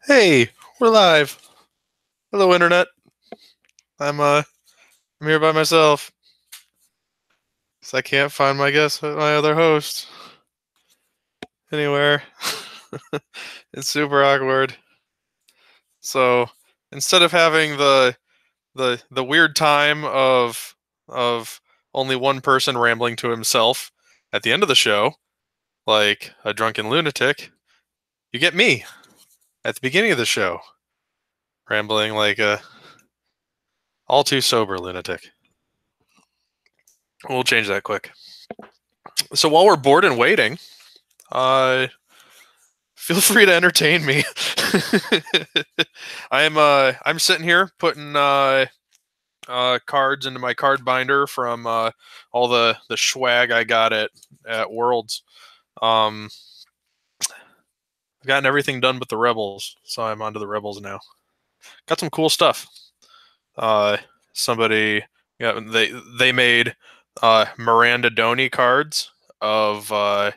Hey, we're live. Hello, internet. I'm here by myself. So I can't find my other host anywhere. It's super awkward. So instead of having the weird time of only one person rambling to himself at the end of the show, like a drunken lunatic, you get me at the beginning of the show, rambling like a all too sober lunatic. We'll change that quick. So while we're bored and waiting, feel free to entertain me. I'm sitting here putting cards into my card binder from all the swag I got at Worlds. I've gotten everything done but the Rebels, so I'm onto the Rebels now. Got some cool stuff. Somebody, yeah, they made Miranda Doney cards of the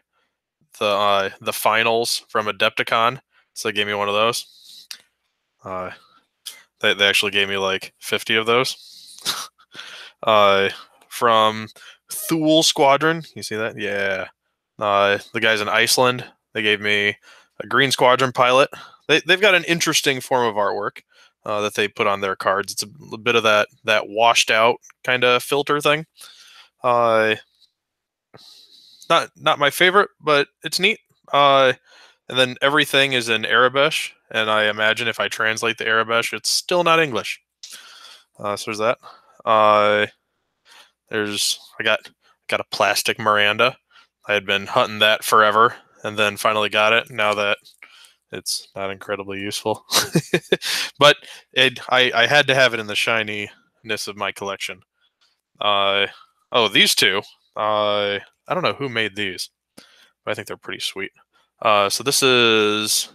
finals from Adepticon, so they gave me one of those. They actually gave me like 50 of those. From Thule Squadron, you see that? Yeah. The guys in Iceland, they gave me a Green Squadron pilot. They've got an interesting form of artwork that they put on their cards. It's a bit of that washed out kind of filter thing. Not my favorite, but it's neat. And then everything is in Arabic, and I imagine if I translate the Arabic, it's still not English. So there's that. I got a plastic Miranda. I had been hunting that forever, and then finally got it. Now that it's not incredibly useful, but I had to have it in the shininess of my collection. These two. I don't know who made these, but I think they're pretty sweet. So this is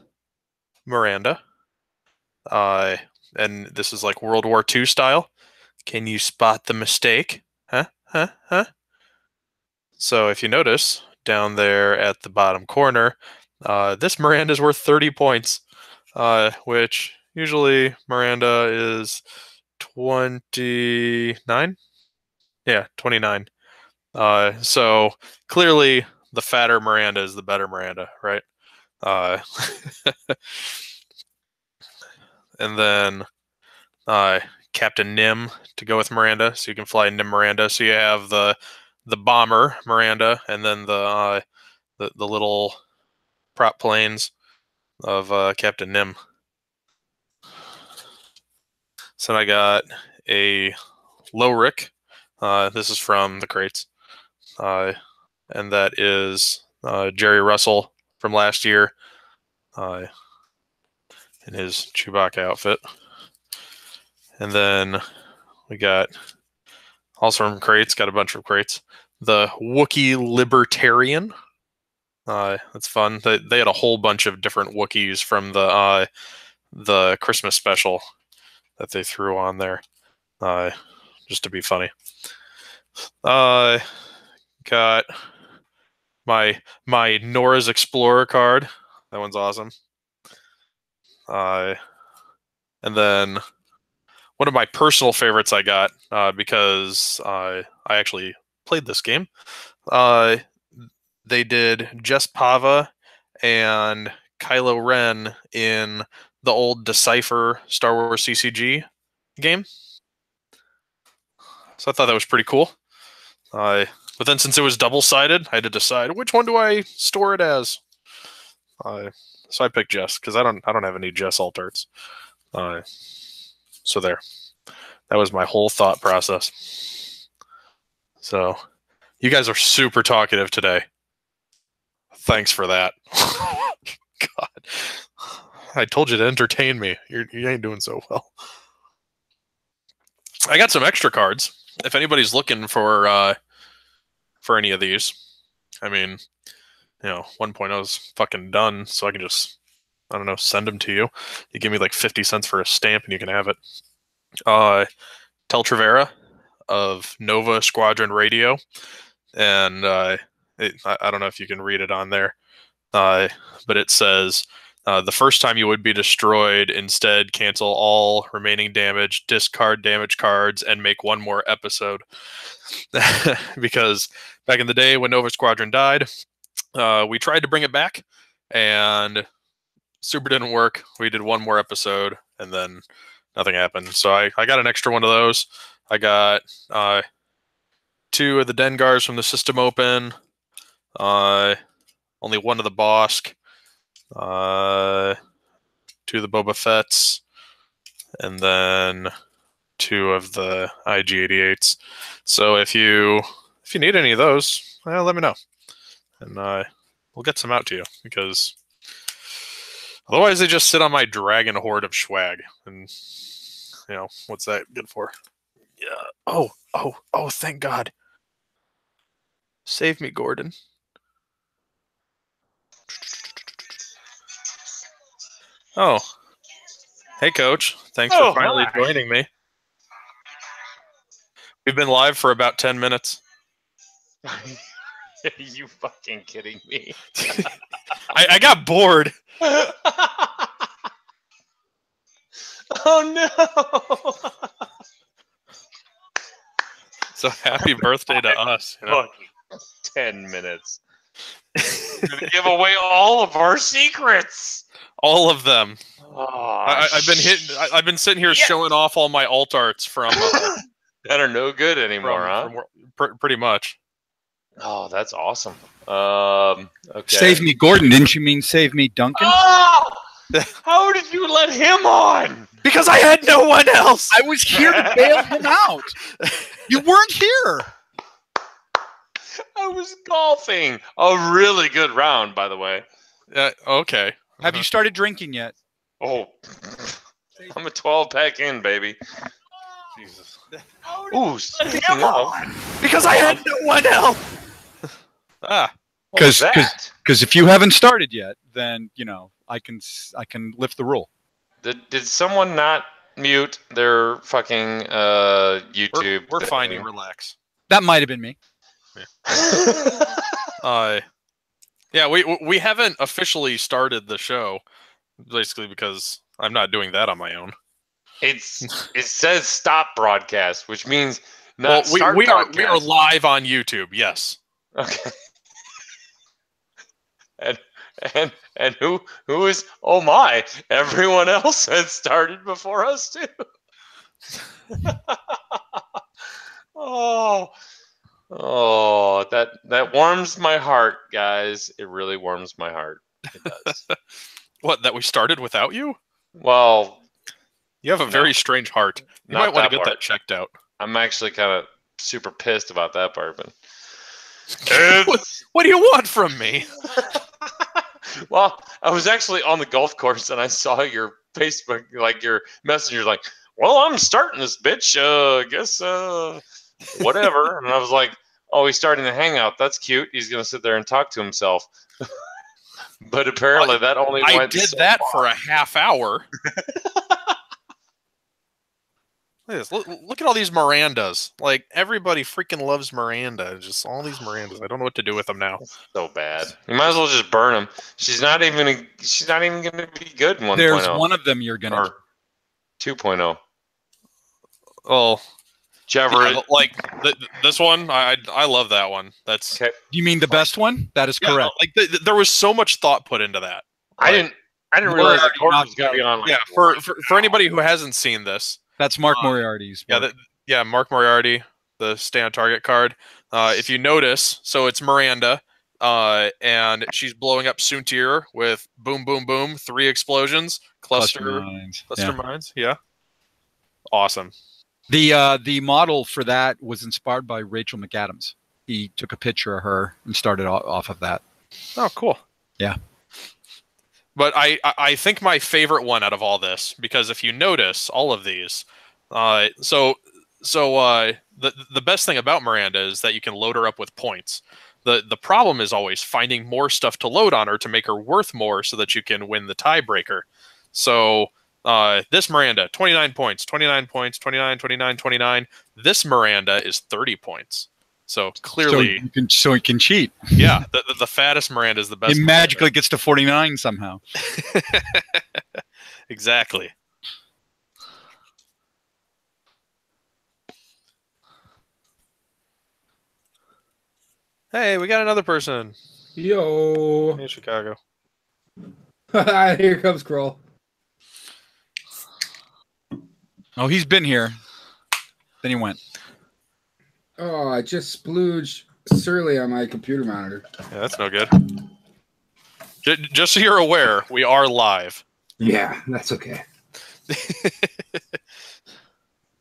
Miranda. And this is like World War II style. Can you spot the mistake? Huh? Huh? Huh? So if you notice down there at the bottom corner, this Miranda is worth 30 points, which usually Miranda is 29. Yeah, 29. So clearly the fatter Miranda is the better Miranda, right? Uh, and then Captain Nim to go with Miranda, so you can fly Nim Miranda. So you have the bomber Miranda, and then the little prop planes of Captain Nim. So I got a Lowrick. This is from the crates, and that is Jerry Russell from last year in his Chewbacca outfit. And then we got also from crates, got a bunch of crates. The Wookiee Libertarian. That's fun. They had a whole bunch of different Wookiees from the Christmas special that they threw on there, just to be funny. Got my Nora's Explorer card. That one's awesome. And then one of my personal favorites I got because I actually played this game. They did Jess Pava and Kylo Ren in the old Decipher Star Wars CCG game. So I thought that was pretty cool. But then since it was double-sided, I had to decide which one do I store it as. So I picked Jess because I don't have any Jess alterts. So there. That was my whole thought process. So you guys are super talkative today. Thanks for that. God. I told you to entertain me. You ain't doing so well. I got some extra cards. If anybody's looking for any of these, I mean, 1.0 is fucking done, so I can just, I don't know, send them to you. You give me like 50 cents for a stamp and you can have it. Tel Trevera of Nova Squadron Radio, and I don't know if you can read it on there, but it says, The first time you would be destroyed. Instead, cancel all remaining damage, discard damage cards, and make one more episode. Because back in the day when Nova Squadron died, we tried to bring it back, and super didn't work. We did one more episode, and then nothing happened. So I got an extra one of those. I got 2 of the Dengars from the system open, only 1 of the Bosk, 2 of the Boba Fett's, and then 2 of the IG-88s. So if you need any of those, well, let me know, and we'll get some out to you, because otherwise they just sit on my Dragon Horde of swag, and what's that good for? Yeah. Oh! Thank God! Save me, Gordon. Oh, hey, Coach. Thanks for finally joining me. We've been live for about 10 minutes. Are you fucking kidding me? I got bored. Oh, no. So happy birthday to us. Fucking 10 minutes. We're going to give away all of our secrets. All of them. Oh, I've been sitting here showing off all my alt arts from that are no good anymore, huh? Pretty much. Oh, that's awesome. Okay. Save me, Gordon. Didn't you mean save me, Duncan? Oh! How did you let him on? Because I had no one else. I was here to bail him out. You weren't here. I was golfing. A really good round, by the way. Okay. Have you started drinking yet? Oh, I'm a 12-pack in, baby. Jesus. Ooh, speaking of, because I had no one else. Because if you haven't started yet, then I can lift the rule. Did someone not mute their fucking YouTube? We're fine. You relax. That might have been me. Yeah. We haven't officially started the show, basically because I'm not doing that on my own. It says stop broadcast, which means we are live on YouTube. Yes. Okay. And who is? Oh my! Everyone else has started before us too. Oh, that warms my heart, guys. It really warms my heart. It does. What? That we started without you? Well, you have a very strange heart. You might want to get that checked out. I'm actually kind of super pissed about that part, but what do you want from me? Well, I was actually on the golf course and I saw your Facebook, like your messenger, like, well, I'm starting this bitch. I guess whatever. And I was like, oh, he's starting the hangout. That's cute. He's gonna sit there and talk to himself. But apparently that only went. I did that for a half hour. Look at all these Mirandas. Like, everybody freaking loves Miranda. Just all these Mirandas. I don't know what to do with them now. So bad. You might as well just burn them. She's not even going to be good in 1.0. There's one of them you're going to. 2.0. Oh. Whichever. Yeah, like, this one, I love that one. That's. Okay. You mean the best one? That is correct. Like, there was so much thought put into that. I didn't realize the course was going to be on. Like, for anybody who hasn't seen this. That's Mark Moriarty's. Mark Moriarty, the stay on target card. If you notice, so it's Miranda, and she's blowing up Soontir with boom, boom, boom, 3 explosions, cluster mines. Yeah, awesome. The model for that was inspired by Rachel McAdams. He took a picture of her and started off of that. Oh, cool. Yeah. But I think my favorite one out of all this, because if you notice all of these, the best thing about Miranda is that you can load her up with points. The problem is always finding more stuff to load on her to make her worth more so that you can win the tiebreaker. So this Miranda, 29 points, 29 points, 29, 29, 29. This Miranda is 30 points. So clearly, so he can cheat. Yeah, the fattest Miranda is the best. He magically gets to 49 somehow. Exactly. Hey, we got another person. Yo. Hey, Chicago. Here comes Krull. Oh, he's been here. Then he went. Oh, I just splooged Surly on my computer monitor. Yeah, that's no good. Just so you're aware, we are live. Yeah, that's okay.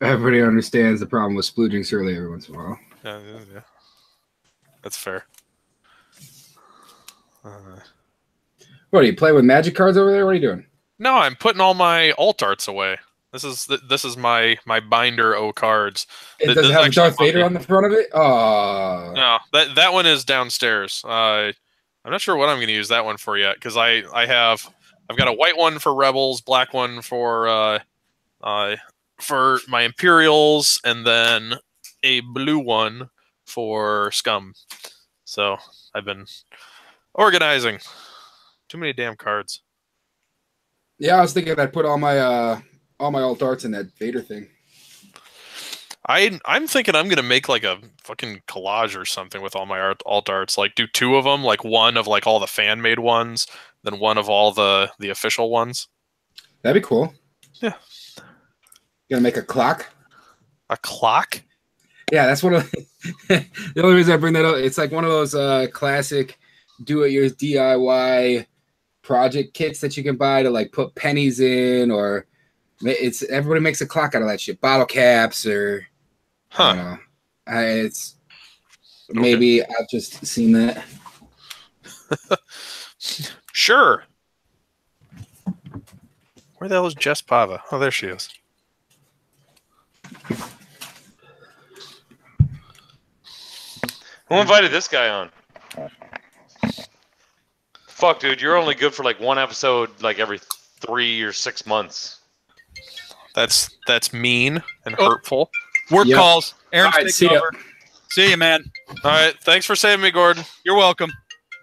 Everybody understands the problem with splooging Surly every once in a while. Yeah. That's fair. What, do you play with magic cards over there? What are you doing? No, I'm putting all my alt arts away. This is my binder O cards. Does it have Darth Vader on the front of it? Oh. No, that one is downstairs. I'm not sure what I'm going to use that one for yet because I've got a white one for Rebels, black one for my Imperials, and then a blue one for Scum. So I've been organizing. Too many damn cards. Yeah, I was thinking I'd put all my alt arts in that Vader thing. I'm thinking I'm gonna make like a fucking collage or something with all my alt arts. Like do two of them, like one of like all the fan made ones, then one of all the official ones. That'd be cool. Yeah. You gonna make a clock? A clock? Yeah, that's one of the only reason I bring that up. It's like one of those classic do-it-your DIY project kits that you can buy to like put pennies in, or it's everybody makes a clock out of that shit. Bottle caps or I don't know. It's maybe okay. I've just seen that. Sure. Where the hell is Jess Pava? Oh, there she is. Who invited this guy on? Fuck, dude, you're only good for like one episode like every 3 or 6 months. That's mean and hurtful. Work calls. Aaron's taking over. Ya. See you, man. All right, thanks for saving me, Gordon. You're welcome.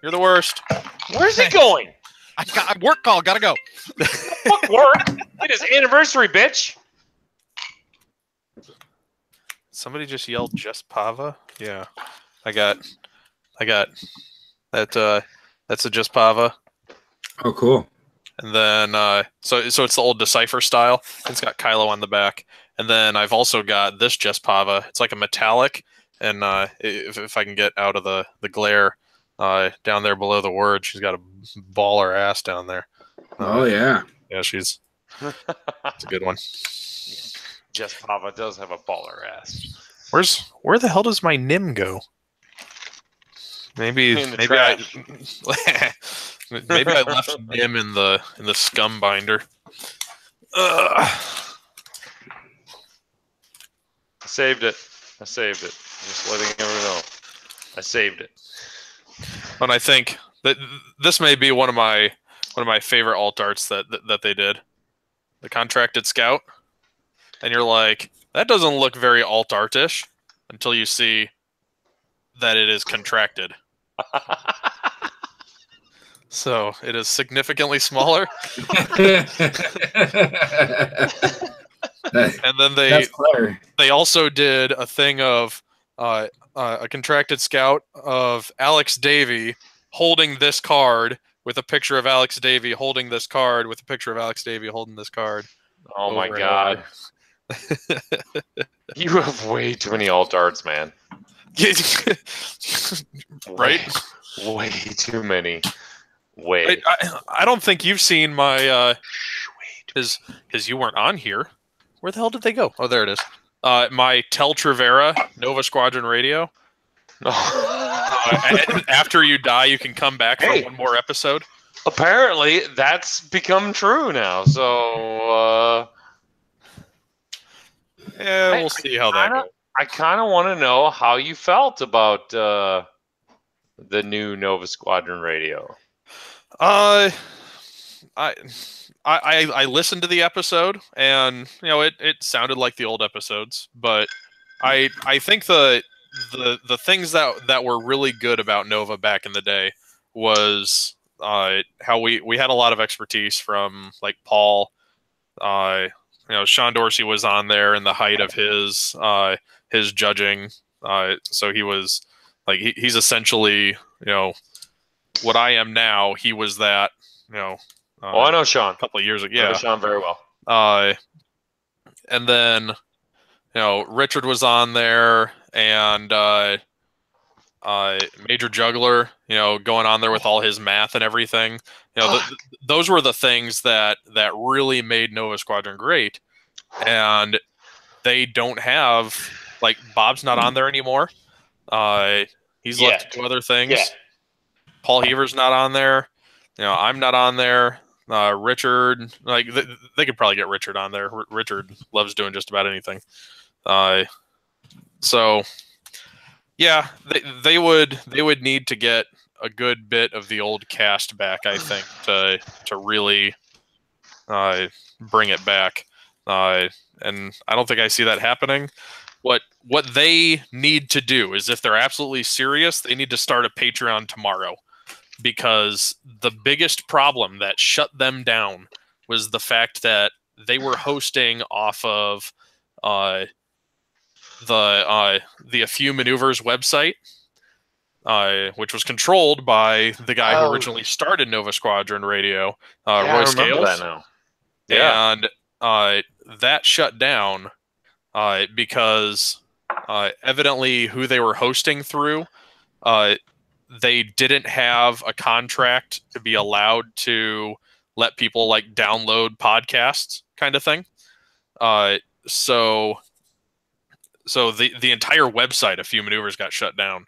You're the worst. Where's he going? I got a work call. Gotta go. Fuck work. It is anniversary, bitch. Somebody just yelled Jess Pava. Yeah, I got that. That's a Jess Pava. Oh, cool. And then so it's the old Decipher style. It's got Kylo on the back. And then I've also got this Jess Pava. It's like a metallic. And if I can get out of the glare down there below the word, she's got a baller ass down there. Oh yeah. Yeah, it's a good one. Jess Pava does have a baller ass. Where the hell does my Nim go? Maybe I left Nim in the scum binder. I saved it. Just letting everyone know. I saved it. And I think that this may be one of my favorite alt arts that they did. The Contracted Scout. And you're like, that doesn't look very alt artish until you see that it is contracted. So it is significantly smaller. And then they also did a thing of a contracted scout of Alex Davey holding this card with a picture of Alex Davey holding this card with a picture of Alex Davey holding this card. Oh my god. You have way too many alt arts, man. Right? Way too many. Way. I don't think you've seen my because you weren't on here. Where the hell did they go? Oh, there it is. My Tel Trevera Nova Squadron radio. After you die, you can come back for one more episode. Apparently, that's become true now. So, yeah, we'll see how that goes. I kind of want to know how you felt about the new Nova Squadron radio. I listened to the episode, and it sounded like the old episodes, but I think the the things that were really good about Nova back in the day was how we had a lot of expertise from like Paul. Sean Dorsey was on there in the height of his judging. So he was like he's essentially what I am now. He was that I know Sean a couple of years ago. I know Yeah, Sean very well. And then Richard was on there, and Major Juggler, going on there with all his math and everything. Those were the things that really made Nova Squadron great. And they don't have, like, Bob's not on there anymore. He's left to do other things. Yeah. Paul Heaver's not on there. I'm not on there. Richard, like, they could probably get Richard on there. Richard loves doing just about anything. So yeah, they would need to get a good bit of the old cast back, I think, to really bring it back. And I don't think I see that happening. What they need to do is, if they're absolutely serious, they need to start a Patreon tomorrow, because the biggest problem that shut them down was the fact that they were hosting off of the A Few Maneuvers website, which was controlled by the guy who originally started Nova Squadron Radio, Roy Scales. That now. Yeah. And that shut down because evidently who they were hosting through, they didn't have a contract to be allowed to let people like download podcasts, kind of thing. So the entire website, A Few Maneuvers, got shut down,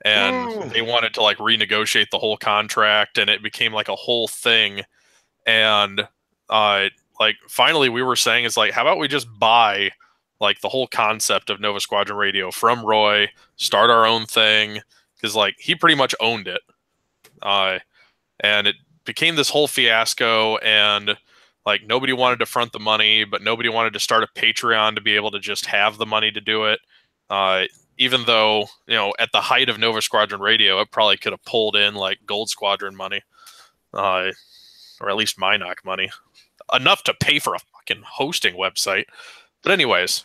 and they wanted to like renegotiate the whole contract, and it became like a whole thing. And like finally we were saying, is like, how about we just buy like the whole concept of Nova Squadron Radio from Roy, start our own thing, because like he pretty much owned it. And it became this whole fiasco, and like nobody wanted to front the money, but nobody wanted to start a Patreon to be able to just have the money to do it. Even though, at the height of Nova Squadron Radio, it probably could have pulled in like Gold Squadron money, or at least Minoc money, enough to pay for a fucking hosting website. But anyways,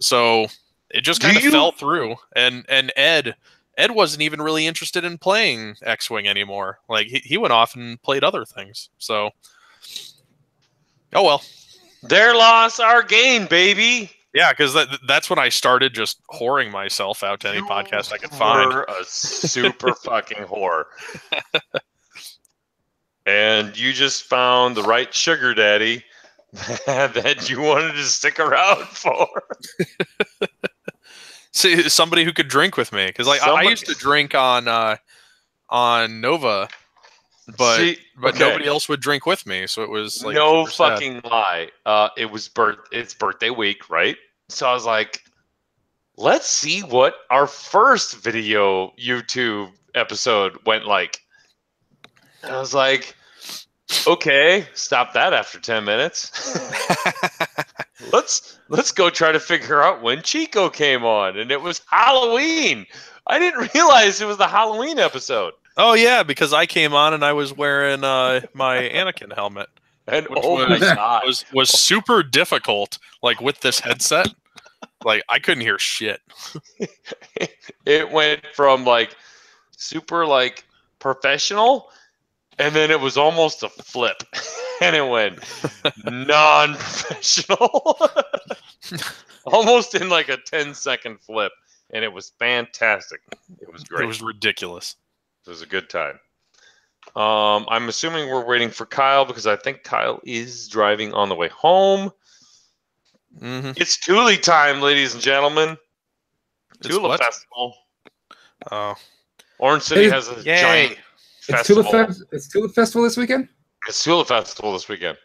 so it just kind of fell through, and Ed wasn't even really interested in playing X-Wing anymore. Like he went off and played other things. So, oh well. Their loss, our gain, baby. Yeah, because that's when I started just whoring myself out to any podcast I could find. You're a super fucking whore. And you just found the right sugar daddy that you wanted to stick around for. See, somebody who could drink with me, because like I used to drink on Nova, but nobody else would drink with me, so it was like no fucking lie. It was it's birthday week, right? So I was like, let's see what our first video YouTube episode went like. And I was like, okay, stop that after 10 minutes. Let's go try to figure out when Chico came on, and it was Halloween. I didn't realize it was the Halloween episode. Oh yeah, because I came on and I was wearing my Anakin helmet, and my God, was super difficult. Like with this headset, like I couldn't hear shit. It went from like super like professional, and then it was almost a flip, and it went non-professional, almost in like a 10-second flip, and it was fantastic. It was great. It was ridiculous. It was a good time. I'm assuming we're waiting for Kyle, because I think Kyle is driving on the way home. Mm-hmm. It's Thule time, ladies and gentlemen. Thule Festival. Oh. Orange City has a giant festival. It's Thule Festival this weekend? It's Thule Festival this weekend.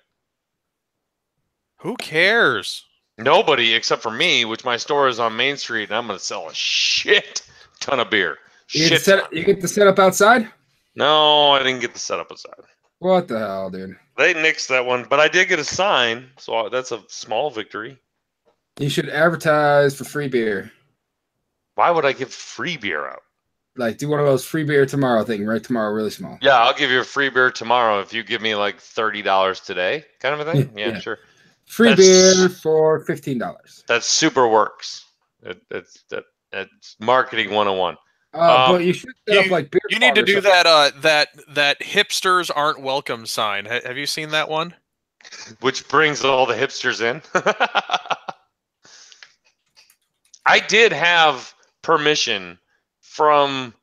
Who cares? Nobody except for me, which my store is on Main Street, and I'm going to sell a shit ton of beer. You get the setup outside? No, I didn't get the setup outside. What the hell, dude? They nixed that one, but I did get a sign, so that's a small victory. You should advertise for free beer. Why would I give free beer out? Like, do one of those free beer tomorrow thing, right? Tomorrow, really small. Yeah, I'll give you a free beer tomorrow if you give me like $30 today, kind of a thing. Yeah, Yeah. sure. Free beer for $15. That super works. It's marketing 101. But you should set up like beer. You need to do that. That hipsters aren't welcome sign. Have you seen that one? Which brings all the hipsters in. I did have permission from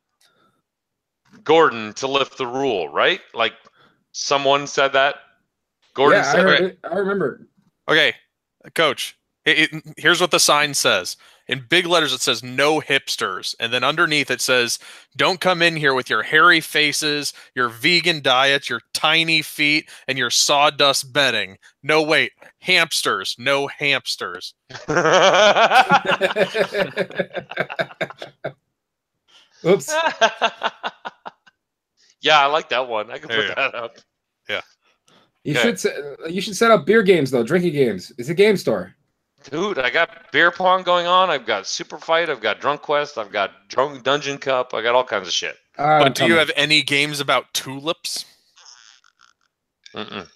Gordon to lift the rule, right? Like someone said that. Gordon said it. I remember. Okay, Coach. Here's what the sign says. In big letters, it says "No hipsters," and then underneath it says, "Don't come in here with your hairy faces, your vegan diets, your tiny feet, and your sawdust bedding. No, wait, hamsters. No hamsters." Oops. Yeah, I like that one. I can put that up. Yeah. You should set up beer games though, drinking games. It's a game store. Dude, I got beer pong going on. I've got Super Fight. I've got Drunk Quest. I've got Drunk Dungeon Cup. I got all kinds of shit. But do you have any games about tulips? Mm-mm.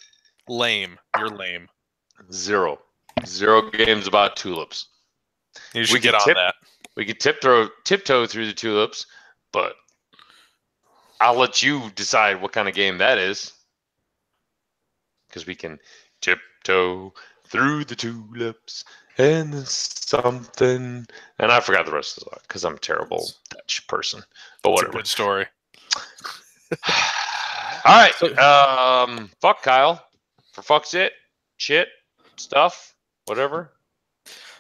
Lame. You're lame. Zero games about tulips. You should get on that. We could tiptoe through the tulips, but I'll let you decide what kind of game that is. Because we can tiptoe through the tulips and something. And I forgot the rest of the song because I'm a terrible Dutch person. But whatever. It's a good story. All right. Fuck Kyle. For fuck's it. Shit. Stuff. Whatever.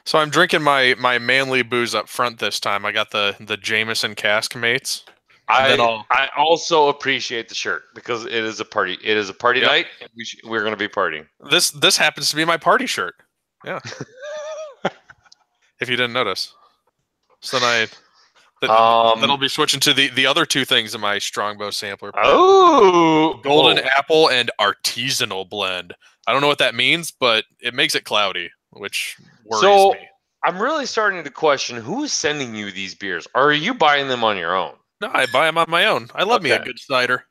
So I'm drinking my manly booze up front this time. I got the Jameson Cask Mates. I also appreciate the shirt because it is a party. It is a party night. And we're going to be partying. This happens to be my party shirt. Yeah. If you didn't notice. So then I'll be switching to the other two things in my Strongbow sampler. Oh, Golden apple and artisanal blend. I don't know what that means, but it makes it cloudy, which worries me. I'm really starting to question who's sending you these beers. Or are you buying them on your own? No, I buy them on my own. I love me a good cider.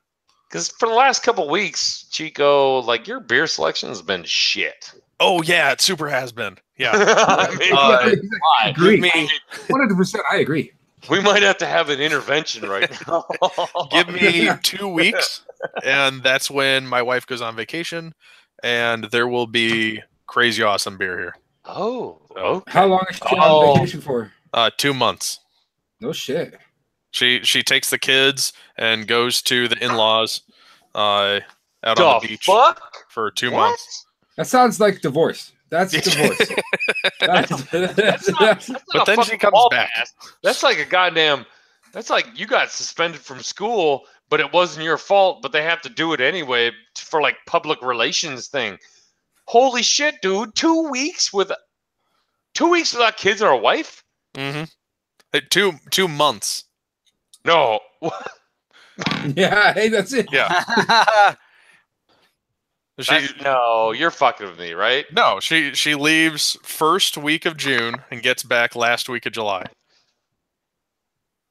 Because for the last couple weeks, Chico, like your beer selection has been shit. Oh yeah, it super has been. Yeah. I agree. 100%. I agree. We might have to have an intervention right now. Give me 2 weeks, and that's when my wife goes on vacation, and there will be crazy awesome beer here. Oh, okay. How long is she on vacation for? 2 months. No shit. She takes the kids and goes to the in-laws out on the beach for 2 months. That sounds like divorce. That's divorce. But then she comes back. That's like a goddamn. That's like you got suspended from school, but it wasn't your fault. But they have to do it anyway for like public relations thing. Holy shit, dude! 2 weeks without kids or a wife? Mm-hmm. 2 months. No. Yeah, hey, that's it. Yeah. No, you're fucking with me, right? No, she leaves first week of June and gets back last week of July.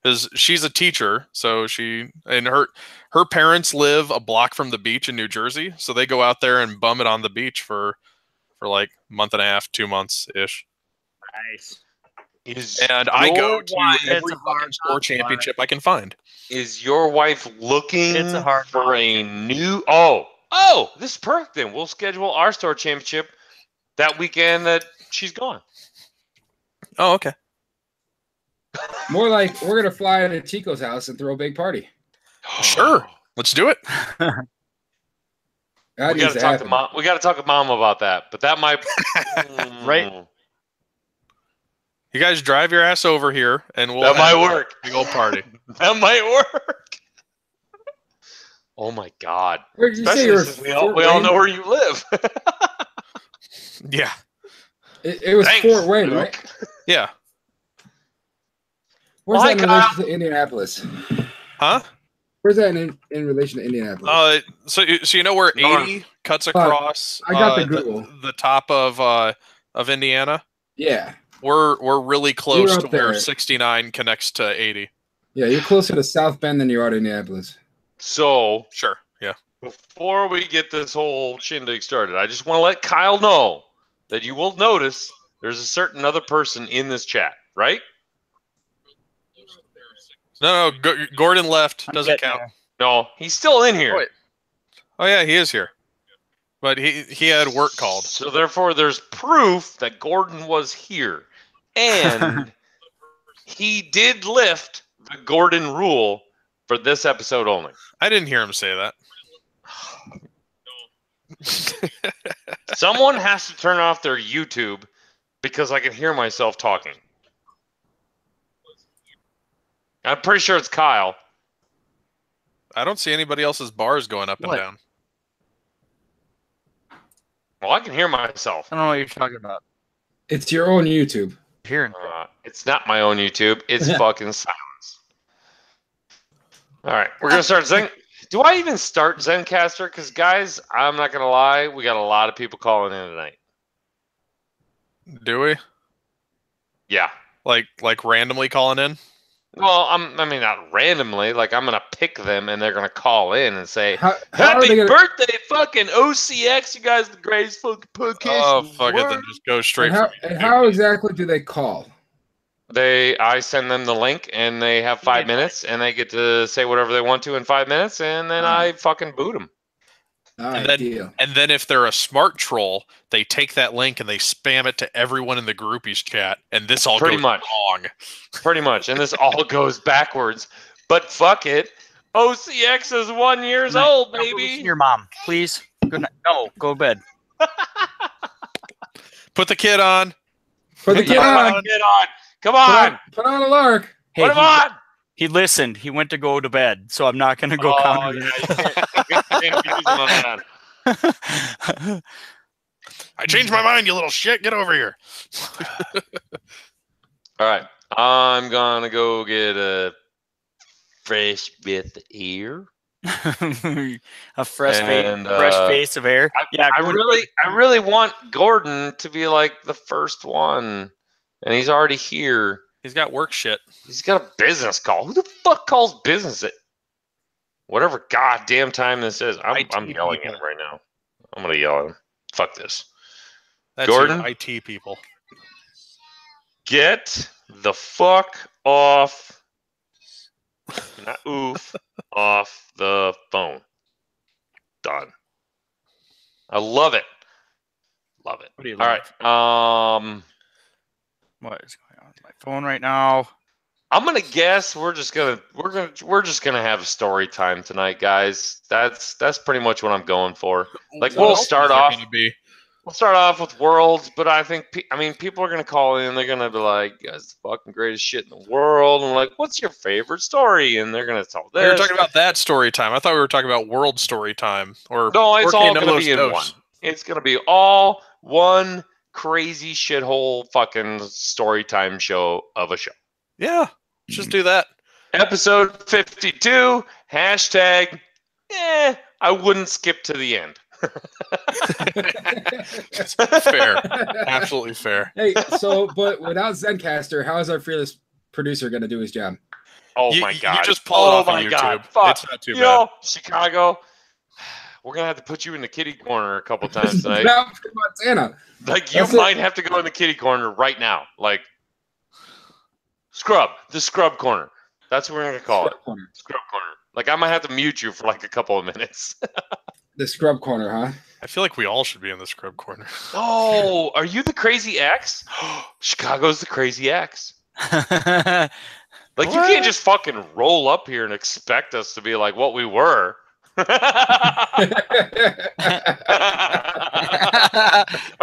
Because she's a teacher, so her parents live a block from the beach in New Jersey, so they go out there and bum it on the beach for like a month and a half, 2 months ish. Nice. And I go to every fucking store championship I can find. Is your wife looking for a new? Oh, this is perfect. Then we'll schedule our store championship that weekend that she's gone. Oh, okay. More like we're gonna fly to Chico's house and throw a big party. Sure, let's do it. We got to talk to mom. We got to talk to mom about that. But that might right. You guys drive your ass over here, and that might work. Big old party. That might work. Oh my God! Where did you say you were? We all know where you live. Yeah. It was Fort Wayne, right? Yeah. Where's that in relation to Indianapolis? Huh? Where's that in relation to Indianapolis? So you know where 80 cuts across? I got the Google. The top of Indiana. Yeah. We're really close You're to up where there. 69 connects to 80. Yeah, you're closer to South Bend than you are to Indianapolis. So Sure. Yeah. before we get this whole shindig started, I just want to let Kyle know that you will notice there's a certain other person in this chat, right? No, Gordon left. I'm Doesn't getting count. there. No, he's still in here. Oh, wait. Oh yeah, he is here. But he had work called. So therefore, there's proof that Gordon was here, and he did lift the Gordon rule for this episode only. I didn't hear him say that. Someone has to turn off their YouTube because I can hear myself talking. I'm pretty sure it's Kyle. I don't see anybody else's bars going up What? and down. Well, I can hear myself. I don't know what you're talking about. It's your own YouTube. Hearing. It's not my own YouTube. It's fucking silence. All right, we're gonna start Zen. Do I even start Zencaster? Because guys, I'm not gonna lie, we got a lot of people calling in tonight. Do we? Yeah. Like randomly calling in? Well, I mean, not randomly. Like, I'm gonna pick them, and they're gonna call in and say, How are "Happy they gonna? birthday, fucking OCX! You guys, are the greatest fucking podcast." Oh, in the fuck it. Then world." just go straight And how, for and how exactly do they call? I send them the link, and they have 5 minutes, and they get to say whatever they want to in 5 minutes, and then I fucking boot them. All right, And then- deal. And then if they're a smart troll, they take that link and they spam it to everyone in the groupies chat, and this all Pretty goes much. wrong. Pretty much, and this all goes backwards. But fuck it, OCX is 1 year Good night. old, Don't go listen to baby. your mom, please. Good night. No, go to bed. Put the kid on. Put the kid Yeah, on. Get on. Come on. Put on a lark. Hey, Put him on. he listened. He went to go to bed, so I'm not going to go counter Yeah, you can't use him on that. that. I changed my mind, you little shit. Get over here. All right, I'm gonna go get a fresh breath of air. A fresh And, face of air. Yeah, I really want Gordon to be like the first one, and he's already here. He's got work shit. He's got a business call. Who the fuck calls business at whatever goddamn time this is? I'm IT yelling at people. him right now. I'm gonna yell at him. Fuck this. That's Gordon? your IT people. Get the fuck off, not oof, off the phone. Done. I love it. Love it. What do you All right. What is going on with my phone right now? I'm gonna guess we're just gonna have a story time tonight, guys. That's pretty much what I'm going for. Like, What we'll else start is there off. gonna be? We'll start off with worlds, but I think people are gonna call in. They're gonna be like, "You guys, the fucking greatest shit in the world," and we're like, "What's your favorite story?" And they're gonna tell this. We were talking about that story time. I thought we were talking about world story time. Or No, it's all Porque gonna no be in los one. dos. It's gonna be all one crazy shithole fucking story time show of a show. Yeah, just do that. Episode 52. Hashtag. I wouldn't skip to the end. Fair. Absolutely fair. Hey, but without Zencaster, how is our fearless producer going to do his job? Oh You- my you god! just pull it off on my YouTube. God. Fuck. It's not too You bad. know, Chicago. We're gonna have to put you in the kitty corner a couple times tonight. Now for Montana. Like, you That's it. might have to go in the kitty corner right now. Like, the scrub corner. That's what we're gonna call it. Scrub corner. Like, I might have to mute you for like a couple of minutes. The scrub corner, huh? I feel like we all should be in the scrub corner. Oh, are you the crazy X? Chicago's the crazy X. Like, you can't just fucking roll up here and expect us to be like what we were. I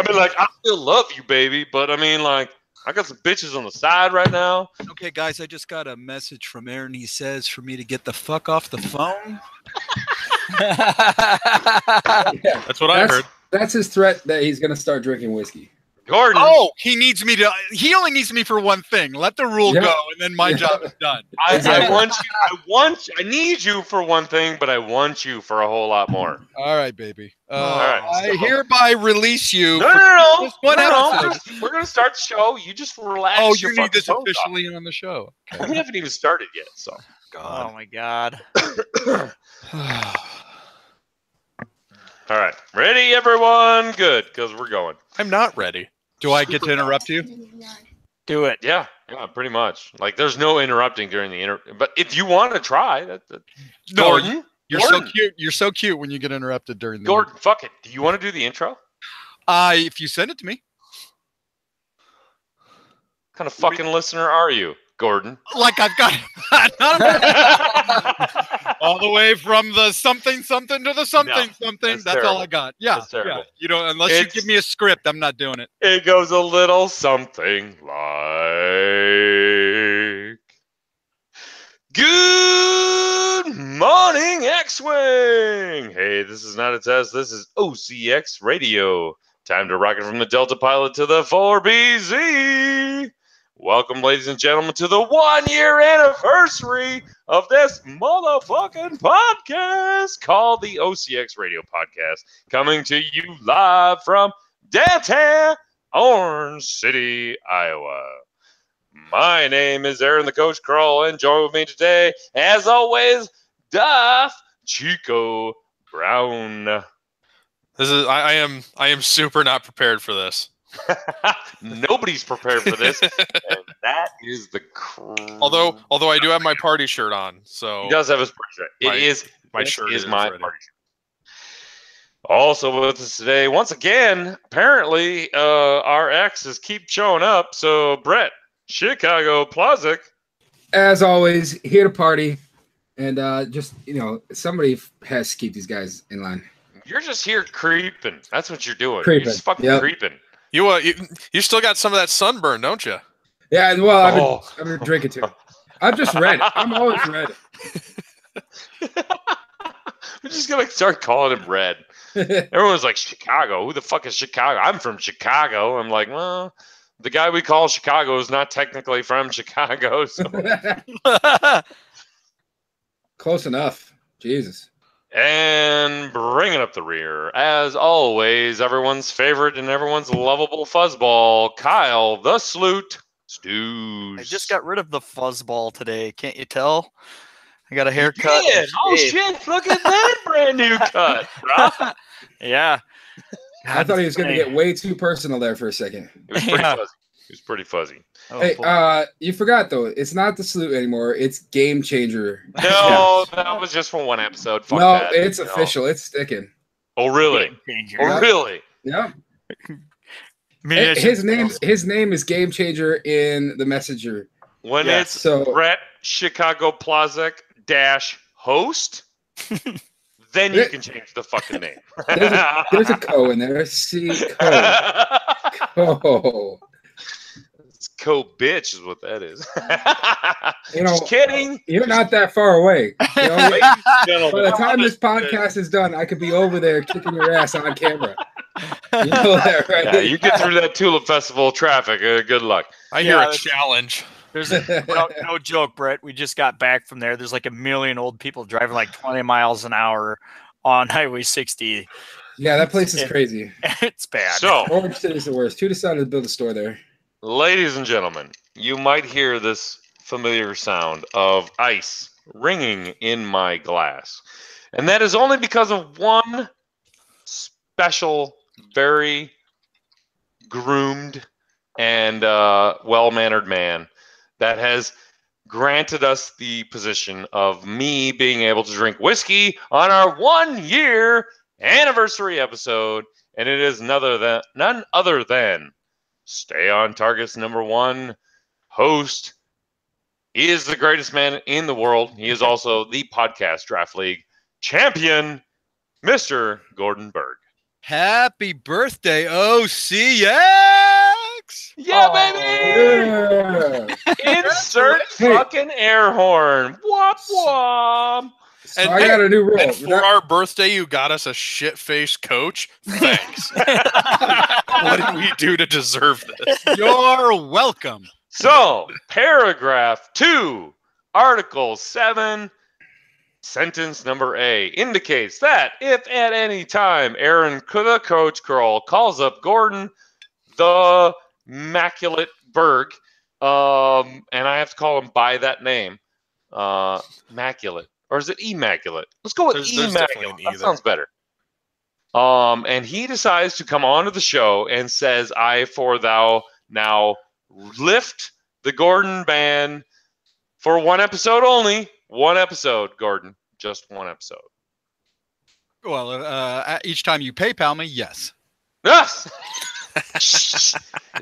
mean, like, I still love you, baby, but I mean, like, I got some bitches on the side right now. Okay, guys, I just got a message from Aaron. He says for me to get the fuck off the phone. That's what I heard. That's his threat that he's going to start drinking whiskey. Gordon. Oh, he only needs me for one thing. Let the rule Yeah. go, and then my job is done. I need you for one thing, but I want you for a whole lot more. All right, baby. right, I hereby release you. No. Just one episode. We're gonna start the show. You just relax. Oh, your you need fucking this toes officially on the show. off. We haven't even started yet, so. Oh my God. All right, ready, everyone? Good, because we're going. I'm not ready. Do I get to interrupt you? Do it. Yeah, pretty much. Like, there's no interrupting during the but if you want to try, No, Gordon, You're Gordon, so cute. You're so cute when you get interrupted during the. Gordon, fuck it. Do you want to do the intro? If you send it to me. What kind of fucking listener are you, Gordon? Like I've got all the way from the something to the something. That's terrible. all I got. Yeah, That's terrible. yeah. You don't unless you give me a script. I'm not doing it. It goes a little something like, good morning, X-Wing. Hey, this is not a test. This is OCX Radio. Time to rocket from the Delta pilot to the 4BZ. Welcome, ladies and gentlemen, to the 1-year anniversary of this motherfucking podcast called the OCX Radio Podcast, coming to you live from downtown Orange City, Iowa. My name is Aaron the Coach Krull, and join with me today, as always, Duff Chico Brown. I am super not prepared for this. Nobody's prepared for this, and that is the. Although I do have my party shirt on, so He does have his party shirt. my shirt is is my ready. party shirt. Also with us today, once again, apparently, our exes keep showing up. So Brett, Chicago Plazik. As always, here to party, and just somebody has to keep these guys in line. You're just here creeping. That's what you're doing. Creeping. You're just fucking Yep. creeping. You still got some of that sunburn, don't you? Yeah, well, Oh. I've been drinking too. I'm just red. I'm always red. I'm just gonna start calling him Red. Everyone's like, Chicago. Who the fuck is Chicago? I'm from Chicago. I'm like, well, the guy we call Chicago is not technically from Chicago. So. Close enough. Jesus. And bringing up the rear, as always, everyone's favorite and everyone's lovable fuzzball, Kyle the Sloot Stews. I just got rid of the fuzzball today. Can't you tell? I got a haircut. Yeah. Oh shit! Look at that brand new cut, bro. Yeah. I thought he was going to get way too personal there for a second. It was pretty Yeah. fuzzy. It was pretty fuzzy. Oh, Hey, boy. you forgot though. It's not the salute anymore. It's Game Changer. No, that was just for one episode. Fuck No, that. it's No. official. It's sticking. Oh really? Changer. Oh really? Yeah. Maybe I should- His name is Game Changer in the Messenger. When Yeah, it's so- Brett Chicago Plazik -host, then you can change the fucking name. There's a co in there. C co. Co. It's co-bitch is what that is. You know, Just kidding. You're not that far away. You know, Ladies and gentlemen, by the time this podcast is done, I could be over there kicking your ass on camera. You know that, right? Yeah, you get through that Tulip Festival traffic. Good luck. I hear Yeah, a that's- challenge. There's no joke, Brett. We just got back from there. There's like 1 million old people driving like 20 miles an hour on Highway 60. Yeah, that place is crazy. It's bad. So, Orange City's the worst. Who decided to build a store there? ladies and gentlemen, you might hear this familiar sound of ice ringing in my glass. And that is only because of one special, very groomed and well-mannered man that has granted us the position of me being able to drink whiskey on our 1-year anniversary episode. And it is none other than Stay on Target's #1 host. He is the greatest man in the world. He is also the Podcast Draft League champion, Mr. Gordon Berg. Happy birthday, OCX! Yeah, Oh. baby! Yeah. Insert Hey. fucking air horn. Womp womp. So I got a new rule. And for our birthday, you got us a shit-faced coach. Thanks. What did we do to deserve this? You're welcome. So, paragraph 2, Article 7, sentence number A indicates that if at any time Aaron, the coach Krull, calls up Gordon, the Immaculate Berg, and I have to call him by that name, Immaculate. Or is it Immaculate? Let's go with There's Immaculate. definitely an That E sounds better. And he decides to come onto the show and says, I for thou now lift the Gordon ban for one episode only. One episode, Gordon. Just one episode. Well, each time you PayPal me, yes. Yes!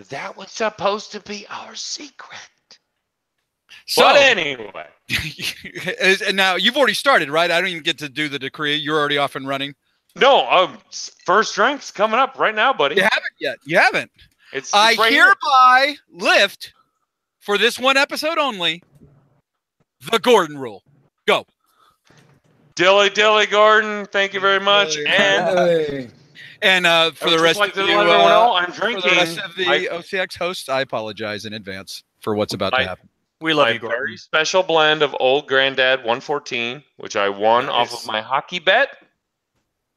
That was supposed to be our secret. So, But anyway. and now you've already started, right? I don't even get to do the decree. You're already off and running. No, first drink's coming up right now, buddy. You haven't yet. You haven't. It's I right here. hereby lift for this one episode only the Gordon rule. Go. Dilly Gordon, thank you very much. Hey. And for the rest like of to you, let everyone know, I'm for the drinking. rest of the OCX hosts, I apologize in advance for what's about to happen. We love My you, Gordon. very special blend of Old Granddad 114, which I won off of my hockey bet.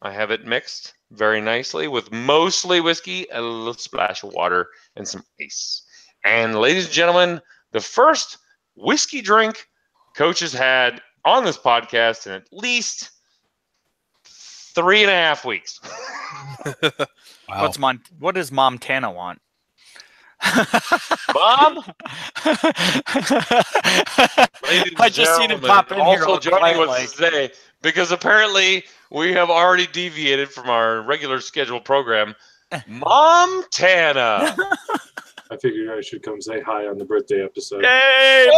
I have it mixed very nicely with mostly whiskey, a little splash of water, and some ice. And ladies and gentlemen, the first whiskey drink Coach has had on this podcast in at least 3.5 weeks. Wow. What does Montana want? Mom? I just seen it pop in here. Also joining Like, us today, because apparently we have already deviated from our regular scheduled program. Montana. I figured I should come say hi on the birthday episode. Hey,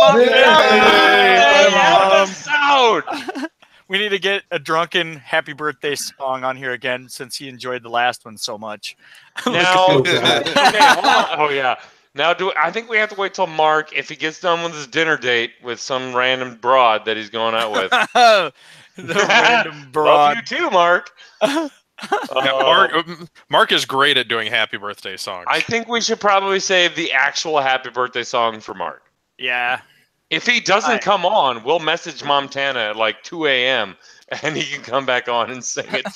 Episode. We need to get a drunken happy birthday song on here again since he enjoyed the last one so much. Now, Okay. okay, hold on. Oh yeah. Now, I think we have to wait till Mark, if he gets done with his dinner date with some random broad that he's going out with. The random broad. Love you too, Mark. Yeah, Mark is great at doing happy birthday songs. I think we should probably save the actual happy birthday song for Mark. Yeah. If he doesn't come on, we'll message Montana at like 2 a.m. and he can come back on and sing it.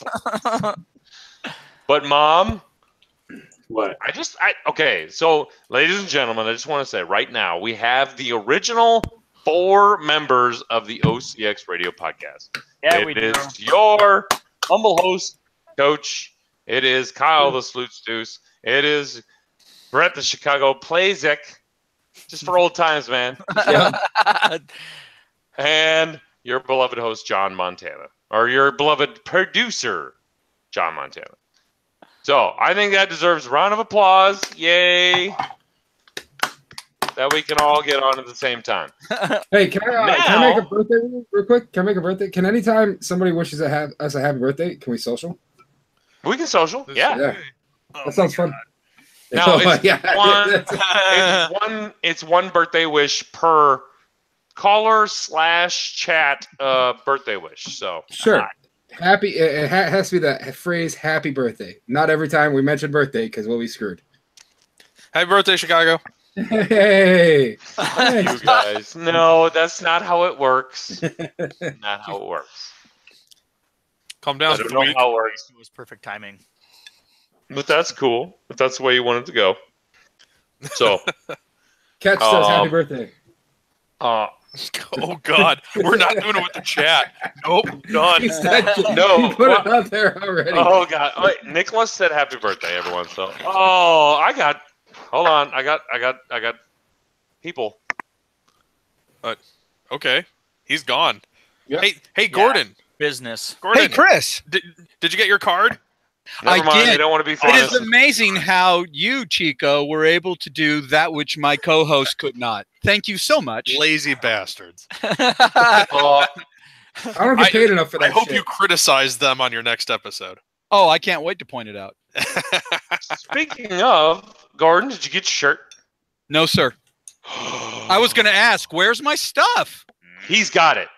But Mom, What? okay, so ladies and gentlemen, I just want to say right now, we have the original 4 members of the OCX Radio podcast. Yeah, we do. It is your humble host, Coach. It is Kyle the Sleuth Deuce. It is Brett the Chicago Playzik. Just for old times, man. And your beloved host, John Montana. Or your beloved producer, John Montana. So, I think that deserves a round of applause. Yay. That we can all get on at the same time. Hey, can I make a birthday real quick? Can I make a birthday? Can anytime somebody wishes us a happy birthday, can we social? We can social. Yeah. Yeah. Oh That sounds fun. Now, Oh, yeah. it's one birthday wish per caller / chat birthday wish. So Sure. Happy. It has to be the phrase "Happy Birthday." Not every time we mention birthday because we'll be screwed. Happy birthday, Chicago. Hey. you guys, no, that's not how it works. Not how it works. Calm down. I don't know how it works, It was perfect timing. but that's cool. If that's the way you want it to go. So, Catch says happy birthday. Oh God, we're not doing it with the chat. Nope, done. He said, No, he put what? it out there already. oh God, wait, Nicholas said happy birthday, everyone. So, hold on, I got people. Okay, he's gone. Yep. Hey, Gordon. Business. Gordon, Hey, Chris. did you get your card? Never I mind, did. they don't want to be It funny. is amazing how you, Chico, were able to do that which my co-host could not. Thank you so much. Lazy bastards. I don't get paid enough for that I hope shit. you criticize them on your next episode. Oh, I can't wait to point it out. Speaking of, Gordon, did you get your shirt? No, sir. I was going to ask, where's my stuff? He's got it.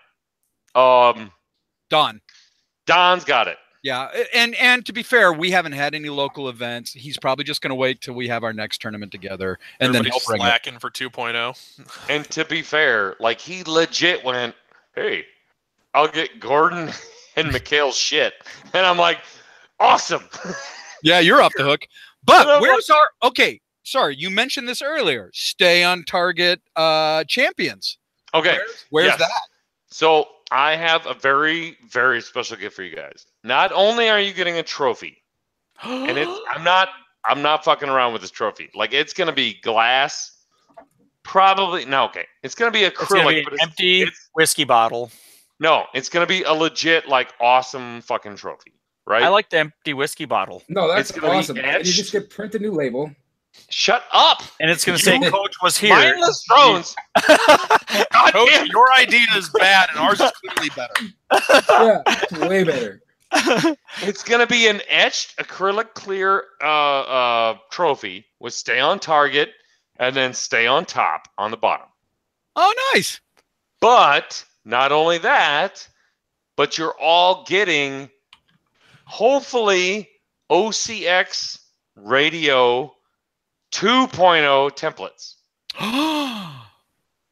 Don. Don's got it. Yeah, and to be fair, we haven't had any local events. He's probably just going to wait till we have our next tournament together, and then he'll bring it. Slacking for 2.0. And to be fair, like he legit went, "Hey, I'll get Gordon and Mikhail's shit," and I'm like, "Awesome." Yeah, you're off the hook. But where's our? Okay, sorry, you mentioned this earlier. Stay on target, champions. Okay, where's that? So I have a very, very special gift for you guys. Not only are you getting a trophy, and I'm not fucking around with this trophy. Like it's gonna be glass, probably. No, okay, it's gonna be acrylic, but empty whiskey bottle. No, it's gonna be a legit, like, awesome fucking trophy, right? I like the empty whiskey bottle. No, that's awesome. And you just print a new label. Shut up! And it's gonna say Coach was here. Mindless drones. Coach, your idea is bad, and ours is clearly better. Yeah, it's way better. It's gonna be an etched acrylic clear trophy with "Stay on Target" and then "Stay on Top" on the bottom. Oh, nice! But not only that, but you're all getting, hopefully, OCX Radio 2.0 templates.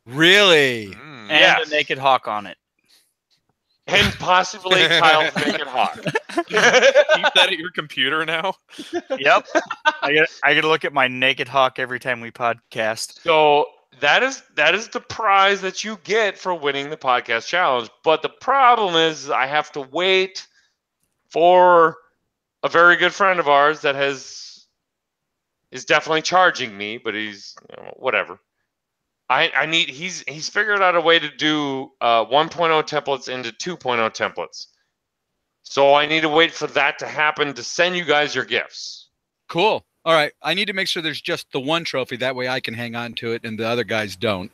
Really? And yes. a naked hawk on it. And possibly Kyle's naked hawk. Keep that at your computer now. Yep. I gotta look at my naked hawk every time we podcast. So that is the prize that you get for winning the podcast challenge. But the problem is I have to wait for a very good friend of ours that is definitely charging me, but he's whatever. He's figured out a way to do 1.0 templates into 2.0 templates. So I need to wait for that to happen to send you guys your gifts. Cool. All right. I need to make sure there's just the one trophy. That way I can hang on to it and the other guys don't.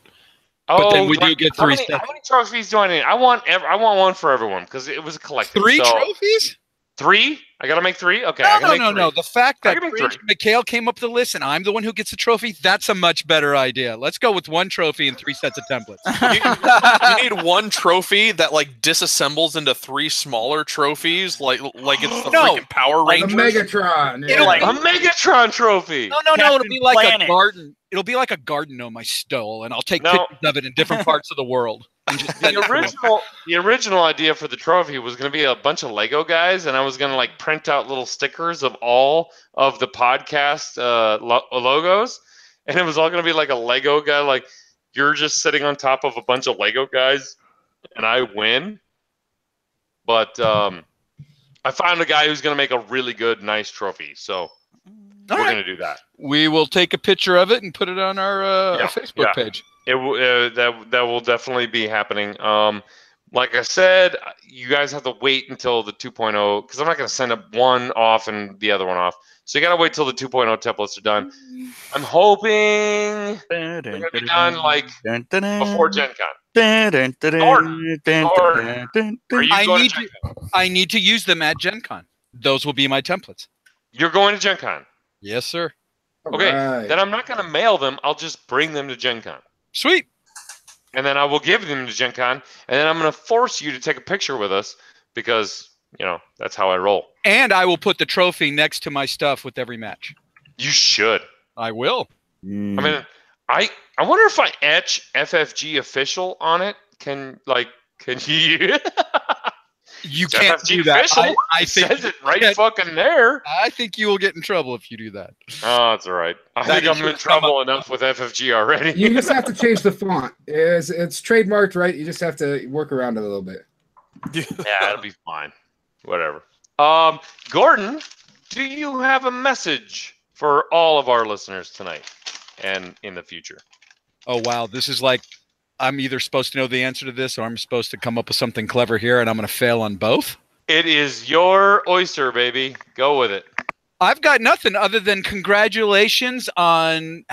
But then we do get three. How many trophies do I need? I want one for everyone because it was a collective. Three trophies? 3? I gotta make 3? Okay. No. The fact that Mikhail came up with the list and I'm the one who gets the trophy, that's a much better idea. Let's go with 1 trophy and 3 sets of templates. You need 1 trophy that like disassembles into 3 smaller trophies, like it's the freaking Power Rangers. Like a Megatron. Yeah. A Megatron trophy. No. It'll be like a garden. It'll be like a garden gnome I stole, and I'll take pictures of it in different parts of the world. The original idea for the trophy was going to be a bunch of Lego guys, and I was going to like print out little stickers of all of the podcast logos, and it was all going to be like a Lego guy, like you're just sitting on top of a bunch of Lego guys, and I win. But I found a guy who's going to make a really good, nice trophy, so we're going to do that. We will take a picture of it and put it on our Facebook page. That will definitely be happening. Like I said, you guys have to wait until the 2.0 because I'm not going to send one off and the other one off. So you got to wait till the 2.0 templates are done. I'm hoping they're going to be done like before Gen Con. Gordon, are you going to Gen Con? I need to use them at Gen Con. Those will be my templates. You're going to Gen Con? Yes, sir. Okay, then I'm not going to mail them. I'll just bring them to Gen Con. Sweet. And then I will give them to Gen Con, and then I'm going to force you to take a picture with us because, that's how I roll. And I will put the trophy next to my stuff with every match. You should. I will. I mean, I wonder if I etch FFG official on it. Can you? You can't do that. I think it says it right fucking there. I think you will get in trouble if you do that. Oh, that's all right. I think I'm in trouble enough with FFG already. You just have to change the font. It's trademarked, right? You just have to work around it a little bit. Yeah, it'll be fine. Whatever. Gordon, do you have a message for all of our listeners tonight and in the future? Oh, wow. This is like I'm either supposed to know the answer to this or I'm supposed to come up with something clever here, and I'm going to fail on both. It is your oyster, baby. Go with it. I've got nothing other than congratulations on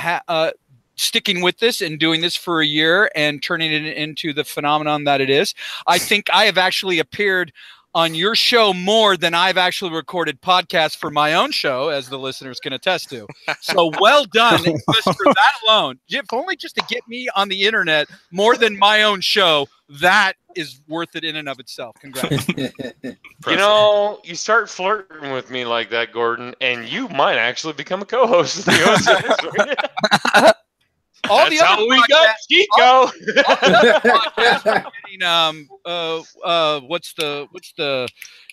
sticking with this and doing this for a year and turning it into the phenomenon that it is. I think I have actually appeared on your show more than I've actually recorded podcasts for my own show, as the listeners can attest to. So well done just for that alone. If only just to get me on the internet more than my own show, that is worth it in and of itself. Congrats. You know, you start flirting with me like that, Gordon, and you might actually become a co-host of the OCX. All That's the other how we got Chico. What's the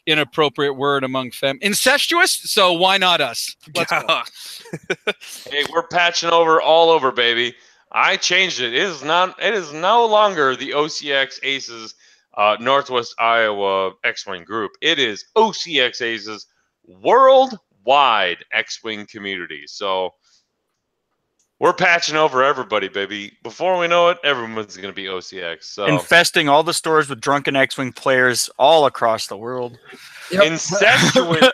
inappropriate word among incestuous? So why not us? Let's go. Hey, we're patching over all over, baby. I changed it. It is no longer the OCX Aces Northwest Iowa X-Wing group. It is OCX Aces worldwide X-Wing community. So we're patching over everybody, baby. Before we know it, everyone's going to be OCX. So infesting all the stores with drunken X-Wing players all across the world. Yep.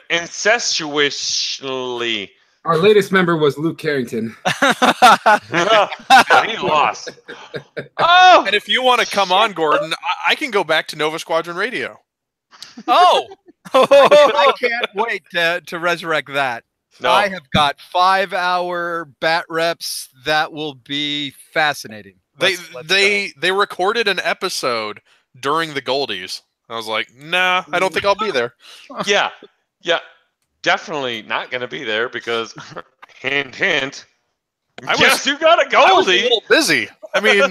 Incestuously. Our latest member was Luke Carrington. He lost. Oh! And if you want to come on, Gordon, I can go back to Nova Squadron Radio. Oh, I can't wait to resurrect that. No. I have got 5-hour bat reps. That will be fascinating. They Let's go. recorded an episode during the Goldies. I was like, nah, I don't think I'll be there. Yeah. Definitely not going to be there because, hint, hint. Guess you got a I was a Goldie. little busy. I mean,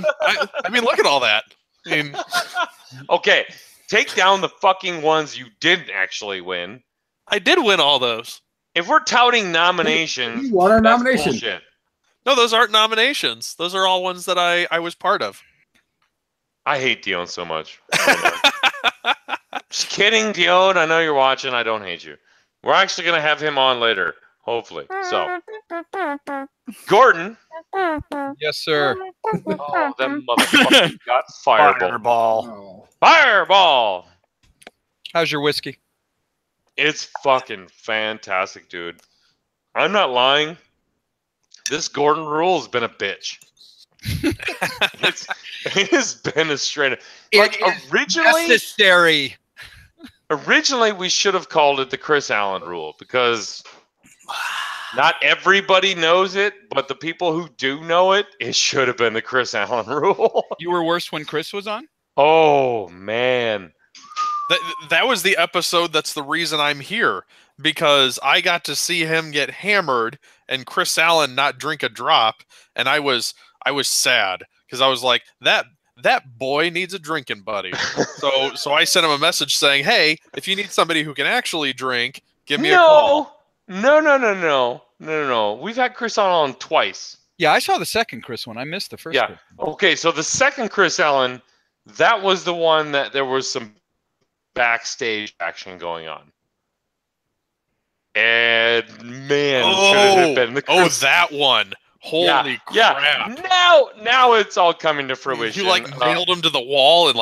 look at all that. I mean, Okay, take down the fucking ones you didn't actually win. I did win all those. If we're touting nominations, You won our that's nomination. bullshit. No, those aren't nominations. Those are all ones that I was part of. I hate Dion so much. Just kidding, Dion. I know you're watching. I don't hate you. We're actually going to have him on later, hopefully. So, Gordon. Yes, sir. Oh, that motherfucker got fireball. Fireball. Oh. Fireball. How's your whiskey? It's fucking fantastic, dude. I'm not lying. This Gordon rule has been a bitch. It has been a straight. Like Necessary. originally, we should have called it the Chris Allen rule because not everybody knows it, but the people who do know it, it should have been the Chris Allen rule. You were worse when Chris was on? Oh man. That was the episode that's the reason I'm here, because I got to see him get hammered and Chris Allen not drink a drop, and I was sad because I was like, that boy needs a drinking buddy. So I sent him a message saying, hey, if you need somebody who can actually drink, give me a call. No. We've had Chris Allen on twice. Yeah, I saw the second Chris one. I missed the first one. Okay, so the second Chris Allen, that was the one that there was some backstage action going on. And man, should it have been the Chris. That one. Holy crap. Yeah. Now it's all coming to fruition. You nailed him to the wall and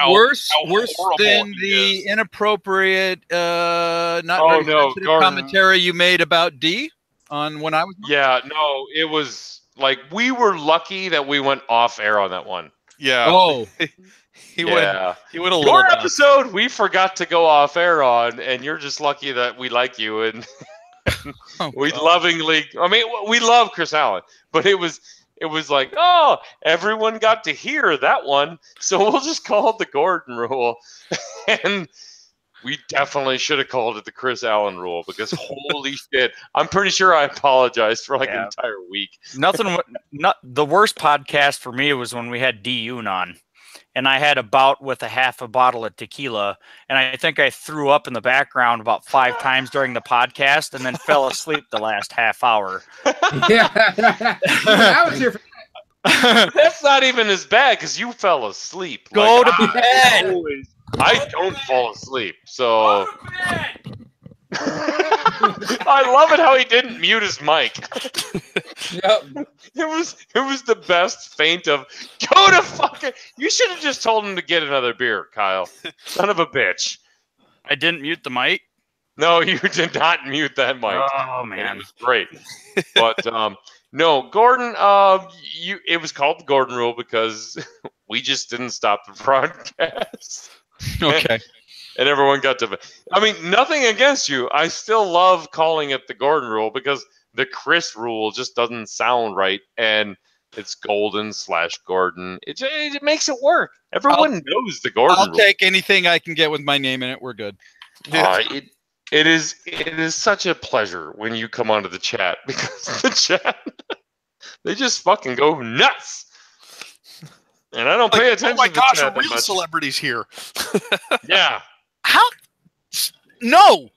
Worse horrible than he the is. inappropriate, not very sensitive Gordon. commentary you made about D on when I was. Yeah, no, it was like we were lucky that we went off air on that one. Yeah. Oh, He went a little Your nuts. episode we forgot to go off air on, and you're just lucky that we like you and we lovingly. I mean, we love Chris Allen, but it was like, oh, everyone got to hear that one, so we'll just call it the Gordon rule, and we definitely should have called it the Chris Allen rule because holy shit, I'm pretty sure I apologized for an entire week. The worst podcast for me was when we had D Yoon on. And I had a bout with a half a bottle of tequila, and I think I threw up in the background about 5 times during the podcast, and then fell asleep the last half hour. Yeah. I was here for That's not even as bad because you fell asleep. Go to bed. I don't fall asleep, so. I love it how he didn't mute his mic. Yep. It was the best feint of go to fucking. You should have just told him to get another beer, Kyle. Son of a bitch. I didn't mute the mic. No, you did not mute that mic. Oh man, it was great. But no, Gordon. It was called the Gordon rule because we just didn't stop the broadcast. okay. and everyone got to. I mean, nothing against you. I still love calling it the Gordon rule because the Chris rule just doesn't sound right, and it's Golden/Gordon. It makes it work. Everyone knows the Gordon rule. I'll take anything I can get with my name in it. We're good. It is such a pleasure when you come onto the chat because the chat they just fucking go nuts. And I don't pay attention oh my to the gosh, chat a real that much. celebrity's here. Yeah. How? No.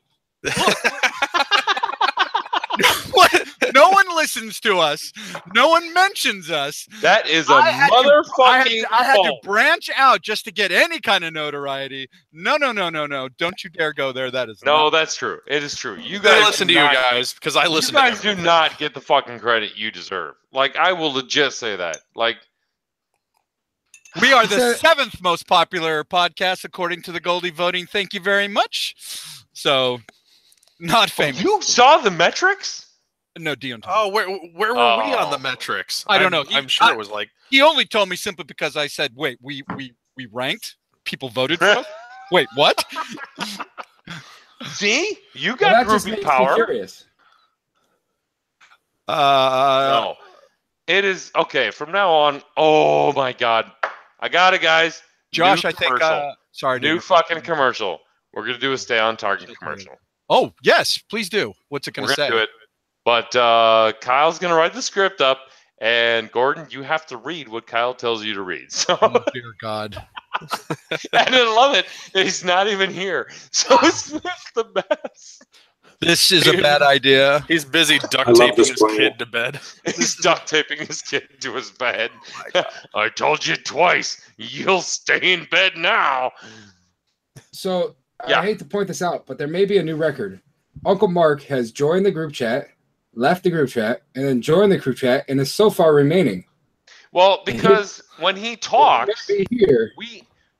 No one listens to us. No one mentions us. That is a I had fault. to branch out just to get any kind of notoriety. No. Don't you dare go there. That is No, not. that's true. It is true. You I guys listen to you guys because I listen You guys to do not get the fucking credit you deserve. Like, I will legit say that. Like, We are the 7th most popular podcast according to the Goldie voting. Thank you very much. So, not famous. you saw the metrics? No, Dion. Oh, where were we on the metrics? I don't know. I'm sure it was like He only told me simply because I said, "Wait, we People voted for us. Wait, what?" See, you Well, got that just groupie makes me power. curious. No, it is okay from now on. Oh my god, I got it, guys. Josh, New I think. commercial. Sorry, New dude. fucking commercial. We're gonna do a stay on target commercial. Oh yes, please do. What's it going We're to gonna say? do it. But Kyle's gonna write the script up, and Gordon, you have to read what Kyle tells you to read. So, Oh dear God. I didn't love it. He's not even here, so it's the best. This is a bad idea. he's busy duct I love taping this his plan. kid to bed. He's duct taping his kid to his bed. I told you twice. You'll stay in bed now. So Yeah. I hate to point this out, but there may be a new record. Uncle Mark has joined the group chat, left the group chat, and then joined the group chat, and is so far remaining. Well, because when he talks, He may be here.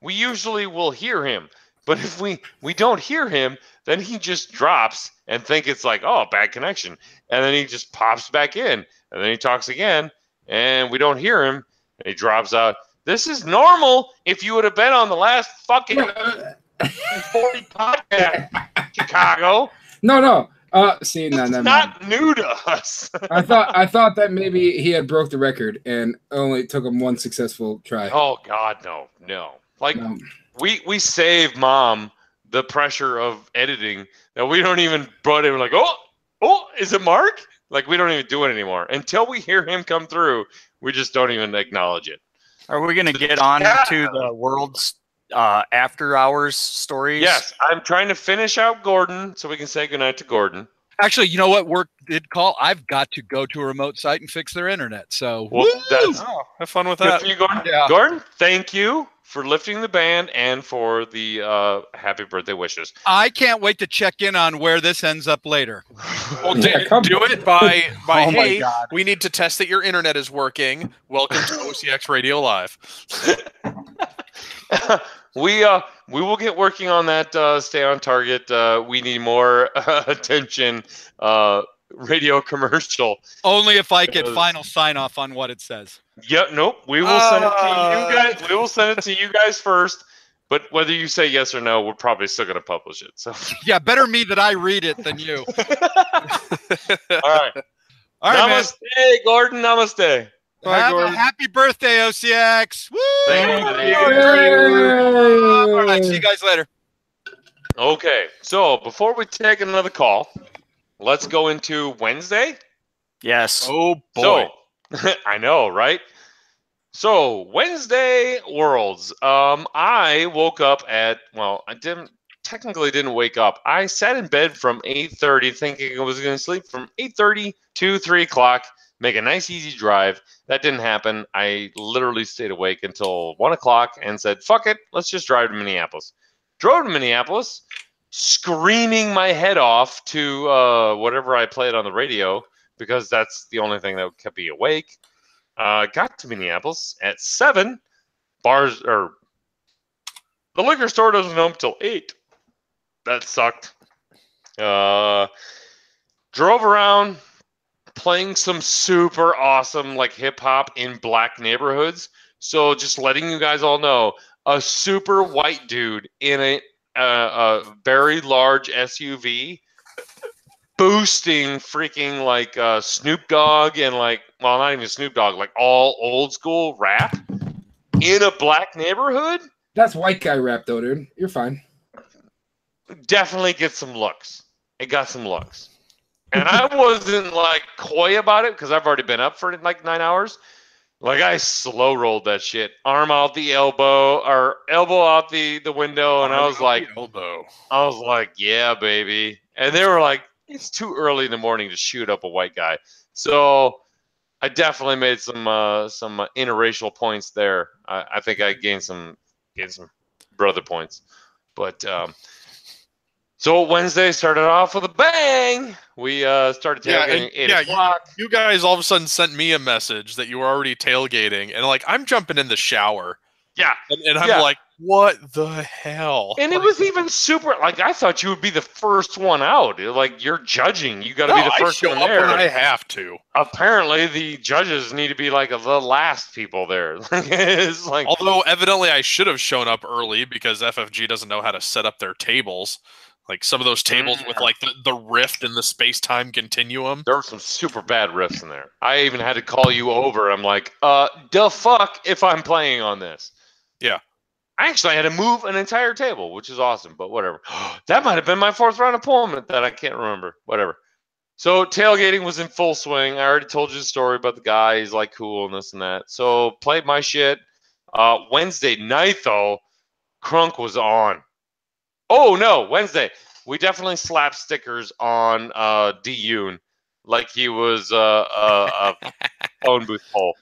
we usually will hear him. But if we don't hear him, then he just drops and think it's like, oh, bad connection. And then he just pops back in. And then he talks again, and we don't hear him. And he drops out. This is normal if you would have been on the last fucking 40 podcast, Chicago. No. See, no, It's never mind. not new to us. I thought that maybe he had broke the record and only took him one successful try. Oh, God, no. Like, No. we save Mom the pressure of editing that we don't even put in like, oh, is it Mark? Like, we don't even do it anymore. Until we hear him come through, we just don't even acknowledge it. Are we going to get on to the world's after hours stories? Yes, I'm trying to finish out Gordon so we can say goodnight to Gordon. Actually, you know what? Work did call. I've got to go to a remote site and fix their internet. So, Well, that's Oh, have fun with good that. for you, Gordon. Yeah. Gordon, thank you for lifting the band and for the happy birthday wishes. I can't wait to check in on where this ends up later. Well, Yeah, come do it by Oh my hey, God. we need to test that your internet is working. Welcome to OCX Radio Live. We will get working on that. Stay on target. We need more attention. Radio commercial. Only if I get final sign off on what it says. Yep. Nope. We will send it to you guys. We will send it to you guys first. But whether you say yes or no, we're probably still going to publish it. So. Yeah, better me that I read it than you. All right. All right, man. Namaste, Gordon. Namaste. Bye, Have Gordon. a happy birthday, OCX. Woo! Thank you. All right, see you guys later. Okay. So before we take another call, let's go into Wednesday. Yes. Oh boy. So, I know, right? So Wednesday Worlds. I woke up at I didn't wake up. I sat in bed from 8:30 thinking I was going to sleep from 8:30 to 3 o'clock, make a nice easy drive. That didn't happen. I literally stayed awake until 1 o'clock and said, fuck it, let's just drive to Minneapolis. Drove to Minneapolis, screaming my head off to whatever I played on the radio because that's the only thing that kept me awake. Got to Minneapolis at 7. The liquor store doesn't open till 8. That sucked. Drove around playing some super awesome like hip hop in black neighborhoods. So just letting you guys all know, a super white dude in a very large SUV boosting freaking like Snoop Dogg and like, well, not even Snoop Dogg, like all old school rap in a black neighborhood. That's white guy rap, though, dude. You're fine. Definitely get some looks. It got some looks. And I wasn't like coy about it because I've already been up for like 9 hours. Like I slow rolled that shit, arm out the elbow or elbow out the window, and I was like, yeah, baby. And they were like, it's too early in the morning to shoot up a white guy. So I definitely made some interracial points there. I think I gained some brother points, but. So Wednesday started off with a bang. We started tailgating 8 o'clock. You guys all of a sudden sent me a message that you were already tailgating, and like I'm jumping in the shower. Yeah, and I'm like, what the hell? And it was even super. Like I thought you would be the first one out. Like you're judging, you got to be the first one there. When I have to. Apparently, the judges need to be like the last people there. It's like, although evidently I should have shown up early because FFG doesn't know how to set up their tables. Like some of those tables with like the rift in the space-time continuum. There were some super bad riffs in there. I even had to call you over. I'm like, the fuck if I'm playing on this. Yeah. I actually had to move an entire table, which is awesome, but whatever. That might have been my 4th round opponent that I can't remember. Whatever. So tailgating was in full swing. I already told you the story about the guy. He's like cool and this and that. So played my shit. Wednesday night, though, Crunk was on. Oh, no, Wednesday. We definitely slapped stickers on D-Yoon like he was a phone booth pole.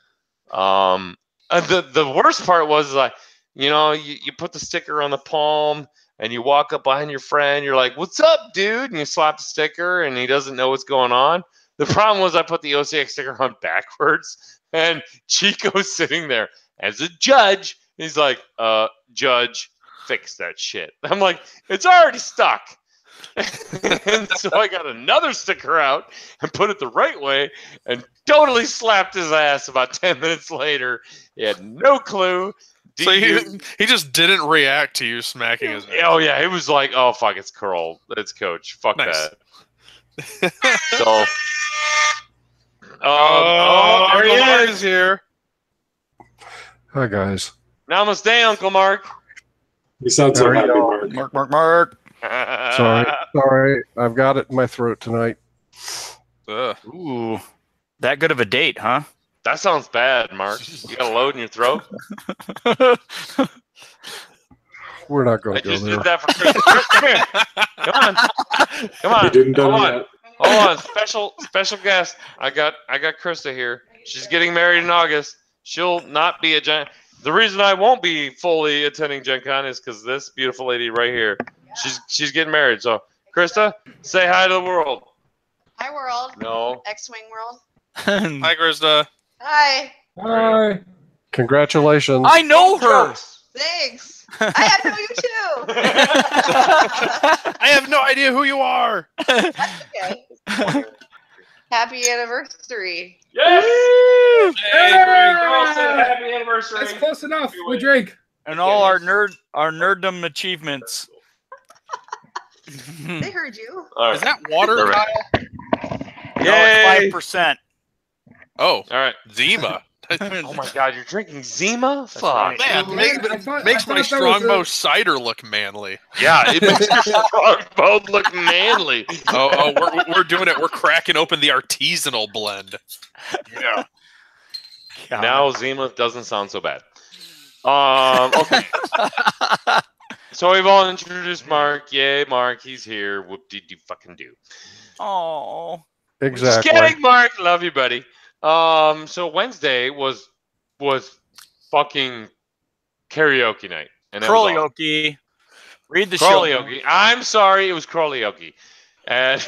The worst part was, like, you know, you put the sticker on the palm and you walk up behind your friend. You're like, what's up, dude? And you slap the sticker and he doesn't know what's going on. The problem was I put the OCX sticker on backwards and Chico's sitting there as a judge. He's like, judge, fix that shit. I'm like, it's already stuck. And so I got another sticker out and put it the right way and totally slapped his ass about 10 minutes later. He had no clue. So he just didn't react to you smacking his ass. Oh, yeah. It was like, oh, fuck, it's Krull. It's Coach. Fuck nice. that. So, there he is here. Hi, guys. Namaste, Uncle Mark. You sound so happy, Mark. Mark. Sorry. I've got it in my throat tonight. Ooh, that good of a date, huh? That sounds bad, Mark. You got a load in your throat? We're not going I to go just there. did that for Chris. Chris, come here. Come on. You didn't done Hold on. that. Hold on. Special guest. I got Krista here. She's getting married in August. She'll not be a Gen. The reason I won't be fully attending Gen Con is because this beautiful lady right here. She's getting married. So, Krista, say hi to the world. Hi, world. No. X-Wing world. Hi, Krista. Hi. Hi. Congratulations. I know her. Thanks. I know you too. I have no idea who you are. Okay. Happy anniversary. Yes! Hey, Girl said happy anniversary. That's close enough. We drink. And all our nerddom achievements. They heard you. All right. Is that water, All right. Kyle? No, it's 5%. Oh, All right. Zima. Oh my God, you're drinking Zima? Fuck. Man, makes my Strongbow cider look manly. Yeah, it makes your Strongbow look manly. We're doing it. We're cracking open the artisanal blend. Yeah. Now Zima doesn't sound so bad. Okay. So we've all introduced Mark. Yay, Mark, he's here. Whoop did you fucking do? Oh. Exactly. Just kidding, Mark. Love you, buddy. So Wednesday was fucking karaoke night. And Karaoke. Read the show. Karaoke. I'm sorry, it was karaoke. And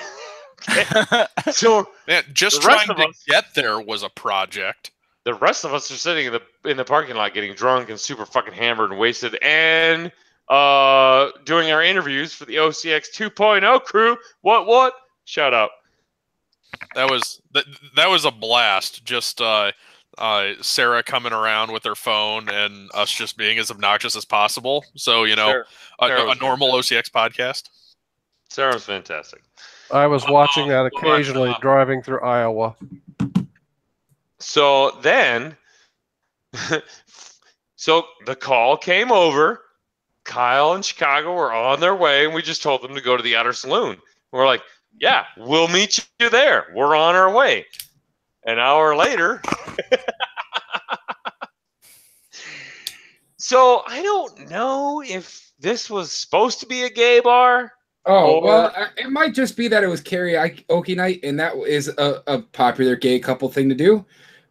so Man, just the rest trying of to us- get there was a project. the rest of us are sitting in the parking lot getting drunk and super fucking hammered and wasted and doing our interviews for the OCX 2.0 crew. What? Shout out. That was a blast. Just Sarah coming around with her phone and us just being as obnoxious as possible. So, Sarah a was normal OCX podcast. Sarah was fantastic. I was watching that but, occasionally driving through Iowa. So then, so the call came over. Kyle and Chicago were on their way, and we just told them to go to the Outer Saloon. We're like, yeah, we'll meet you there. We're on our way. An hour later. So I don't know if this was supposed to be a gay bar. Oh, well, it might just be that it was karaoke night, and that is a popular gay couple thing to do.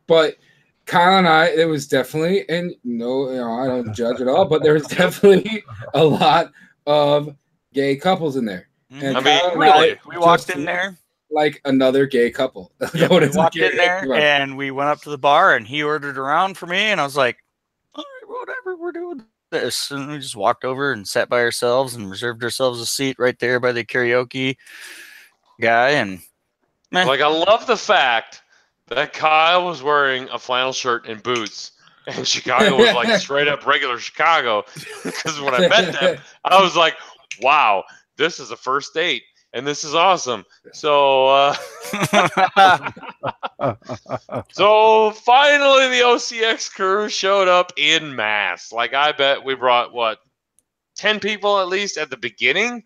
But Kyle and I, it was definitely, and no, I don't judge at all, but there was definitely a lot of gay couples in there. And I mean, Kyle and Really? I We walked just in there. like another gay couple. Yeah, we walked in there, and we went up to the bar, and he ordered around for me, and I was like, all right, whatever, we're doing this. And we just walked over and sat by ourselves and reserved ourselves a seat right there by the karaoke guy. And like, I love the fact that Kyle was wearing a flannel shirt and boots, and Chicago was like straight up regular Chicago. Because when I met them, I was like, wow, this is a first date. And this is awesome. So, so finally the OCX crew showed up in mass. Like, I bet we brought, 10 people at least at the beginning?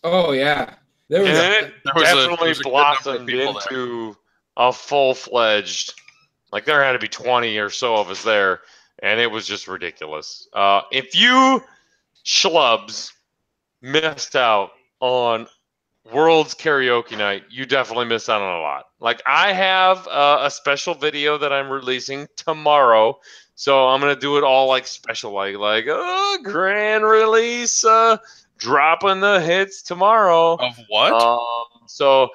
Oh, yeah. There was definitely a good blossomed number of people into a full-fledged, like, there had to be 20 or so of us there, and it was just ridiculous. If you schlubs missed out on World's Karaoke Night, you definitely missed out on a lot. Like, I have a special video that I'm releasing tomorrow, so I'm gonna do it all like special, like grand release, dropping the hits tomorrow. Of what? So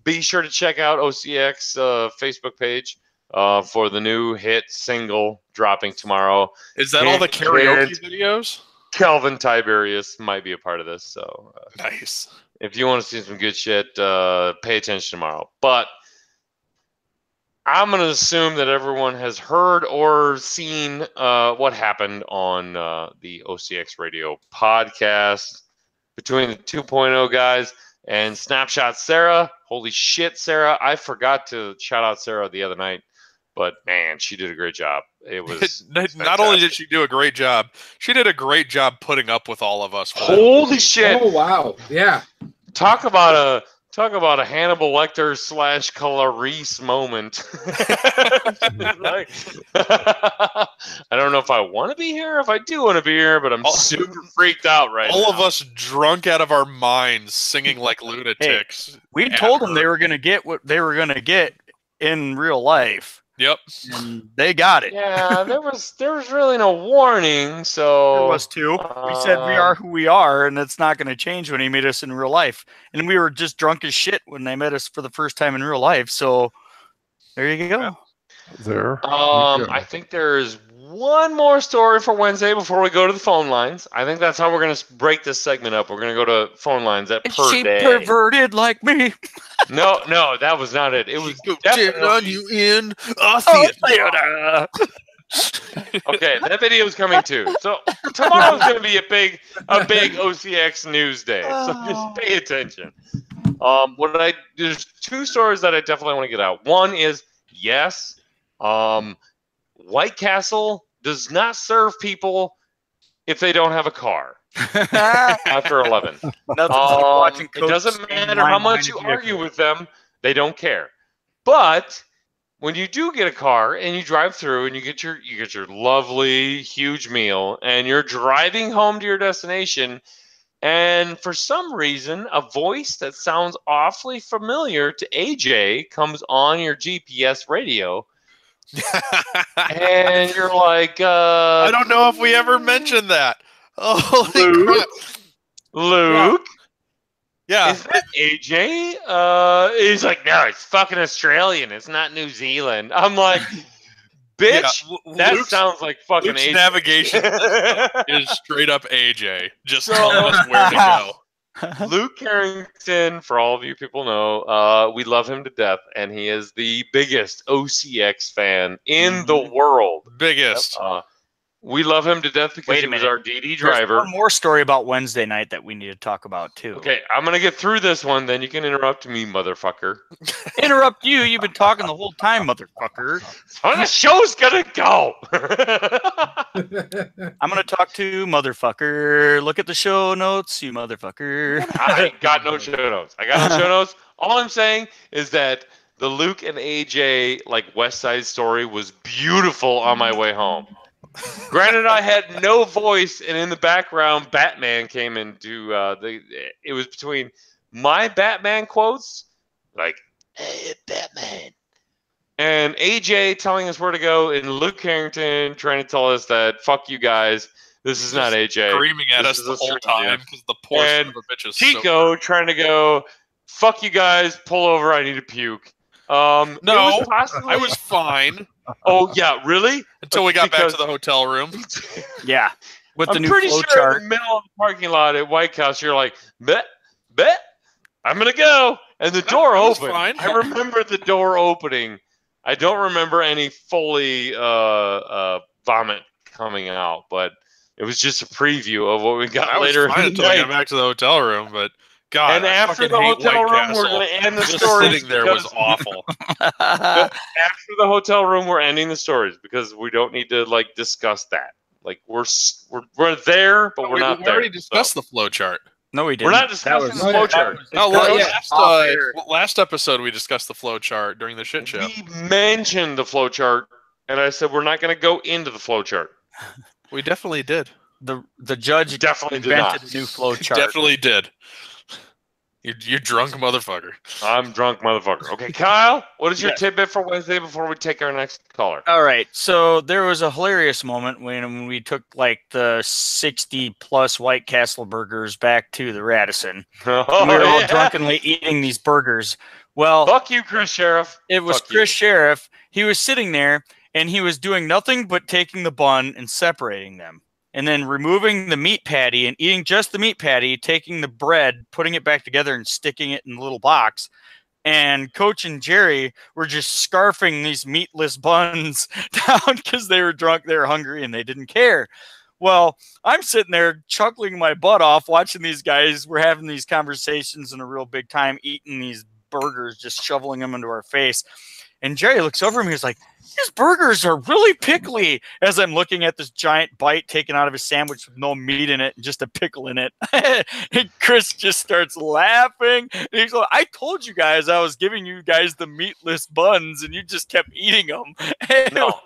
be sure to check out OCX Facebook page for the new hit single dropping tomorrow. Is that all the karaoke videos? Kelvin Tiberius might be a part of this, so Nice. if you want to see some good shit, pay attention tomorrow. But I'm going to assume that everyone has heard or seen what happened on the OCX Radio podcast between the 2.0 guys and Snapshot Sarah. Holy shit, Sarah. I forgot to shout out Sarah the other night, but man, she did a great job. It was Not only did she do a great job, she did a great job putting up with all of us. Holy shit. Oh, wow. Yeah. Talk about a Hannibal Lecter / Clarice moment. Like, I don't know if I want to be here, if I do want to be here, but I'm super freaked out right now. All of us drunk out of our minds, singing like lunatics. Hey, we told them they were going to get what they were going to get in real life. Yep. And they got it. Yeah, there was really no warning, so There was too. We said we are who we are, and it's not going to change when he met us in real life. And we were just drunk as shit when they met us for the first time in real life. So there you go. I think there's one more story for Wednesday before we go to the phone lines. I think that's how we're going to break this segment up. We're going to go to phone lines at per she day. Perverted like me. No, that was not it. It was definitely on you in a theater. Okay, that video is coming too. So tomorrow's going to be a big OCX news day. So just pay attention. There's two stories that I definitely want to get out. One is yes, White Castle does not serve people if they don't have a car after 11. It doesn't matter how much you argue with them; they don't care. But when you do get a car and you drive through and you get your lovely huge meal and you're driving home to your destination, and for some reason a voice that sounds awfully familiar to AJ comes on your GPS radio. And you're like, I don't know if we ever mentioned that. Holy crap. Luke? Yeah. Is that AJ? He's like, no, it's fucking Australian. It's not New Zealand. I'm like, bitch, that sounds like fucking Luke's AJ. navigation is straight up AJ. Just telling us where to go. Luke Carrington, for all of you people know, we love him to death, and he is the biggest OCX fan in the world. Biggest. We love him to death because Wait a he was minute. our DD There's driver. one more story about Wednesday night that we need to talk about too. Okay, I'm gonna get through this one, then you can interrupt me, motherfucker. Interrupt you. You've been talking the whole time, motherfucker. So the show's gonna go. I'm gonna talk to motherfucker. Look at the show notes, you motherfucker. I got no show notes. All I'm saying is that the Luke and AJ West Side Story was beautiful on my way home. Granted, I had no voice, and in the background, Batman came into it was between my Batman quotes, like "Hey, Batman," and AJ telling us where to go, and Luke Carrington trying to tell us that "fuck you guys, this is not AJ." Screaming at us the whole time because the poor son of a bitch is Chico trying to go, "Fuck you guys, pull over, I need to puke." No, I was fine. Oh yeah, really? Until we got back to the hotel room. Yeah, with the I'm new pretty flow sure chart. in the middle of the parking lot at White House, you're like, bet, I'm gonna go, and the door was opened. fine. I remember the door opening. I don't remember any fully vomit coming out, but it was just a preview of what we got I was later. fine until I got back to the hotel room, but God, And I after fucking the hate hotel White room, Castle. we're going to end the Just stories. sitting there was awful. After the hotel room, we're ending the stories because we don't need to discuss that. We're there, but we're not we there. already discussed the flow chart. No, we didn't. We're not discussing the flow chart. Last episode we discussed the flow chart during the shit show. We mentioned the flow chart, and I said we're not going to go into the flow chart. We definitely did. The judge definitely invented a new flow chart. Definitely did. You drunk motherfucker. I'm drunk motherfucker. Okay, Kyle, what is your tidbit for Wednesday before we take our next caller? All right. So there was a hilarious moment when we took the 60+ White Castle burgers back to the Radisson. We were all drunkenly eating these burgers. Well, fuck you, Chris Sheriff. It was Chris Sheriff. He was sitting there and he was doing nothing but taking the bun and separating them, and then removing the meat patty and eating just the meat patty, taking the bread, putting it back together and sticking it in a little box. And Coach and Jerry were just scarfing these meatless buns down because they were drunk, they were hungry, and they didn't care. Well, I'm sitting there chuckling my butt off watching these guys. We're having these conversations in a real big time, eating these burgers, just shoveling them into our face. And Jerry looks over at me. He's like, "These burgers are really pickly," as I'm looking at this giant bite taken out of his sandwich with no meat in it and just a pickle in it. And Chris just starts laughing. And he's like, "I told you guys I was giving you guys the meatless buns, and you just kept eating them." No.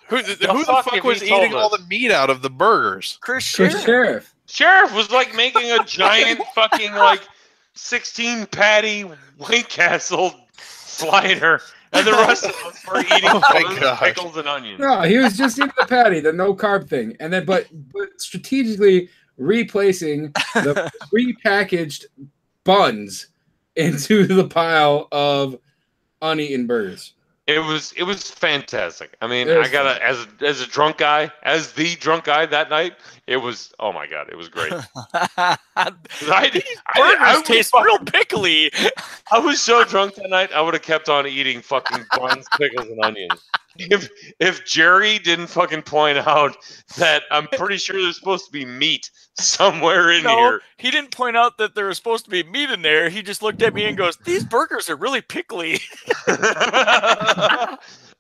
Who the fuck was eating all the meat out of the burgers? Chris Sheriff. Sheriff was making a giant fucking 16 patty White Castle slider. And the rest of us were eating pickles and onions. No, he was just eating the patty, the no carb thing, and then but strategically replacing the prepackaged buns into the pile of uneaten burgers. It was fantastic. I mean, I gotta as the drunk guy that night. It was, oh my god, it was great. These burgers taste real pickly. I was so drunk that night, I would have kept on eating fucking buns, pickles, and onions. If Jerry didn't fucking point out that I'm pretty sure there's supposed to be meat somewhere in here. He didn't point out that there was supposed to be meat in there. He just looked at me and goes, "These burgers are really pickly."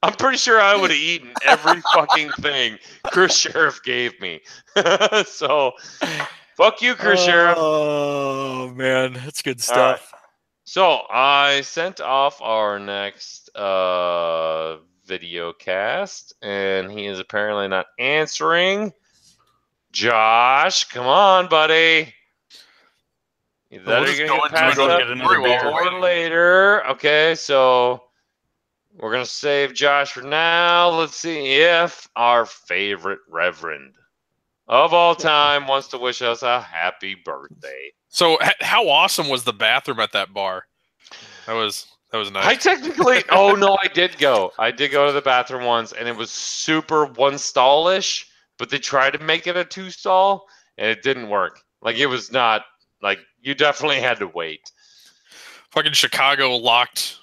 I'm pretty sure I would have eaten every fucking thing Chris Sheriff gave me. So, fuck you, Chris Sheriff. Oh, man. That's good stuff. Right. So, I sent off our next video cast, and he is apparently not answering. Josh, come on, buddy. Is that We'll going to pass up later? Okay, so we're going to save Josh for now. Let's see if our favorite reverend of all time wants to wish us a happy birthday. So how awesome was the bathroom at that bar? That was nice. I technically, oh no, I did go to the bathroom once, and it was super one stallish, but they tried to make it a 2-stall, and it didn't work. It was not You definitely had to wait. Fucking Chicago locked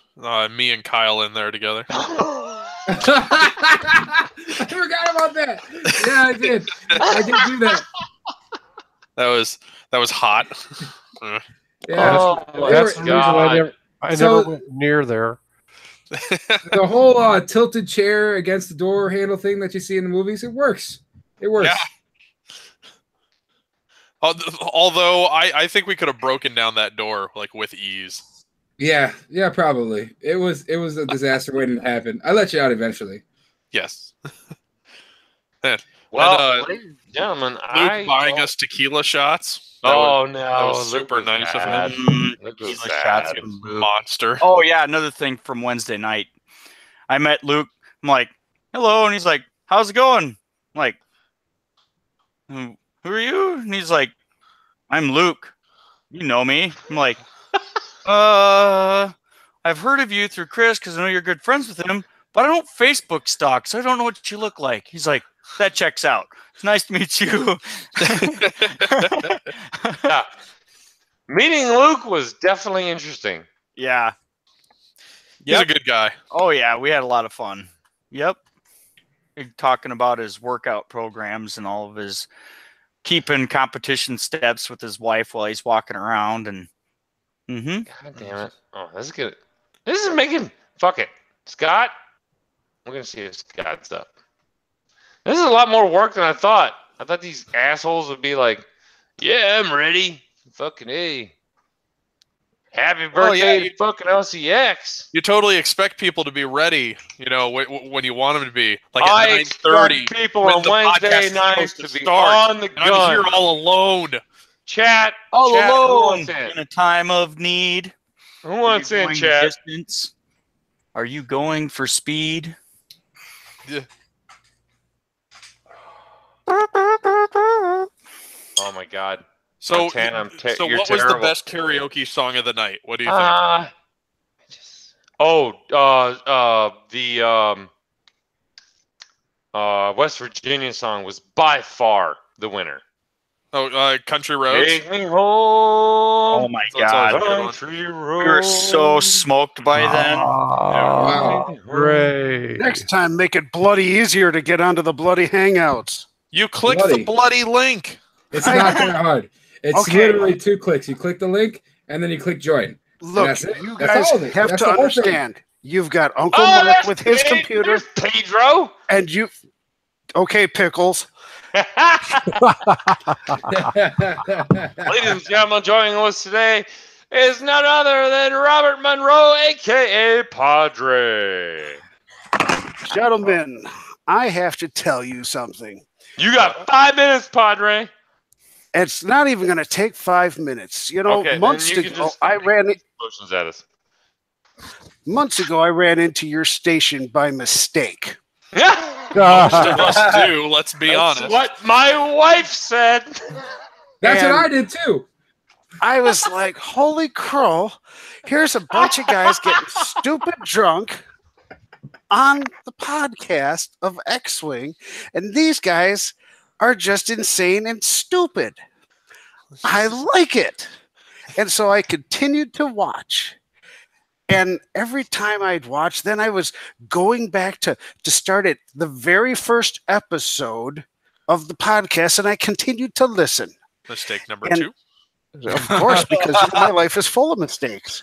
me and Kyle in there together. I forgot about that. Yeah, I did. I did do that. That was hot. Yeah. Oh, That's the reason God. I So- never went near there. The whole tilted chair against the door handle thing that you see in the movies, it works. It works. Yeah. Although I think we could have broken down that door like with ease. Yeah, probably. It was a disaster waiting to happen. I let you out eventually. Yes. Well, ladies and gentlemen, Luke buying us tequila shots. No, that was Luke super was nice of bad. him. Luke was Tequila bad. shots from Luke. Monster. Oh yeah, another thing from Wednesday night. I met Luke. I'm like, hello, and he's like, how's it going? I'm like, who are you? And he's like, I'm Luke. You know me. I'm like, I've heard of you through Chris because I know you're good friends with him, but I don't Facebook stalk, so I don't know what you look like. He's like, that checks out. It's nice to meet you. Yeah. Meeting Luke was definitely interesting. Yeah. He's a good guy. Oh yeah, we had a lot of fun. Yep. Talking about his workout programs and all of his keeping competition steps with his wife while he's walking around and God damn it. Oh, this is good. This is making fuck it. Scott. We're gonna see if Scott's up. This is a lot more work than I thought. I thought these assholes would be like, yeah, I'm ready. Fucking A. Happy birthday to fucking OCX. You totally expect people to be ready, when you want them to be. Like I at 9:30. expect people when on the Wednesday podcast is nights supposed to be start, on the and I'm here gun. all alone. Chat. all chat, alone Who wants in? in a time of need. Who wants in, chat? Distance? Are you going for speed? Yeah. Oh my God. So, Montana, so you're what was the terrible. best karaoke song of the night? What do you think? The West Virginia song was by far the winner. Country Roads. Take me home. Oh my So it's always a God. good one. Country We were so road. smoked by then. Wow. Great. Next time, make it bloody easier to get onto the bloody hangouts. You clicked Bloody. the bloody link. It's not that hard. It's Okay. literally 2 clicks. You click the link and then you click join. Look, that's it. you That's guys all of it. have That's to the whole thing. understand. You've got Uncle Oh, Mark that's with his Pedro. computer, There's Pedro. and you. Okay, Pickles. Ladies and gentlemen, joining us today is none other than Robert Monroe, a.k.a. Padre. Gentlemen, I have to tell you something. You got 5 minutes, Padre. It's not even going to take 5 minutes. You know, Okay, then months you can ago, just I ran Motions at us. into your station by mistake. Yeah. Most of us do. Let's be honest. What my wife said. That's And- what I did too. I was like, holy Krull, here's a bunch of guys getting stupid drunk on the podcast of X-Wing, and these guys are just insane and stupid. I like it. And so I continued to watch. And every time I'd watch, then I was going back to start at the very first episode of the podcast, and I continued to listen. Mistake number And- 2. Of course, because my life is full of mistakes.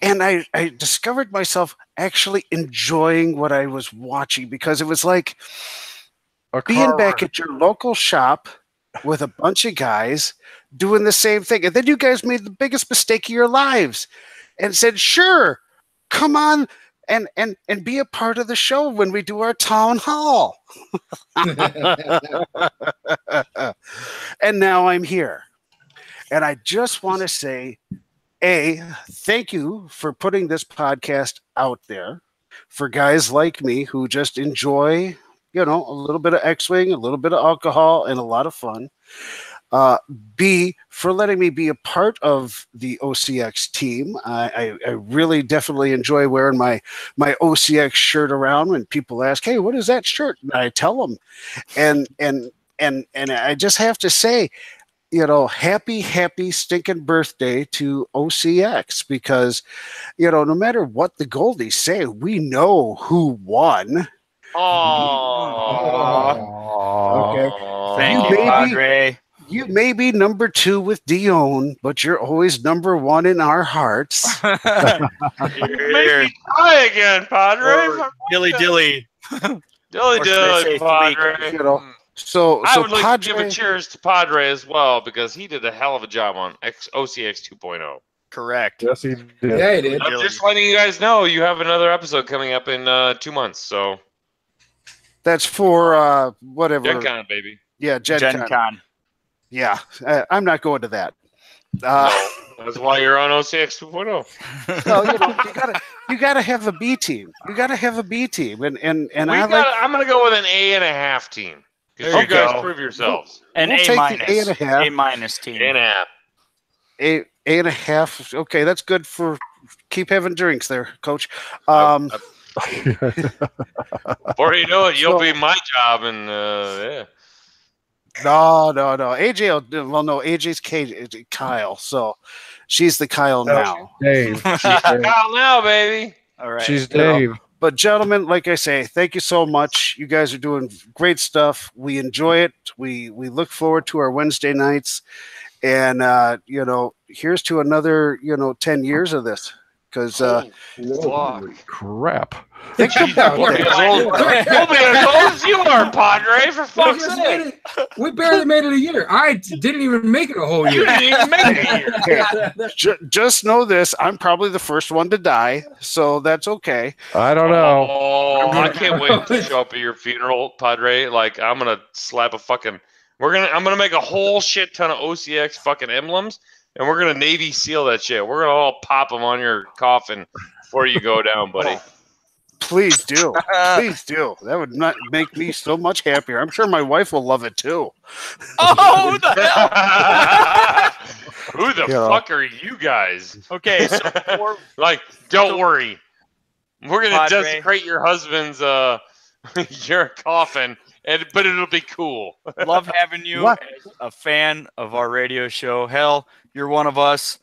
And I discovered myself actually enjoying what I was watching because it was like being back at your local shop with a bunch of guys doing the same thing. And then you guys made the biggest mistake of your lives and said, sure, come on and be a part of the show when we do our town hall. And now I'm here. And I just want to say, thank you for putting this podcast out there for guys like me who just enjoy, a little bit of X-Wing, a little bit of alcohol, and a lot of fun. B, for letting me be a part of the OCX team. I really definitely enjoy wearing my OCX shirt around when people ask, hey, what is that shirt? And I tell them. And I just have to say, happy stinking birthday to OCX, because, no matter what the Goldies say, we know who won. Okay. Thank you, Padre. You may be number 2 with Dion, but you're always number 1 in our hearts. You make me cry again, Padre. Dilly dilly. Dilly, Padre. So I would like Padre, to give a cheers to Padre as well, because he did a hell of a job on OCX 2.0. Correct. Yes, he did. Yeah, he did. I'm just letting you guys know you have another episode coming up in 2 months. So that's for whatever. Gen Con, baby. Yeah, Gen Con. Yeah, I'm not going to that. That's why you're on OCX 2.0. No, you gotta have a B team. You gotta have a B team, and I'm gonna go with an A.5 team. Because you guys prove yourselves. An we'll A-. A.5 team. A.5. Okay, that's good for keep having drinks there, Coach. Before you know it, you'll be my job, and yeah. No. AJ's Kyle, so she's the Kyle now. Dave. Kyle now, baby. All right. She's Dave. But gentlemen, like I say, thank you so much. You guys are doing great stuff. We enjoy it. We look forward to our Wednesday nights, and here's to another 10 years of this. Because holy crap. Think about We'll be as old as you are, Padre, for fuck's sake. We barely made it a year. I didn't even make it a whole year. You didn't even make it a year. Just know this. I'm probably the first one to die, so that's okay. I don't know. Oh, I can't wait to show up at your funeral, Padre. Like, I'm going to slap a fucking... I'm going to make a whole shit ton of OCX fucking emblems, and we're going to Navy SEAL that shit. We're going to all pop them on your coffin before you go down, buddy. Please do. Please do. That would not make me so much happier. I'm sure my wife will love it too. Oh, who the hell? Who the fuck are you guys? Okay, so don't worry. We're going to desecrate your husband's your coffin, but it'll be cool. Love having you as a fan of our radio show. Hell, you're one of us.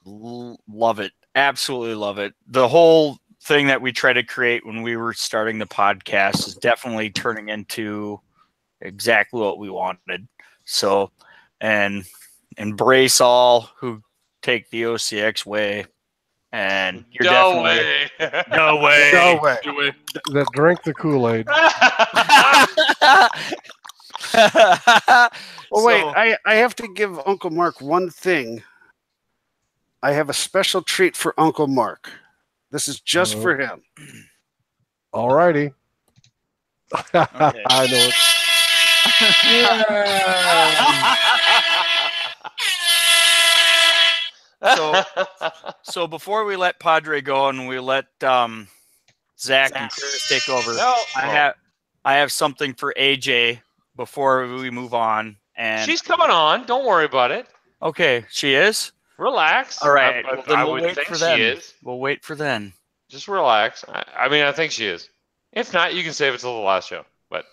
Love it. Absolutely love it. The whole thing that we try to create when we were starting the podcast is definitely turning into exactly what we wanted. So, and embrace all who take the OCX way. And you're No way. That drink the Kool-Aid. Well, wait. I have to give Uncle Mark one thing. I have a special treat for Uncle Mark. This is just for him. All righty. Okay. I know it. So before we let Padre go and we let Zach and Chris take over, I have something for AJ before we move on. And she's coming on. Don't worry about it. Okay, she is. Relax. All right. I would think she is. We'll wait for then. Just relax. I think she is. If not, you can save it till the last show. But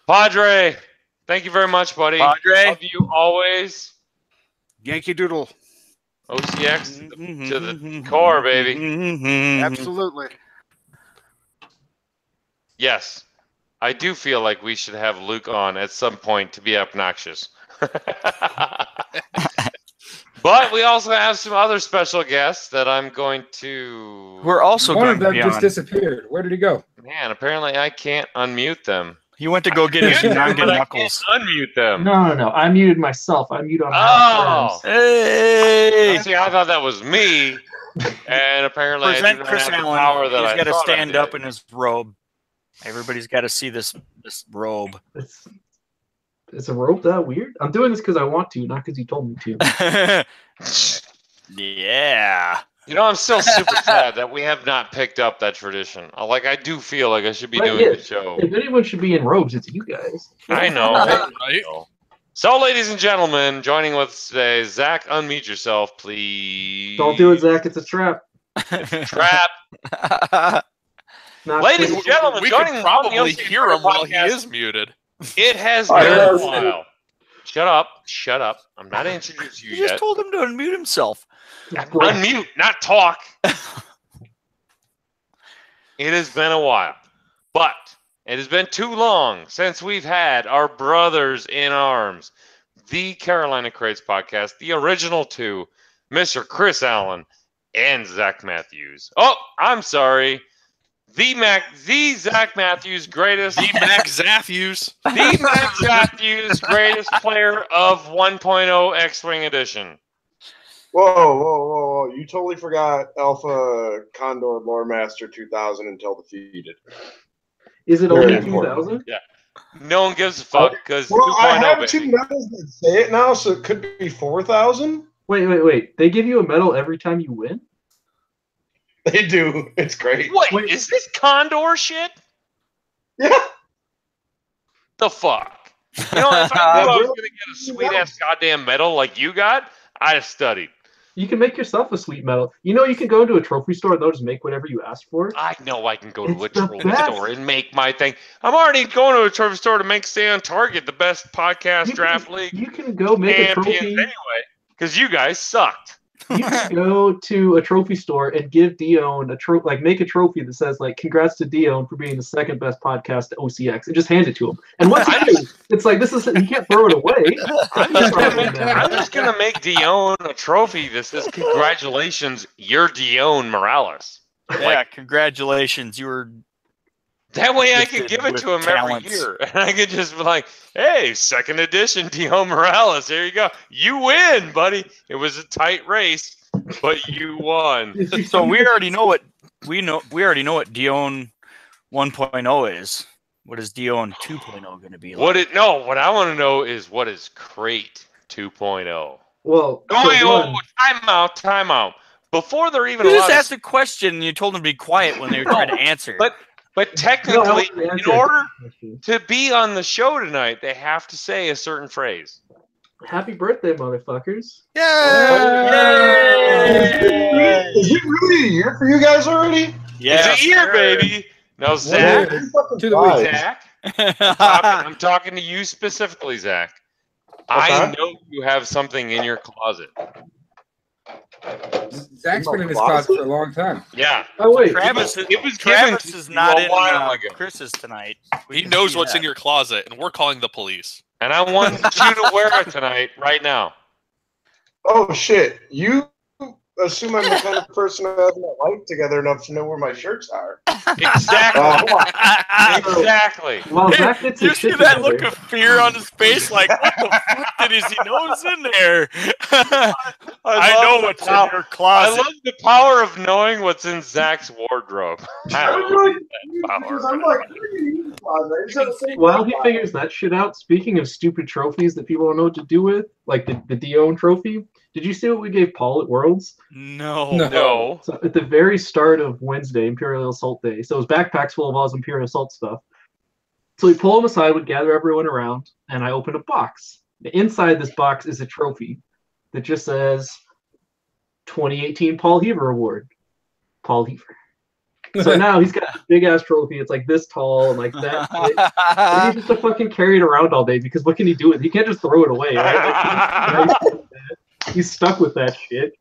Padre, thank you very much, buddy. Padre, love you always. Yankee Doodle. OCX to the core, baby. Absolutely. Yes, I do feel like we should have Luke on at some point to be obnoxious. But we also have some other special guests that I'm going to... We're also One going of to them be just on. disappeared. Where did he go? Man, apparently I can't unmute them. He went to go get his Young I Knuckles. can't unmute them. No. I muted myself. I mute on Oh! Hey! See, I thought that was me. And apparently I Present didn't Chris have the power Allen. that He's I got to thought I stand did. up in his robe. Everybody's got to see this robe. It's a rope that weird? I'm doing this because I want to, not because you told me to. Yeah. You know, I'm still super sad that we have not picked up that tradition. I do feel like I should be doing the show. If anyone should be in robes, it's you guys. I know. Right? So, ladies and gentlemen, joining with us today, Zach, unmute yourself, please. Don't do it, Zach. It's a trap. Trap. Ladies and gentlemen, We joining could probably on the OCX hear him while he podcast, is muted. It has been a while. Shut up. Shut up. I'm not introducing you You just yet. told him to unmute himself. Unmute, not talk. It has been a while, but it has been too long since we've had our brothers in arms, the Carolina Crates podcast, the original two, Mr. Chris Allen and Zach Matthews. Oh, I'm sorry. The Zach Matthews greatest. The Max Matthews. The Max Matthews greatest player of 1.0 X-Wing edition. Whoa. You totally forgot Alpha Condor Lore Master 2000 until defeated. Is it Very only important. 2000? Yeah. No one gives a fuck because Well, I 2.0, have two baby. medals that say it now, so it could be 4,000. Wait. They give you a medal every time you win? They do. It's great. Wait, is this Condor shit? Yeah. The fuck? You know, if I knew I was going to get a sweet-ass goddamn medal like you got, I'd have studied. You can make yourself a sweet medal. You know, you can go into a trophy store and they'll just make whatever you ask for. I know I can go to a It's the trophy best. store and make my thing. I'm already going to a trophy store to make Stay on Target the best podcast draft league You can go make a champions trophy. anyway, because you guys sucked. You can go to a trophy store and give Dion a trophy, like make a trophy that says like "Congrats to Dion for being the second best podcast to OCX," and just hand it to him. And once you do, it's like this is you can't throw it away. I'm just gonna make Dion a trophy that says "Congratulations, you're Dion Morales." Yeah, congratulations. You were That way I gifted could give it with to him talents. every year. And I could just be like, hey, second edition Dion Morales. There you go. You win, buddy. It was a tight race, but you won. So we already know what we already know what Dion 1.0 is. What is Dion 2.0 going to be like? What I want to know is what is Crate 2.0? Well, Time out. Before they're even You just allowed asked a question and you told them to be quiet when they were trying to answer. But technically, in order to be on the show tonight, they have to say a certain phrase. Happy birthday, motherfuckers! Is it really a year for you guys already? Yeah, it's a year, baby. No, Zach. Zach. I'm talking to you specifically, Zach. I know you have something in your closet. Zach's been in his closet for a long time. Yeah. Oh wait, Travis, it was Travis given is to not you a in while ago. Chris's tonight. He knows what's in your closet, and we're calling the police. And I want you to wear it tonight, right now. Oh shit! You assume I'm the kind of person who has my life together enough to know where my shirts are. Exactly. Exactly. Well, Zach gets You his see shit that together. look of fear on his face? Like, what the fuck did he know was in there? I know what's in your I closet. love the power of knowing what's in Zach's wardrobe. I love that power. I'm like, While he figures that shit out, speaking of stupid trophies that people don't know what to do with, like the Dion trophy, did you see what we gave Paul at Worlds? No. So at the very start of Wednesday, Imperial Assault Day, so his backpack's full of all his Imperial Assault stuff. So we pull him aside, would gather everyone around, and I opened a box. Inside this box is a trophy that just says 2018 Paul Heaver Award. Paul Heaver. So now he's got a big ass trophy. It's like this tall and like that. And he just to fucking carry it around all day because what can he do with it? He can't just throw it away, right? He's stuck with that shit.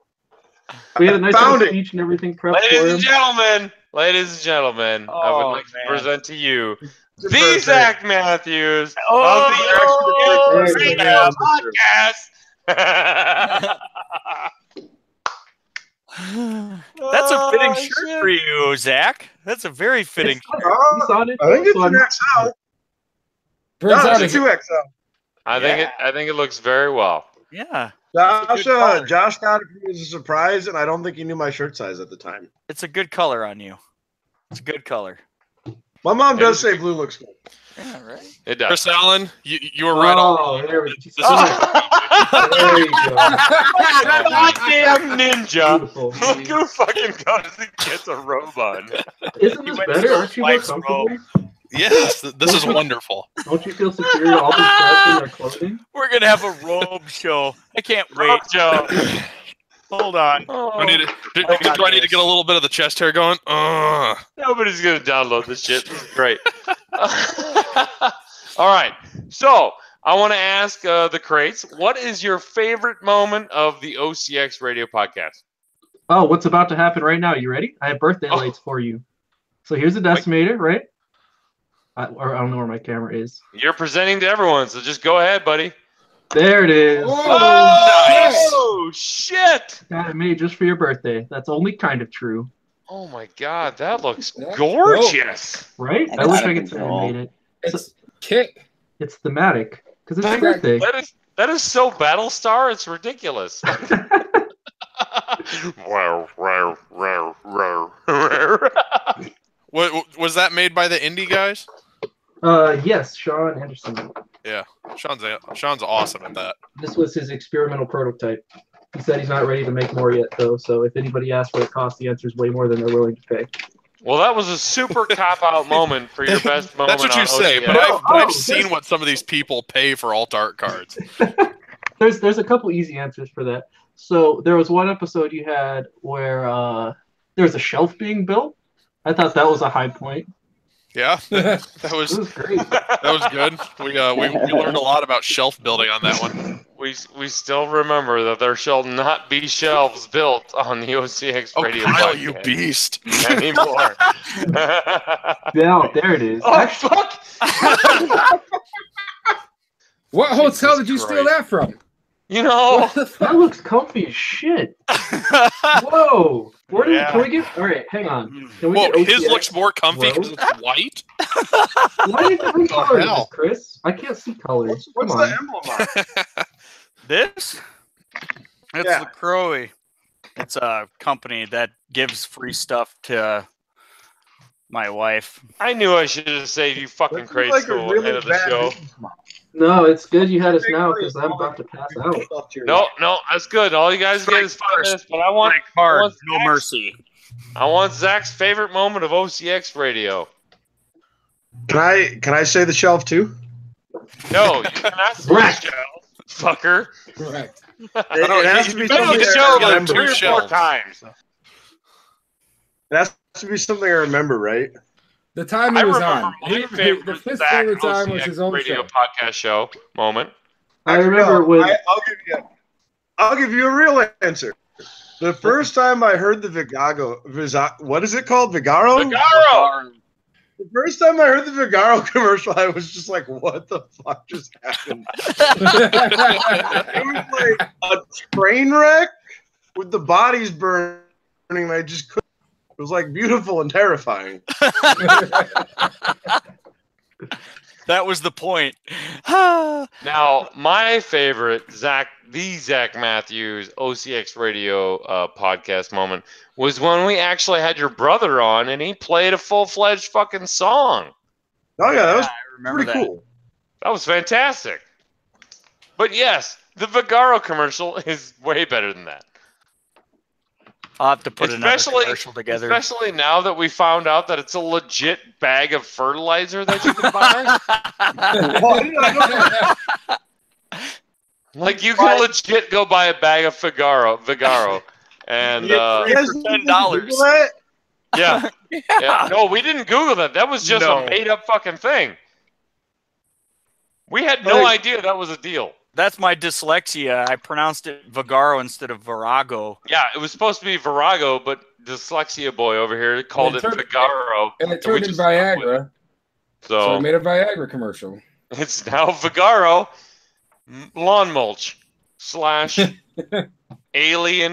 We had a nice little speech and everything prepped for him. Ladies and gentlemen, I would like to present to you the birthday. Zach Matthews Oh, of the there you Extra go. Podcast. That's a fitting shirt for you, Zach. That's a very fitting shirt. He's on it. I think it's So an I'm- XL. Turns No, out it's a 2XL. I think it looks very well. Yeah, Josh got it for me as a surprise, and I don't think he knew my shirt size at the time. it's a good color on you. It's a good color. My mom does say blue looks good. Yeah, right. It does. Chris Allen, you were right on. Oh, there we This is There you go. Goddamn ninja. Beautiful. Look who fucking goes and gets a robe on. Isn't this went better? to Aren't you more Mike's comfortable? yes, this is wonderful. Don't you feel secure to all the stuff in their clothing? We're gonna have a robe show. I can't wait. Robe Joe. Hold on. Do I need to get a little bit of the chest hair going? Nobody's gonna download this shit. This is great. All right. So I want to ask the crates, what is your favorite moment of the OCX Radio podcast? Oh, what's about to happen right now? You ready? I have birthday lights for you. So here's a decimator, right? I don't know where my camera is. You're presenting to everyone, so just go ahead, buddy. There it is. Oh, shit! Got it made just for your birthday. That's only kind of true. Oh my god, that looks gorgeous. Right? I wish I could say I made it. It's kick. It's thematic because it's your birthday. That is so Battlestar, it's ridiculous. What was that made by the indie guys? Yes, Sean Anderson. Yeah, Sean's awesome at that. This was his experimental prototype. He said he's not ready to make more yet, though. So if anybody asks what it costs, the answer is way more than they're willing to pay. Well, that was a super cop-out moment for your best moment. That's what you on say, OCX. but I've seen what some of these people pay for alt art cards. There's a couple easy answers for that. So there was one episode you had where there was a shelf being built. I thought that was a high point. Yeah, that was great. That was good. We learned a lot about shelf building on that one. We still remember that there shall not be shelves built on the OCX Radio. Kyle, podcast you beast! anymore. Yeah, there it is. Oh fuck! What hotel did you steal that from? You know, that looks comfy as shit. Whoa! Can we get? All right, hang on. Can we Whoa, get his OCX looks more comfy Bro? because it's white. Why are you doing colors, hell? Chris? I can't see colors. What's Come the on. emblem on? This? It's Yeah. LaCroix. It's a company that gives free stuff to my wife. I knew I should have saved you fucking This is crazy like a school really end of the bad show. business model. No, it's good you had us now because I'm about to pass out. No, that's good. All you guys get is 5 minutes, but I want Hard, no Zach's- mercy. I want Zach's favorite moment of OCX Radio. Can I say the shelf too? No, you cannot say Correct. the shelf, fucker. Correct. It has to be You've been something on the I show like remember. 3 or 4 shelves. times. It has to be something I remember, right? The time I he was remember on. my The favorite fifth Zach favorite time was OCX his own Radio show. podcast show moment. I remember when. I'll give you a real answer. The first time I heard the what is it called? Vigaro? Vigaro! The first time I heard the Vigaro commercial, I was just like, what the fuck just happened? It was like a train wreck with the bodies burning, and I just couldn't. It was like beautiful and terrifying. That was the point. Now, my favorite Zach Matthews OCX Radio podcast moment was when we actually had your brother on and he played a full-fledged fucking song. Oh yeah, that was I remember pretty that. cool. That was fantastic. But yes, the Vigaro commercial is way better than that. I'll have to put another commercial together. Especially now that we found out that it's a legit bag of fertilizer that you can buy. Like you can legit go buy a bag of Vigaro, and $10. yeah. No, we didn't Google that. That was just a made-up fucking thing. We had no idea that was a deal. That's my dyslexia. I pronounced it Vigaro instead of Virago. Yeah, it was supposed to be Virago, but dyslexia boy over here called it Vigaro. And it turned into Viagra. So I So made a Viagra commercial. it's now Vigaro lawn mulch / alien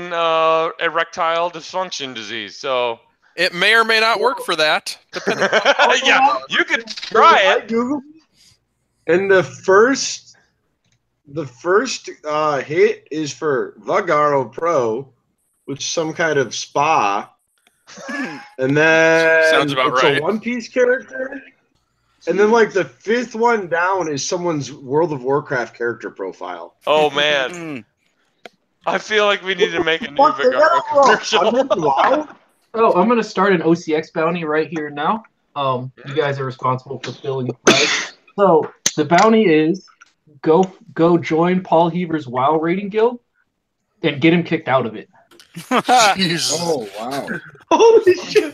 erectile dysfunction disease. So It may or may not work for that. yeah, you could try I it. Googled, and the first hit is for Vigaro Pro, which is some kind of spa, and then Sounds about it's right. a One Piece character, and then like the 5th one down is someone's World of Warcraft character profile. Oh man, I feel like we need to make a new Fuck, they Vigaro got it wrong. commercial. Wow. Oh, I'm gonna start an OCX bounty right here now. You guys are responsible for filling the price. So the bounty is go join Paul Heaver's WoW rating guild and get him kicked out of it. Oh wow! Holy shit!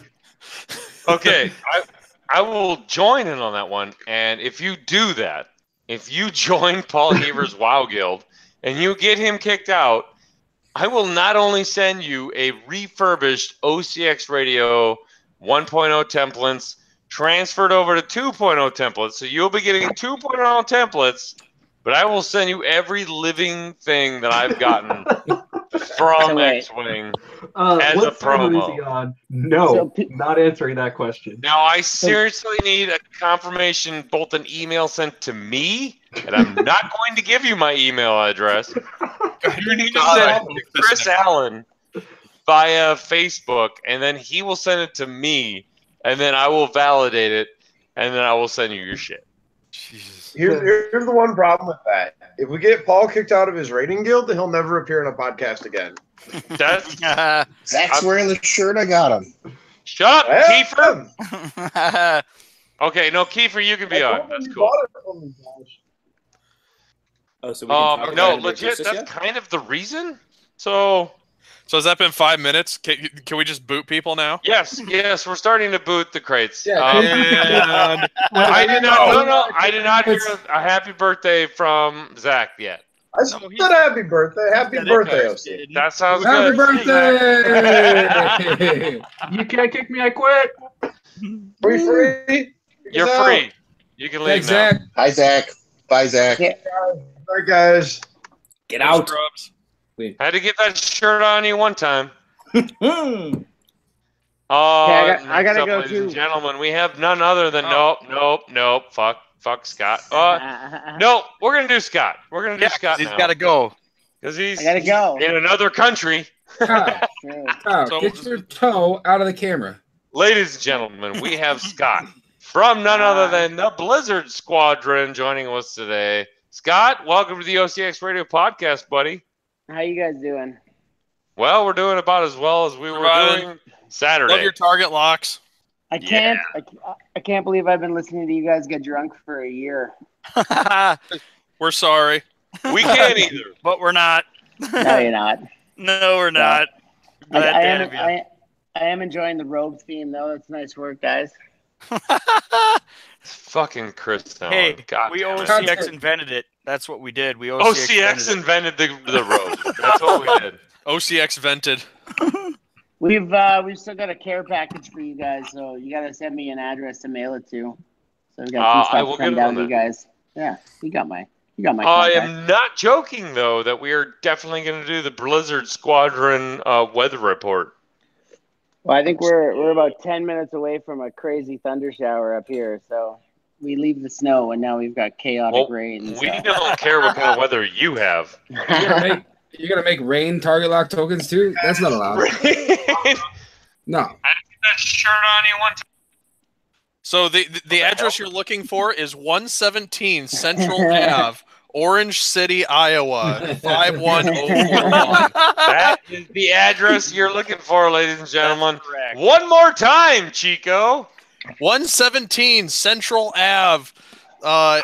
Okay, I will join in on that one, and if you do that, if you join Paul Heaver's WoW Guild and you get him kicked out, I will not only send you a refurbished OCX Radio 1.0 templates transferred over to 2.0 templates, so you'll be getting 2.0 templates, but I will send you every living thing that I've gotten from X-Wing as a What server is promo. he on? No, not answering that question. Now, I seriously need a confirmation, both an email sent to me, and I'm not going to give you my email address. You need to send it to Chris Allen via Facebook, and then he will send it to me, and then I will validate it, and then I will send you your shit. Here's the one problem with that. If we get Paul kicked out of his rating guild, then he'll never appear in a podcast again. That's Zach's wearing the shirt. I got him. Shut up, Kiefer. Okay, no, Kiefer, you can be on. That's cool. Oh, so we can talk no, about it legit. in That's kind of the reason. So has that been 5 minutes? Can we just boot people now? Yes, we're starting to boot the crates. Yeah, I did not hear a happy birthday from Zach yet. I said happy birthday. Happy birthday, OC. That sounds Happy good. birthday! You can't kick me. I quit. Free. You're free. You can leave now. Zach. Hi, Zach. Bye, Zach. Bye, guys. Get out. Had to get that shirt on you one time. I gotta go ladies too. and gentlemen, we have none other than nope. Fuck Scott. No, we're gonna do Scott. We're gonna do Scott now. He's got to go. Because he's I gotta go. in another country. Kyle, get your toe out of the camera. Ladies and gentlemen, we have Scott from none other than the Blizzard Squadron joining us today. Scott, welcome to the OCX Radio podcast, buddy. How you guys doing? Well, we're doing about as well as we were doing Saturday. Love your target locks. I can't believe I've been listening to you guys get drunk for a year. We're sorry. We can't either. But we're not. No, you're not. No, we're not. I am enjoying the robe theme though. That's nice work, guys. Fucking Chris. Hey, God we damn it. OCX invented it. That's what we did. We OCX invented the road. That's what we did. OCX vented. We've still got a care package for you guys, so you gotta send me an address to mail it to. So we got some I stuff will to come get down on to you that. guys. Yeah, you got my I contact. am not joking though that we are definitely going to do the Blizzard Squadron weather report. Well, I think we're about 10 minutes away from a crazy thunder shower up here, so we leave the snow and now we've got chaotic rain. We don't care what kind of weather you have. You're gonna make rain target lock tokens too? That's not allowed. No. I didn't get that shirt on you one time. So the address you're looking for is 117 Central Ave, Orange City, Iowa, 51041. That is the address you're looking for, ladies and gentlemen. One more time, Chico. 117 Central Ave,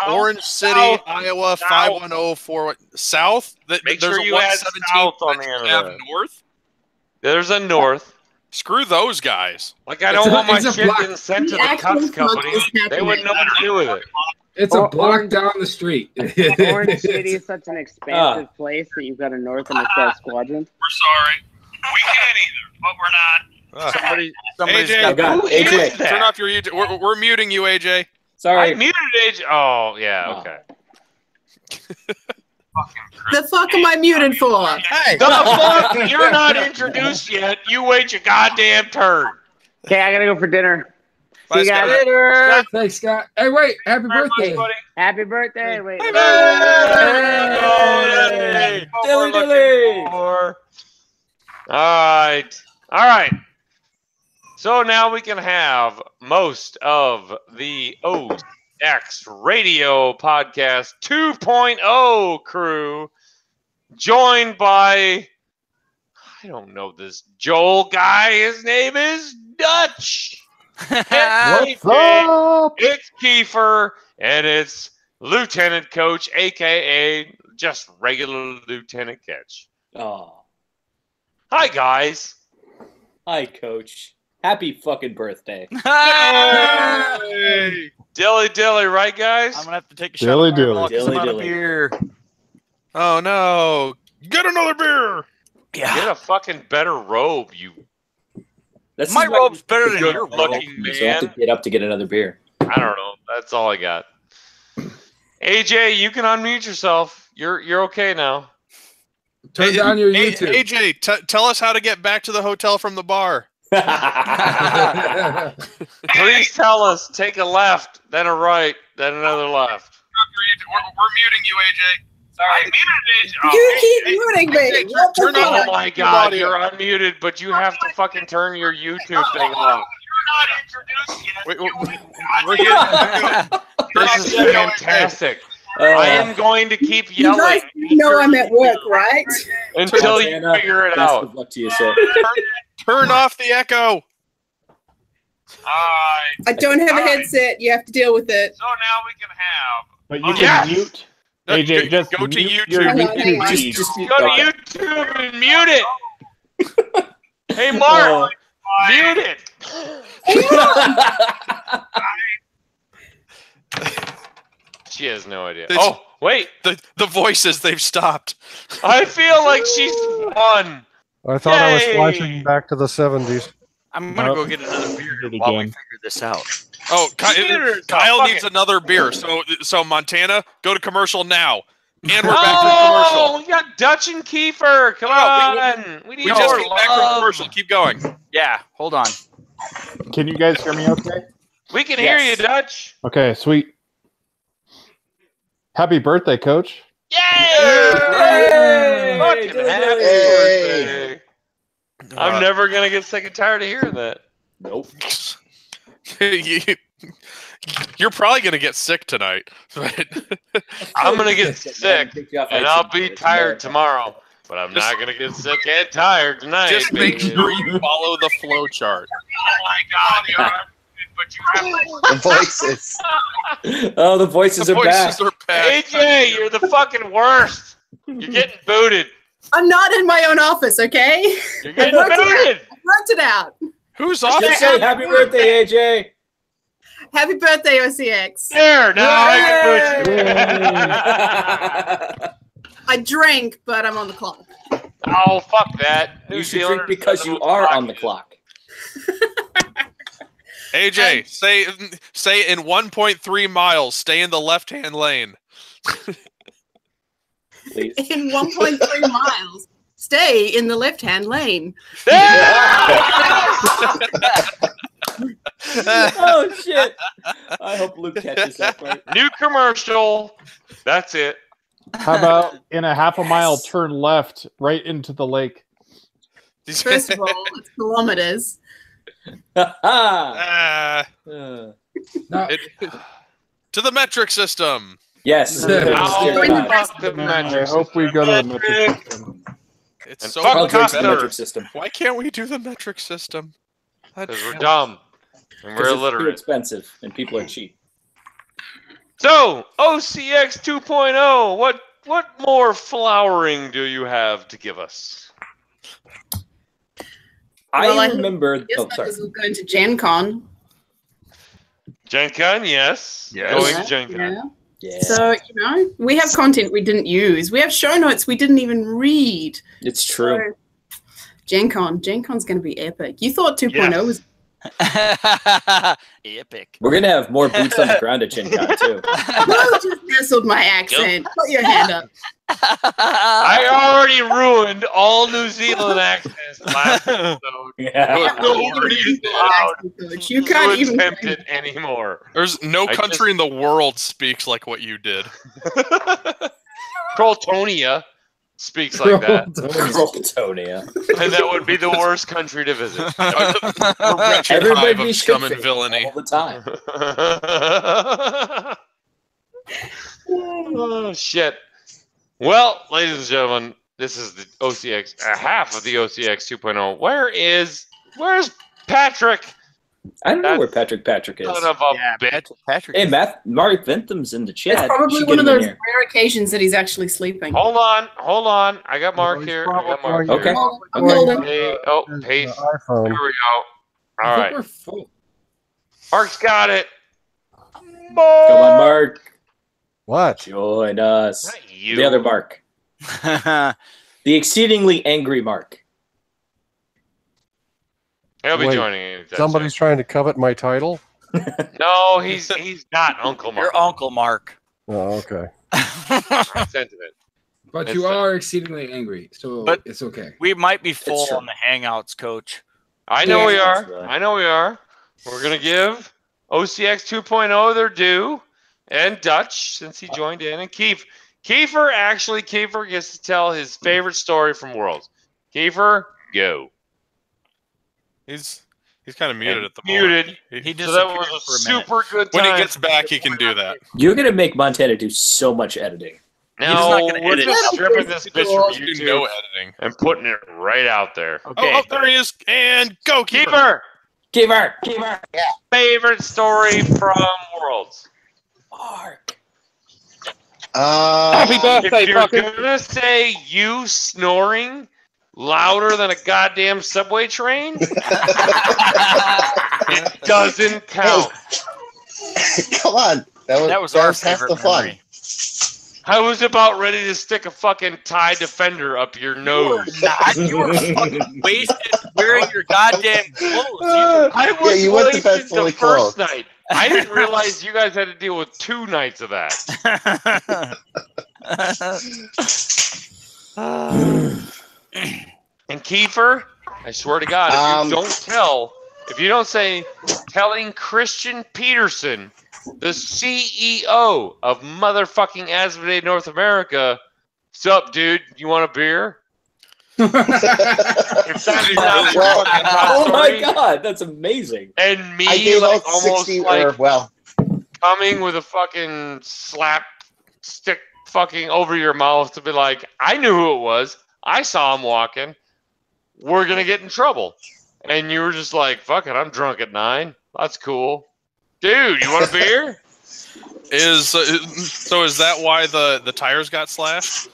Orange City, Iowa, 51041. South? Make There's sure a you add 117 south on the Central end of Ave it. North? There's a north. Screw those guys. Like, I don't want my shit getting sent to the cuts company. They wouldn't know what to do with it. It's a block down the street. Orange City is such an expansive place that you've got a north and a south squadron. We're sorry. We can't either, but we're not. Somebody's AJ, got AJ, turn off your YouTube. We're muting you, AJ. Sorry. I muted AJ. Oh, yeah, okay. The fuck am I muted for? Hey. The fuck? You're not introduced yet. You wait your goddamn turn. Okay, I gotta go for dinner. Bye, See you guys Scott. later. Thanks, Scott. Hey, wait! Happy birthday! Happy birthday! Wait. Dilly dilly. All right. So now we can have most of the OCX Radio Podcast 2.0 crew joined by, I don't know this Joel guy. His name is Dutch. What's up? It's Kiefer, and it's Lieutenant Coach, a.k.a. just regular Lieutenant Ketch. Oh. Hi, guys. Hi, Coach. Happy fucking birthday. Hey! Dilly, right, guys? I'm gonna have to take a Dilly, shot of dilly. Fireball 'cause I'm out of Dilly. beer. Oh no! Get another beer. Yeah. Get a fucking better robe, you That's My robe's better than good your robe. looking So I have to man. get up to get another beer. I don't know. That's all I got. AJ, you can unmute yourself. You're okay now. Turn down your YouTube. AJ, tell us how to get back to the hotel from the bar. Please tell us. Take a left, then a right, then another left. We're muting you, AJ. Sorry. You keep muting me. What the Turn on Oh fuck? my god, you're unmuted, but you have to fucking turn your YouTube thing off. We're getting, This is fantastic. I am going to keep You guys yelling know I'm at work, right? until you Montana, figure it best out. of luck to you, sir. turn off the echo. I don't have a headset. You have to deal with it. So now we can have. But you Yes! can mute. AJ, just go to mute YouTube. your Hang on, YouTube hang on. feed. Just Go to YouTube and mute it. Hey, Mark, mute it. She has no idea. Oh, wait. The voices, they've stopped. I feel like she's won. I thought I was Yay! flashing back to the 70s. I'm gonna go get another beer Did it while we again. figure this out. Oh, Cheaters! Kyle Oh, fuck needs it. another beer. So Montana, go to commercial now. And we're back to Oh, commercial. we got Dutch and Kiefer. Come on. We need We just more came back from love. commercial. Keep going. Yeah, hold on. Can you guys hear me okay? We can hear you, Dutch. Okay, sweet. Happy birthday, Coach. Yay! Fucking Dilly happy dilly. birthday. I'm never going to get sick and tired of hearing that. Nope. You're probably gonna get sick tonight. I'm going to get sick, and I'll be tired tomorrow. But I'm not going to get sick and tired tonight. Just make baby. sure you follow the flow chart. Oh my God, but you have The voices. Oh, the voices The are back. voices are back. AJ, you're the fucking worst. You're getting booted. I'm not in my own office, okay? You're getting Worked it out. booted. Worked it out. Who's off? Just say happy birthday, AJ. Happy birthday, OCX. There, now I can boot you. I drank, but I'm on the clock. Oh, fuck that. New You should Zealanders drink because you are on the clock. AJ, say in 1.3 miles, stay in the left-hand lane. Please. In 1.3 miles, stay in the left-hand lane. Oh shit! I hope Luke catches that part. New commercial. That's it. How about in a half a mile, turn left right into the lake? First of all, it's kilometers. Ah, Uh, to the metric system. yes. Oh, fuck the I metric hope we go to the metric system. It's And so fuck I'll much go Costa. to the better. metric system. Why can't we do the metric system? Because we're dumb. And we're Because it's too illiterate. expensive and people are cheap. So, OCX 2.0, what more flowering do you have to give us? Well, I think remember. Yes, Oh, sorry. because we're going to Gen Con. Gen Con, yes. Yes. Going Yeah, to Gen Con. yeah. Yeah, So, we have content we didn't use. We have show notes we didn't even read. it's true. So, Gen Con's going to be epic. You thought 2.0 was... Epic. We're gonna have more boots on the ground at Gen Con too. Who just nestled my accent? Put your hand up. I already ruined all New Zealand accents last episode. Yeah. Coach. You can't even... attempt it anymore. There's no I country in the world speaks like what you did. Kroltonia speaks like that. Kroltonia. And that would be the worst country to visit. A wretched Everybody hive of should scum and think villainy. all the time. Oh, shit. Well, ladies and gentlemen, this is the OCX, half of the OCX 2.0. Where's Patrick? I don't know where Patrick is. Son of a bitch. Patrick. Hey, Mark Bentham's in the chat. It's probably Should one get of him in those here. rare occasions that he's actually sleeping. Hold on. I got Mark here. Okay. Here. Okay. Hey, oh, His paste. iPhone. Here we go. All think right. we're full. Mark's got it. Come on, Mark. What? Join us. Not you. The other Mark. The exceedingly angry Mark. He'll be Wait, joining you. Somebody's trying to covet my title? No, he's not Uncle Mark. Your Uncle Mark. Oh, okay. Sentiment. But you are exceedingly angry, so But it's okay. We might be full true. on the Hangouts, Coach. I know we are. Really. I know we are. We're going to give OCX 2.0 their due, and Dutch, since he joined in, and Kiefer gets to tell his favorite story from Worlds. Kiefer, go. He's kind of muted at the Muted. moment. He So that was disappeared a for a minute. super good time. When he gets back, he can do that. You're going to make Montana do so much editing. No, not gonna we're edit. just stripping this bitch from Do YouTube no editing. and putting it right out there. Okay. Oh, there he is. And go, Kiefer, Kiefer. favorite story from Worlds. Mark. Happy If you're gonna say you snoring louder than a goddamn subway train, it doesn't count. Come on. That was our half favorite the fun. memory. I was about ready to stick a fucking tie defender up your nose. You were fucking wasted wearing your goddamn clothes. I was you went to bed wasted fully the first clothed. night. I didn't realize you guys had to deal with 2 nights of that. And Kiefer, I swear to God, if you don't say telling Christian Peterson, the CEO of motherfucking Asmodee North America, "Sup, dude? You want a beer?" If that is not your fucking top Oh my story, God, that's amazing. and me I gave like out almost 60, like well, coming with a fucking slap stick fucking over your mouth to be like, I knew who it was. I saw him walking. We're going to get in trouble. And you were just like, fuck it, I'm drunk at 9. That's cool. Dude, you want a beer? Is that why the tires got slashed?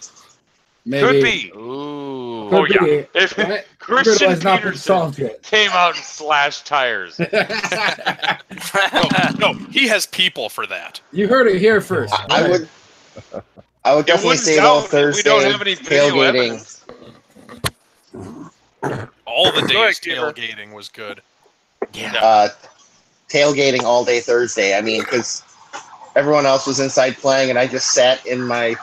Maybe. Could be. Ooh. Oh, Could yeah. be. If That Christian riddle has not been Peterson solved yet. came out and slashed tires. No, he has people for that. You heard it here first. I would definitely wouldn't say though doubt if we Thursday don't have any video tailgating. evidence. All the Go ahead, days Kiefer. tailgating was good. Tailgating all day Thursday. I mean, because everyone else was inside playing, and I just sat in my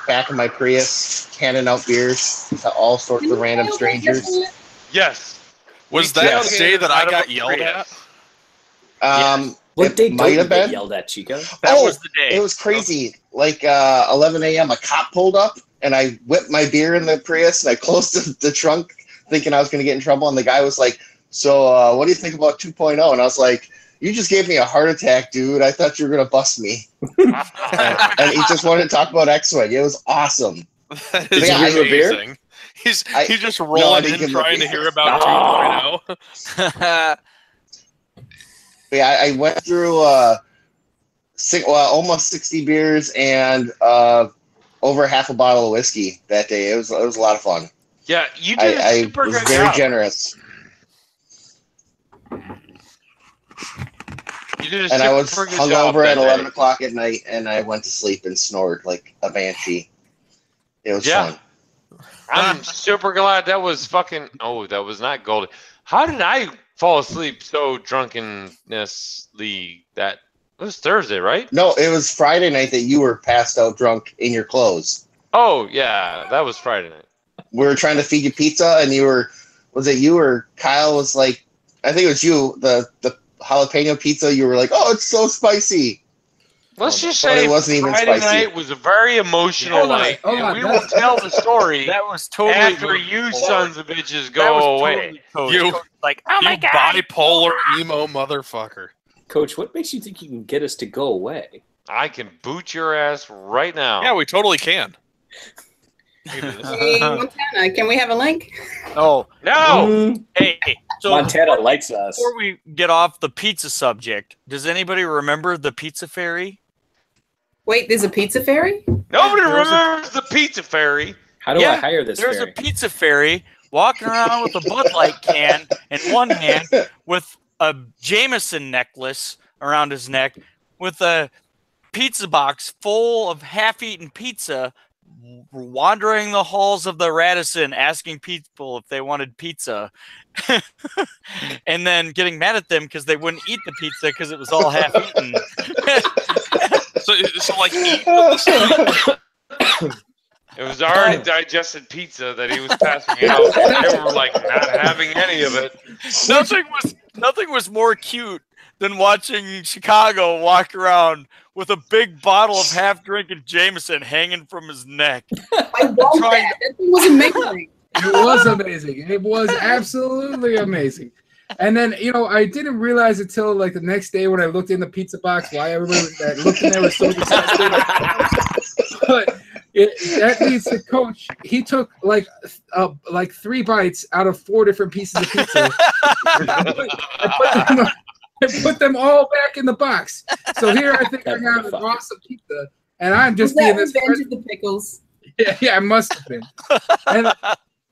back of my Prius handing out beers to all sorts of random strangers. Yes. Was that the day that I got yelled at? What day It don't might you have get been. yelled at, Chico? That was the day. It was crazy. Like 11 a.m., a cop pulled up, and I whipped my beer in the Prius, and I closed the trunk, thinking I was going to get in trouble. And the guy was like, "So, what do you think about 2.0?" And I was like, "You just gave me a heart attack, dude. I thought you were going to bust me." And he just wanted to talk about X-Wing. It was awesome. That is Yeah, amazing. He's just rolling in trying to hear about 2.0. Yeah, I went through almost 60 beers and over half a bottle of whiskey that day. It was a lot of fun. Yeah, you did a I super was good very job. generous. You did a And I was super good job hungover that at 11 day. o'clock at night, and I went to sleep and snored like a banshee. It was fun. I'm super glad that was fucking. Oh, that was not golden. How did I fall asleep so drunkennessly? That it was Thursday, right? No, it was Friday night that you were passed out drunk in your clothes. Oh yeah, that was Friday night. We were trying to feed you pizza, and was it you or Kyle was like, I think it was you, the jalapeno pizza. You were like, "Oh, it's so spicy." Let's just But say it wasn't even Friday spicy. night was a very emotional Hold on, night. hold and on. we will tell the story That was totally after you emotional. sons of bitches That go was away. totally You, like, oh my you God. bipolar emo motherfucker. Coach, what makes you think you can get us to go away? I can boot your ass right now. Yeah, we totally can. Hey, Montana, can we have a link? Oh, No! hey, so Montana likes us. before we get off the pizza subject, does anybody remember the Pizza Fairy? Wait, there's a pizza fairy? Nobody There was a- remembers the Pizza Fairy. How do I hire this There's fairy? a Pizza Fairy walking around with a Bud Light can in one hand with a Jameson necklace around his neck with a pizza box full of half-eaten pizza, wandering the halls of the Radisson asking people if they wanted pizza, and then getting mad at them because they wouldn't eat the pizza because it was all half-eaten. so like eat the It was already digested pizza that he was passing out. They were like not having any of it. Nothing was more cute than watching Chicago walk around with a big bottle of half-drinking Jameson hanging from his neck. I want that. That thing was amazing. It was amazing. It was absolutely amazing. And then, I didn't realize until like the next day when I looked in the pizza box why everybody that looked in there was so disgusted. But that leads to Coach. He took like 3 bites out of 4 different pieces of pizza. I put them all back in the box. So here I think I have an awesome pizza, and I'm just being this. Revenge of the pickles. Yeah, I must have been. And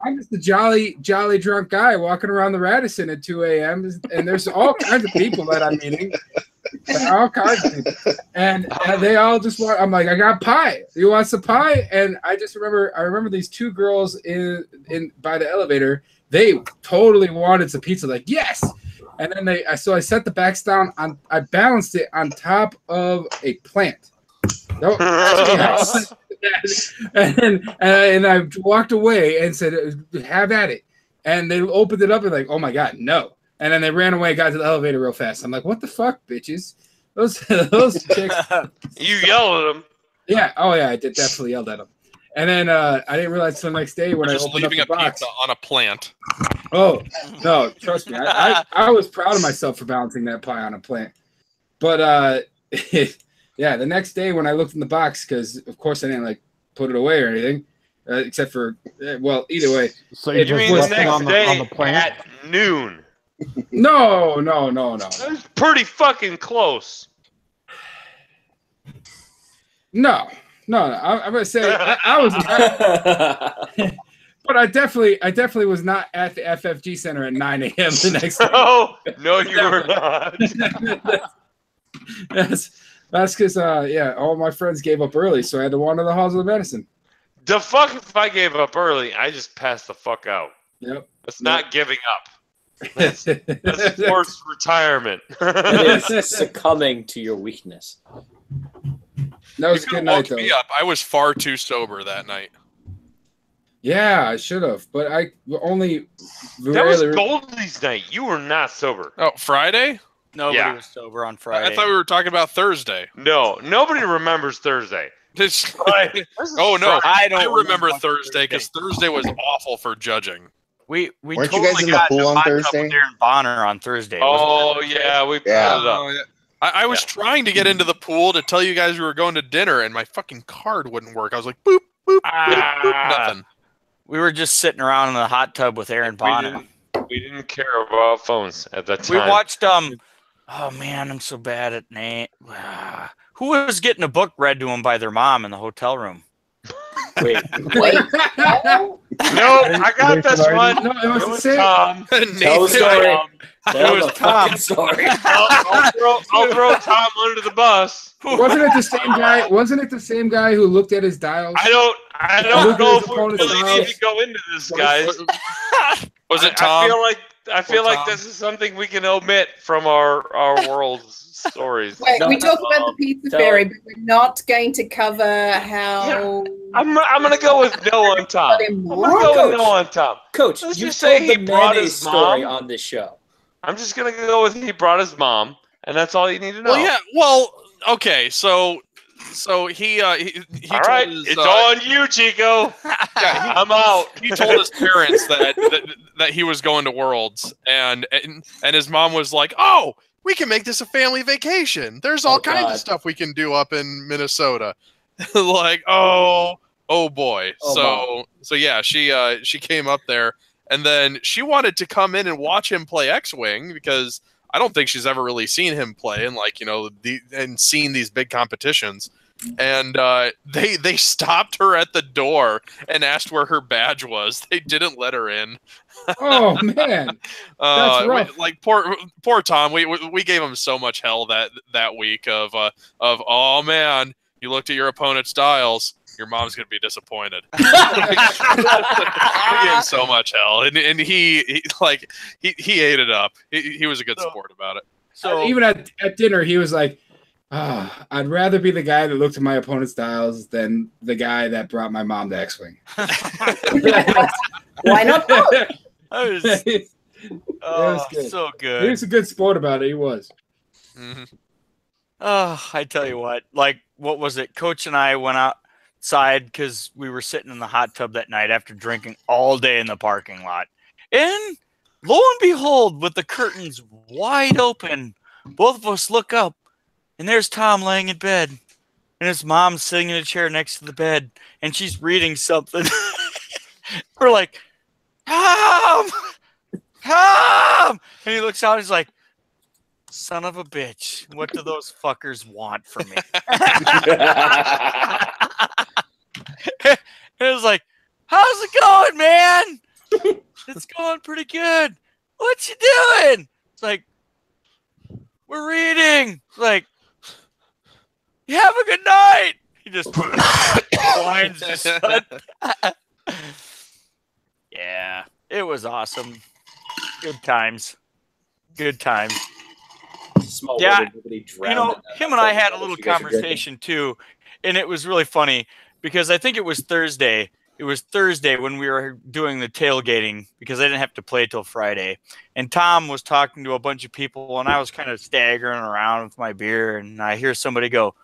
I'm just a jolly drunk guy walking around the Radisson at 2 a.m. and there's all kinds of people that I'm meeting. All kinds of people. And they all just want, I'm like, I got pie. You want some pie? And I remember these 2 girls in by the elevator. They totally wanted some pizza, like, yes. And then so I set the backs down I balanced it on top of a plant. No, and I walked away and said, have at it. And they opened it up and like, oh my God, no. And then they ran away and got to the elevator real fast. I'm like, what the fuck, bitches? Those chicks. You yelled at them. Yeah. Oh yeah, I did definitely yelled at them. And then I didn't realize the next day when I opened up the box. Pizza on a plant. Oh no, trust me. I was proud of myself for balancing that pie on a plant. But yeah, the next day when I looked in the box, because of course I didn't like put it away or anything, except for either way. So you mean the next day on the plant at noon? No. That's pretty fucking close. No. I'm gonna say I was, but I definitely was not at the FFG Center at 9 a.m. the next day. No, you were not. That's because all my friends gave up early, so I had to wander the halls of the medicine. The fuck if I gave up early, I just passed the fuck out. Yep. That's not giving up. That's forced retirement. It is succumbing to your weakness. That was a good night, though. Me up. I was far too sober that night. Yeah, I should have, but I only. That was Goldie's night. You were not sober. Oh, Friday? Nobody was sober on Friday. I thought we were talking about Thursday. No, nobody remembers Thursday. Oh no, I remember Thursday because Thursday was awful for judging. We Weren't totally you guys in the got pool in a on hot tub Thursday? with Aaron Bonner on Thursday. Oh yeah, we pulled it up. I was trying to get into the pool to tell you guys we were going to dinner, and my fucking card wouldn't work. I was like, boop, boop, boop, boop, nothing. We were just sitting around in the hot tub with Aaron Bonner. We didn't care about phones at that time. We watched oh man, I'm so bad at name. Who was getting a book read to him by their mom in the hotel room? Wait. No, I got this one. No, it was Tom. Tell the story. It was Tom. Story. I'll throw Tom under the bus. Wasn't it the same guy? Wasn't it the same guy who looked at his dials? I don't know if we really need to go into this, guys. Was it Tom? I feel like this is something we can omit from our world's stories. Wait, we talk about the pizza fairy, but we're not going to cover how. I'm gonna go with no on Tom. I'm gonna go with no on Tom. Coach, Let's you just say told he the brought mayonnaise his story mom. on this show. I'm just gonna go with he brought his mom, and that's all you need to know. Well, yeah. Well, okay. So he all told right, his, it's on you, Chico. I'm out. He told his parents that he was going to Worlds, and his mom was like, "Oh, we can make this a family vacation. There's all kinds of stuff we can do up in Minnesota." Like, oh boy. So yeah, she came up there, and then she wanted to come in and watch him play X-Wing because I don't think she's ever really seen him play and and seen these big competitions. And they stopped her at the door and asked where her badge was. They didn't let her in. Oh man, that's rough. Like poor Tom. We gave him so much hell that week of oh man, you looked at your opponent's dials. Your mom's gonna be disappointed. We gave him so much hell, and he ate it up. He was a good sport about it. So even at dinner, he was like, I'd rather be the guy that looked at my opponent's dials than the guy that brought my mom to X-Wing. Why not? That was, It was good. so good. He was a good sport about it. He was. Mm-hmm. Oh, I tell you what. Like, what was it? Coach and I went outside because we were sitting in the hot tub that night after drinking all day in the parking lot. And lo and behold, with the curtains wide open, both of us look up, and there's Tom laying in bed, and his mom's sitting in a chair next to the bed, and she's reading something. We're like, Tom! Tom! And he looks out, and he's like, son of a bitch, what do those fuckers want from me? And it was like, how's it going, man? It's going pretty good. What you doing? It's like, we're reading. It's like, you have a good night. He just blinds his son. Yeah, it was awesome. Good times. Good times. Small yeah, water, nobody drowned you know, in that. him and I had a What little you guys are drinking. conversation too, and it was really funny because I think it was Thursday. It was Thursday when we were doing the tailgating because I didn't have to play till Friday. And Tom was talking to a bunch of people, and I was kind of staggering around with my beer, and I hear somebody go,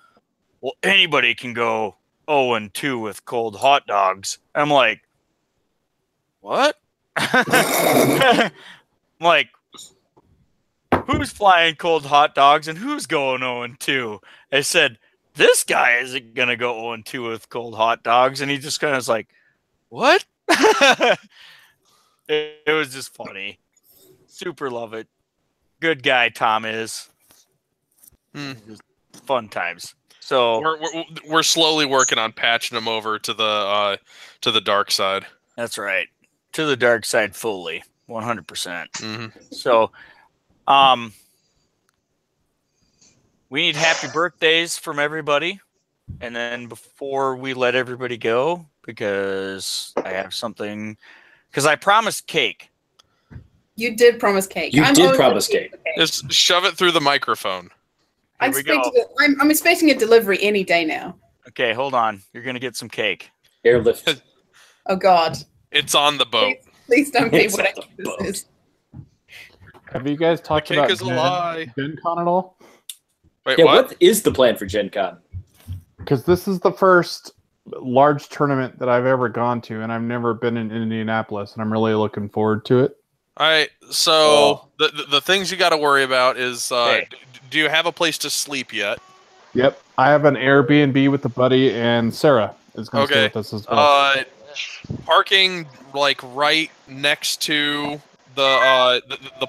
well, anybody can go 0-2 with cold hot dogs. And I'm like, what? I'm like, who's flying cold hot dogs and who's going 0-2? I said, this guy isn't going to go 0-2 with cold hot dogs. And he just kind of was like, what? It was just funny. Super love it. Good guy, Tom is. Just fun times. So we're slowly working on patching him over to the dark side. That's right. To the dark side fully. 100%. Mm-hmm. So we need happy birthdays from everybody. And then before we let everybody go, because I have something, because I promised cake. You did promise cake. You did promise cake. Just shove it through the microphone. I'm expecting a delivery any day now. Okay, hold on. You're going to get some cake. Airlift. Oh, God. It's on the boat. Please don't be what I think this is. Have you guys talked cake about is a lie. Gen Con at all? Wait, Yeah, what is the plan for Gen Con? Because this is the first large tournament that I've ever gone to, and I've never been in Indianapolis, and I'm really looking forward to it. All right, so the things you got to worry about is Okay. Do you have a place to sleep yet? Yep, I have an Airbnb with a buddy, and Sarah is going to stay with us as well. Parking like right next to the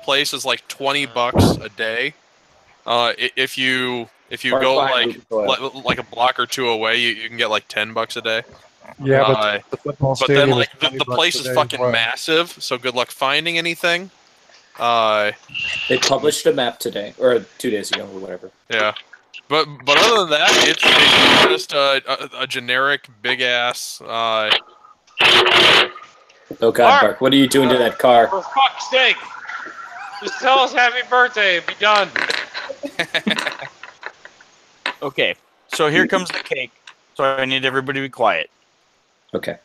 place is like $20 a day. If you Park go behind like a block or two away, you can get like $10 a day. Yeah, but the football But then stadium like is the $20 place a is day as fucking well. massive, so good luck finding anything. They published a map today, or 2 days ago, or whatever. Yeah, but other than that, it's just a generic big ass. Oh God, Mark, what are you doing to that car? For fuck's sake! Just tell us happy birthday and be done. Okay, so here comes the cake. So I need everybody to be quiet. Okay.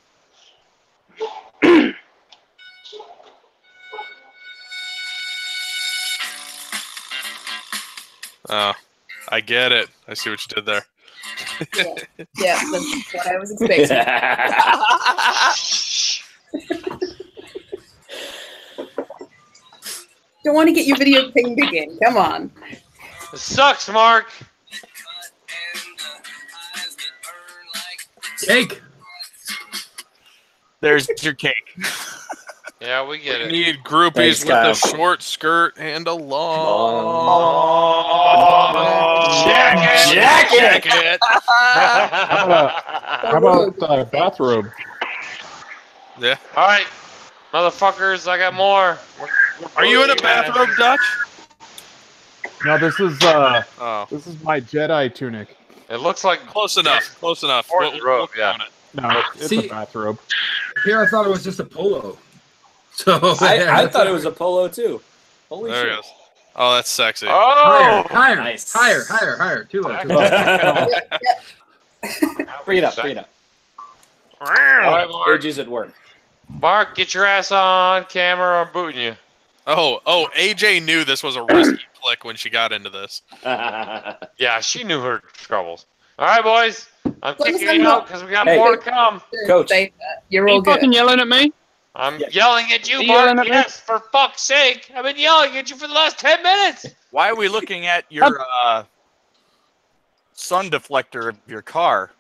Oh, I get it. I see what you did there. Yeah, that's what I was expecting. Don't want to get your video pinged again. Come on. It sucks, Mark. Cake. There's your cake. Yeah, we get We it. need groupies Thanks, with Kyle. a short skirt and a long Jacket. How about bathrobe? Yeah. All right. Motherfuckers, I got more. Are you in a bathrobe, Dutch? No, this is this is my Jedi tunic. It looks like close enough. Close enough. Robe, yeah. No, it's a bathrobe. Here I thought it was just a polo. So I thought it was a polo too. Holy There shit. it goes. Oh, that's sexy. higher, Nice. higher. Too low. Bring it up. All right, Mark. Urges at work. Mark, get your ass on camera. I'm booting you. Oh, AJ knew this was a risky flick when she got into this. Yeah, she knew her troubles. All right, boys. I'm Please kicking don't you go. out because we got Hey. more to come. Coach. You're Are all you good. fucking yelling at me? I'm yelling at you, Are you yelling Mark. at me? Yes, for fuck's sake. I've been yelling at you for the last 10 minutes. Why are we looking at your sun deflector of your car?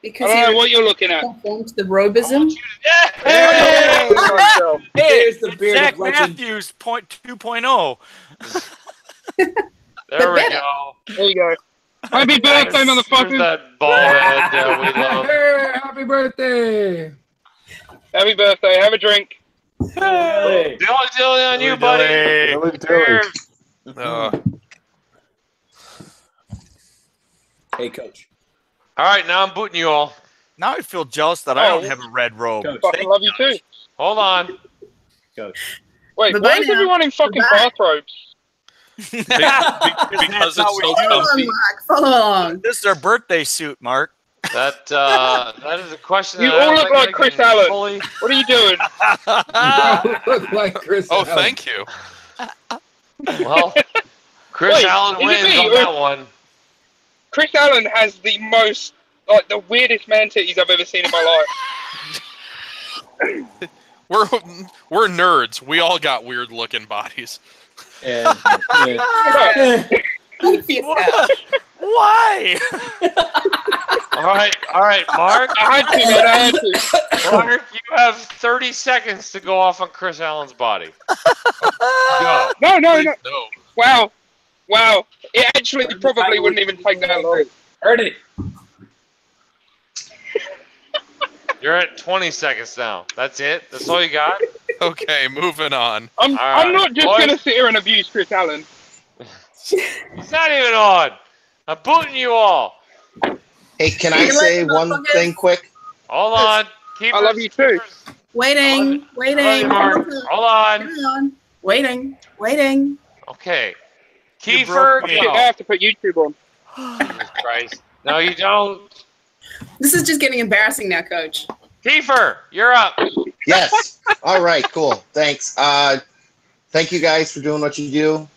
Because I don't know you what you're looking at. conformed to the robism. Hey! Here's the it's beard Zach of legend. Matthews 2.0. There we go. There you go. Happy birthday, Here's motherfucker. that bald head that we love. Hey, happy birthday! Happy birthday. Have a drink. Hey. Dilly on you, buddy. Hey, Coach. All right, now I'm booting you all. Now I feel jealous that I don't have a red robe. Coach. Fucking love you too. Hold on. Coach. Wait, Bye-bye why is now. everyone in fucking Bye-bye. bathrobes? Because That's it's how so we do it. Follow comfy. along, Mark. Follow along. This is our birthday suit, Mark. That is a question. You that I all don't look think like I Chris can Allen. fully- What are you doing? You look like Chris. Oh, Allen. thank you. Well, Chris Wait, Allen is it wins me on or- that one. Chris Allen has the most, like, the weirdest man titties I've ever seen in my life. We're nerds. We all got weird looking bodies. And, Why? All right, Mark. I had to, man. I had to. Mark, you have 30 seconds to go off on Chris Allen's body. Go. No. No. Wow. It actually probably wouldn't even take that long. Heard it. You're at 20 seconds now. That's it? That's all you got? Okay, moving on. I'm right, not just boys. going to sit here and abuse Chris Allen. He's not even on. I'm booting you all. Hey, can I say one thing quick? Hold on. Keep I love you too. Waiting. Mark. Hold on. Hang on. Waiting. Okay. You Kiefer, broke me. Shit, now I have to put YouTube on. Jesus Christ. No, you don't. This is just getting embarrassing now, Coach. Kiefer, you're up. Yes. All right. Cool. Thanks. Thank you guys for doing what you do.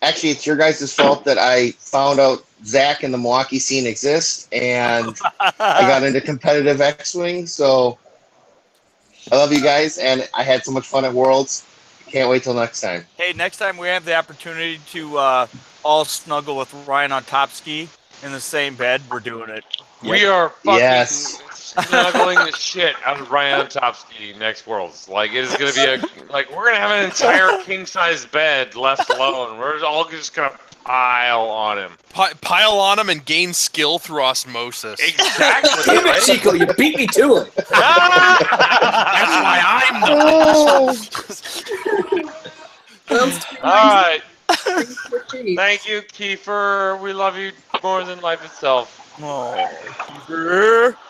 Actually, it's your guys' fault that I found out Zach and the Milwaukee scene exists, and I got into competitive X-Wing. So I love you guys, and I had so much fun at Worlds. Can't wait till next time. Hey, next time we have the opportunity to all snuggle with Ryan on top ski in the same bed, we're doing it. We are fucking Yes. snuggling the shit out of Ryan Topsky next Worlds. Like, it is going to be we're going to have an entire king-size bed left alone. We're all just going to pile on him. Pile on him and gain skill through osmosis. Exactly. Damn it, Chico, you beat me to it. That's why I'm the All right. Thank you, Kiefer. We love you more than life itself.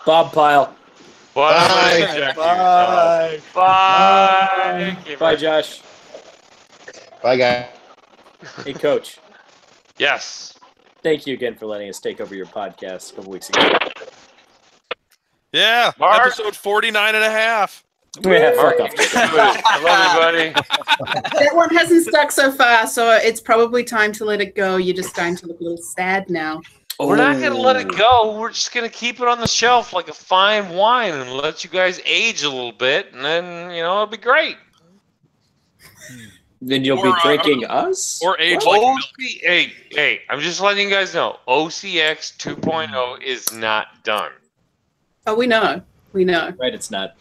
Bob Pyle. Bye. Bye. Bye. Bye, Josh. Bye, guys. Hey, Coach. Yes. Thank you again for letting us take over your podcast a couple weeks ago. Yeah, Mark? episode 49 and a half. Yeah, fuck off. I love you, buddy. That one hasn't stuck so far, so it's probably time to let it go. You're just starting to look a little sad now. We're not going to let it go. We're just going to keep it on the shelf like a fine wine and let you guys age a little bit, and then, it'll be great. Then you'll be drinking us? Or age Hey, I'm just letting you guys know, OCX 2.0 is not done. Oh, we know. Right, it's not.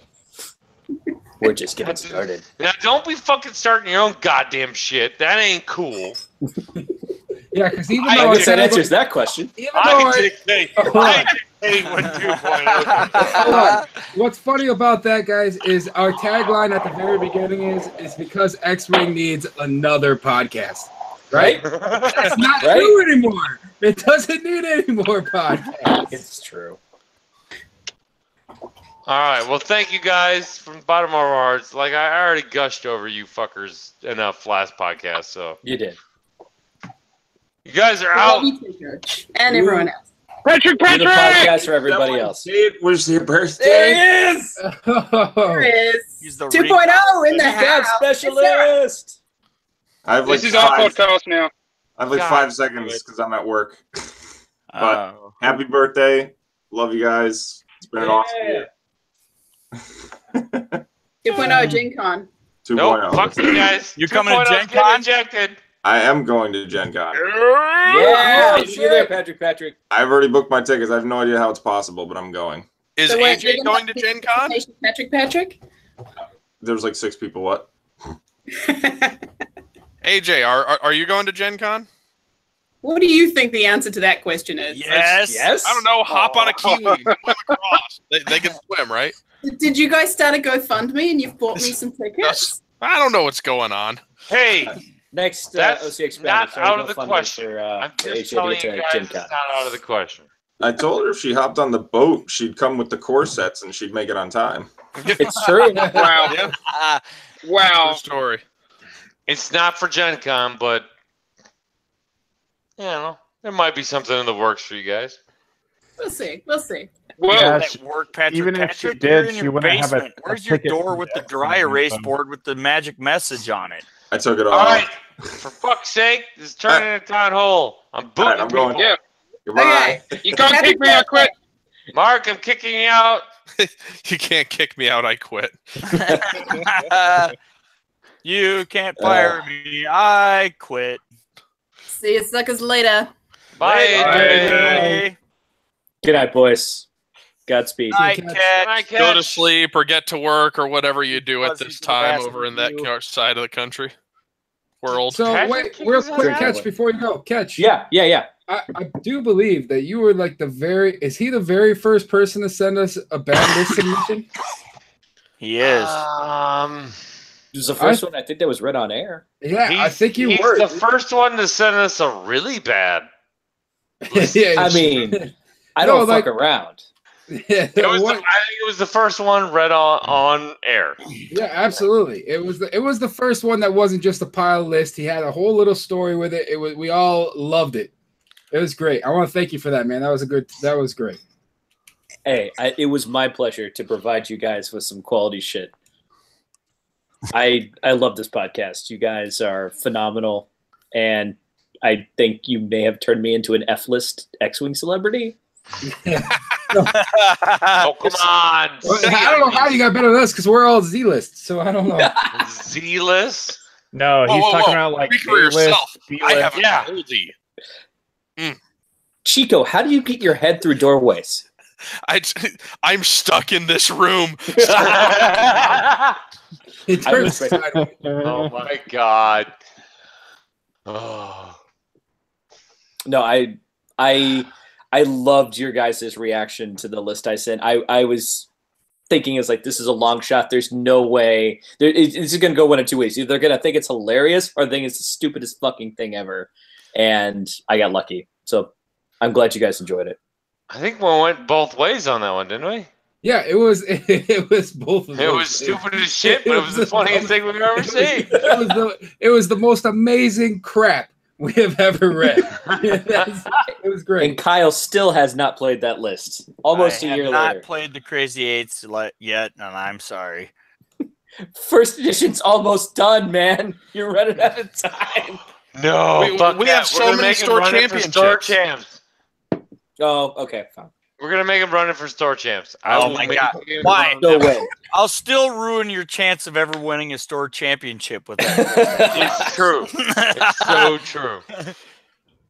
We're just getting started. Now, don't be fucking starting your own goddamn shit. That ain't cool. Yeah, because even I though guess that answers that question. Even though I dictate 1.2.0. Hold on. What's funny about that, guys, is our tagline at the very beginning is because X-Wing needs another podcast. Right? That's not true anymore. It doesn't need any more podcasts. It's true. All right. Well, thank you guys from the bottom of our hearts. Like, I already gushed over you fuckers enough last podcast, so. You did. You guys are out. And everyone else. Patrick! Do the podcast for everybody else. It was your birthday. There he is. There it is. He's the 2.0 in the Dad house. specialist. I have like This is our 5 podcast now. I have like God. 5 seconds because I'm at work. But happy birthday. Love you guys. It's been an awesome year. 2.0 Gen Con. 2.0. Nope, fuck you guys. You coming to 2.0 Gen getting Con? Ejected. I am going to Gen Con. Yeah. Oh, See you there, Patrick. I've already booked my tickets. I have no idea how it's possible, but I'm going. Is So wait, AJ going to Gen Con? Patrick? There's like 6 people. What? AJ, are you going to Gen Con? What do you think the answer to that question is? Yes. I don't know. Hop on a kiwi and swim across. They can swim, right? Did you guys start a GoFundMe and you've bought me some tickets? I don't know what's going on. Hey, Next that's OCX not Radio. out of the question. I'm just telling you guys it's not out of the question. I told her if she hopped on the boat, she'd come with the core sets and she'd make it on time. It's true. Wow. Yeah. Wow. True story. It's not for Gen Con, but you know, there might be something in the works for you guys. We'll see. We'll see. Well, Yeah, That work, Patrick. even if she Patrick, did, you're in she your wouldn't have a- basement. a Where's your ticket door to with the the dry X-Men erase thing. board with the magic message on it? I took it All off. right, for fuck's sake, this is turning into a town hole. I'm booting All right, I'm going. people. yeah. Goodbye. You can't kick me, I quit. Mark, I'm kicking you out. You can't kick me out. I quit. You can't fire me. I quit. See you suckers later. Bye. Bye. Good night, boys. Godspeed. Night, Cat. Go to sleep or get to work or whatever you do at Fuzzy this time bastard over in that you. side of the country. World. So Patrick wait, kicked real his quick, ass Catch, out. before you go. Catch. Yeah. I do believe that you were like is he the very first person to send us a bad list submission? He is. It was the first one I think that was read on air. Yeah, I think you he's were. the first one to send us a really bad. Yeah, I mean, I No, don't like- fuck around. yeah, I think what- it was the first one read on air. yeah, absolutely. It was the first one that wasn't just a pile list. He had a whole little story with it. We all loved it. It was great. I want to thank you for that, man. That was great. Hey, it was my pleasure to provide you guys with some quality shit. I love this podcast. You guys are phenomenal, and I think you may have turned me into an F-list X-Wing celebrity. Oh, come on. I don't know how you got better than us because we're all Z-list, so I don't know. Z-list? No, Whoa, he's whoa, talking whoa. about like Speak for A-list, yourself. I B-list. have an Yeah. oldie. Chico, how do you get your head through doorways? I'm stuck in this room. It I turns was- sideways. Oh my god. Oh. No, I loved your guys' reaction to the list I sent. I was thinking it's like, this is a long shot. There's no way. This is going to go one of two ways. Either they're going to think it's hilarious or think it's the stupidest fucking thing ever. And I got lucky. So I'm glad you guys enjoyed it. I think we went both ways on that one, didn't we? Yeah, it was both of It those. was stupid as shit, but it was the funniest thing we've ever seen. It was the most amazing crap we have ever read. It was great. And Kyle still has not played that list. Almost I a have year not later. played the Crazy Eights yet, and I'm sorry. First edition's almost done, man. You're running out of time. No, we have so many store Store championships. champs. Oh, okay, fine. We're gonna make him run it for store champs. Oh my god! Why? No way. I'll still ruin your chance of ever winning a store championship with that. It's true. It's so true.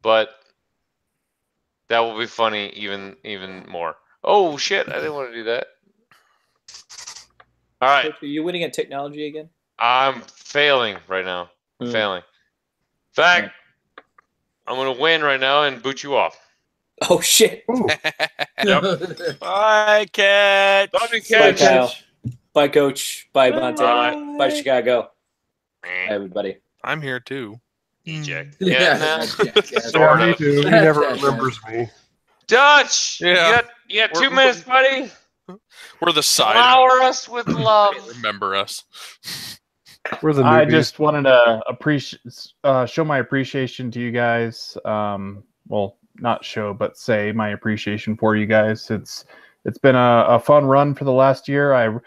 But that will be funny even more. Oh shit! I didn't want to do that. All right, Are you winning at technology again? I'm failing right now. I'm failing. In fact, I'm gonna win right now and boot you off. Oh shit! Yep. Bye, Catch. Love you, Bye, Catch. Kyle. Bye, Coach. Bye, Monte. Bye. Bye, Chicago. Bye, everybody. I'm here too. Eject. Yeah, nah. Yeah, me too. He never remembers me. Dutch. Yeah. You got 2 minutes, buddy. We're the side. Flower us with love. Remember us. We're the I newbies. just wanted to show my appreciation to you guys. Well, not show, but say my appreciation for you guys. It's been a fun run for the last year.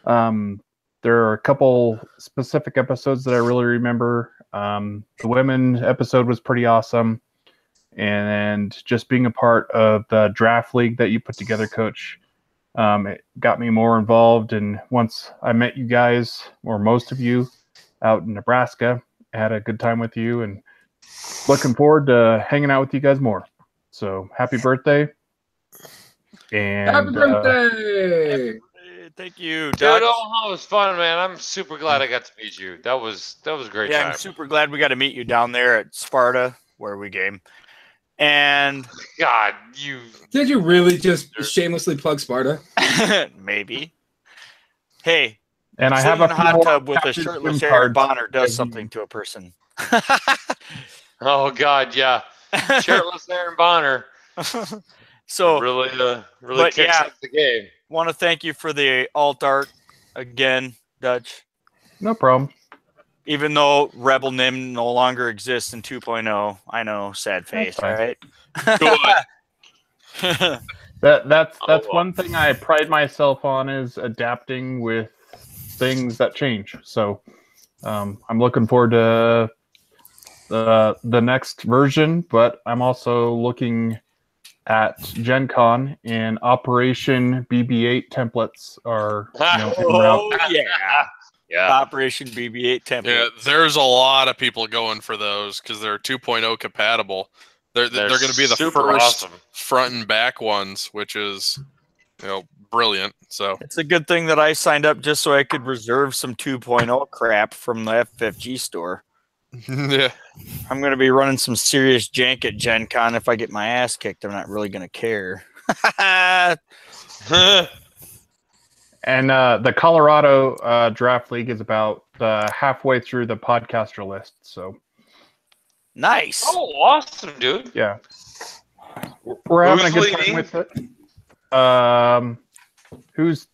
There are a couple specific episodes that I really remember. The women episode was pretty awesome, and just being a part of the draft league that you put together, Coach. It got me more involved, and once I met you guys, or most of you, out in Nebraska, I had a good time with you, and looking forward to hanging out with you guys more. So, happy birthday. And Happy birthday! Thank you, Dude, Dutch. Omaha was fun, man. I'm super glad I got to meet you. That was a great Yeah, time. I'm super glad we got to meet you down there at Sparta, where we game. And God, Did you really just shamelessly plug Sparta? maybe. Hey, And I sitting have a in a hot few tub more with a Captain shirtless Swim Aaron cards. Bonner does something to a person. Oh God, yeah. Shirtless Aaron Bonner. So really but kicks yeah, up the game. want to thank you for the alt art again, Dutch. No problem. Even though Rebel Nim no longer exists in 2.0, I know, sad face, all right? That's Oh, one thing I pride myself on, is adapting with things that change. So I'm looking forward to the next version, but I'm also looking at Gen Con, and Operation BB-8 templates are en route. Yeah. Operation BB-8 template. Yeah, there's a lot of people going for those because they're 2.0 compatible. They're going to be the super first awesome. front and back ones, which is brilliant. So It's a good thing that I signed up just so I could reserve some 2.0 crap from the FFG store. yeah, I'm going to be running some serious jank at Gen Con. If I get my ass kicked, I'm not really going to care. And the Colorado Draft League is about halfway through the podcaster list. So nice. Oh, awesome, dude. yeah, we're having Who's a good time with it.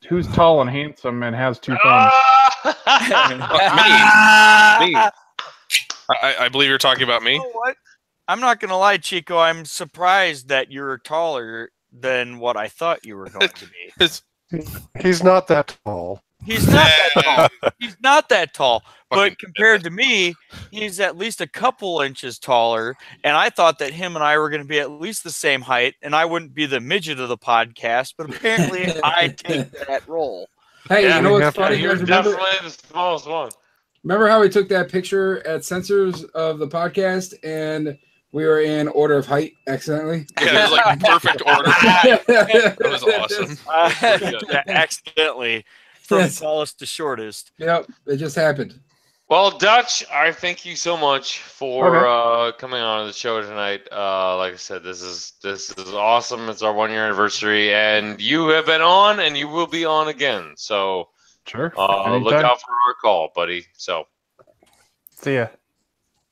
Who's tall and handsome and has 2 thumbs? me. I believe you're talking about me. You know what? I'm not going to lie, Chico. I'm surprised that you're taller than what I thought you were going to be. He's not that tall. He's not that tall. He's not that tall. But compared to me, he's at least a couple inches taller. And I thought that him and I were going to be at least the same height, and I wouldn't be the midget of the podcast. But apparently, I take that role. Hey, you know what's funny? You're Guys, remember, definitely the smallest one. remember how we took that picture at Censors of the podcast and we were in order of height accidentally? Yeah, it was like perfect order. That was awesome. Accidentally, from tallest to shortest. Yep, it just happened. Well, Dutch, I thank you so much for coming on the show tonight. Like I said, this is awesome. It's our 1-year anniversary, and you have been on, and you will be on again. So, sure. Look out for our call, buddy. So, see ya.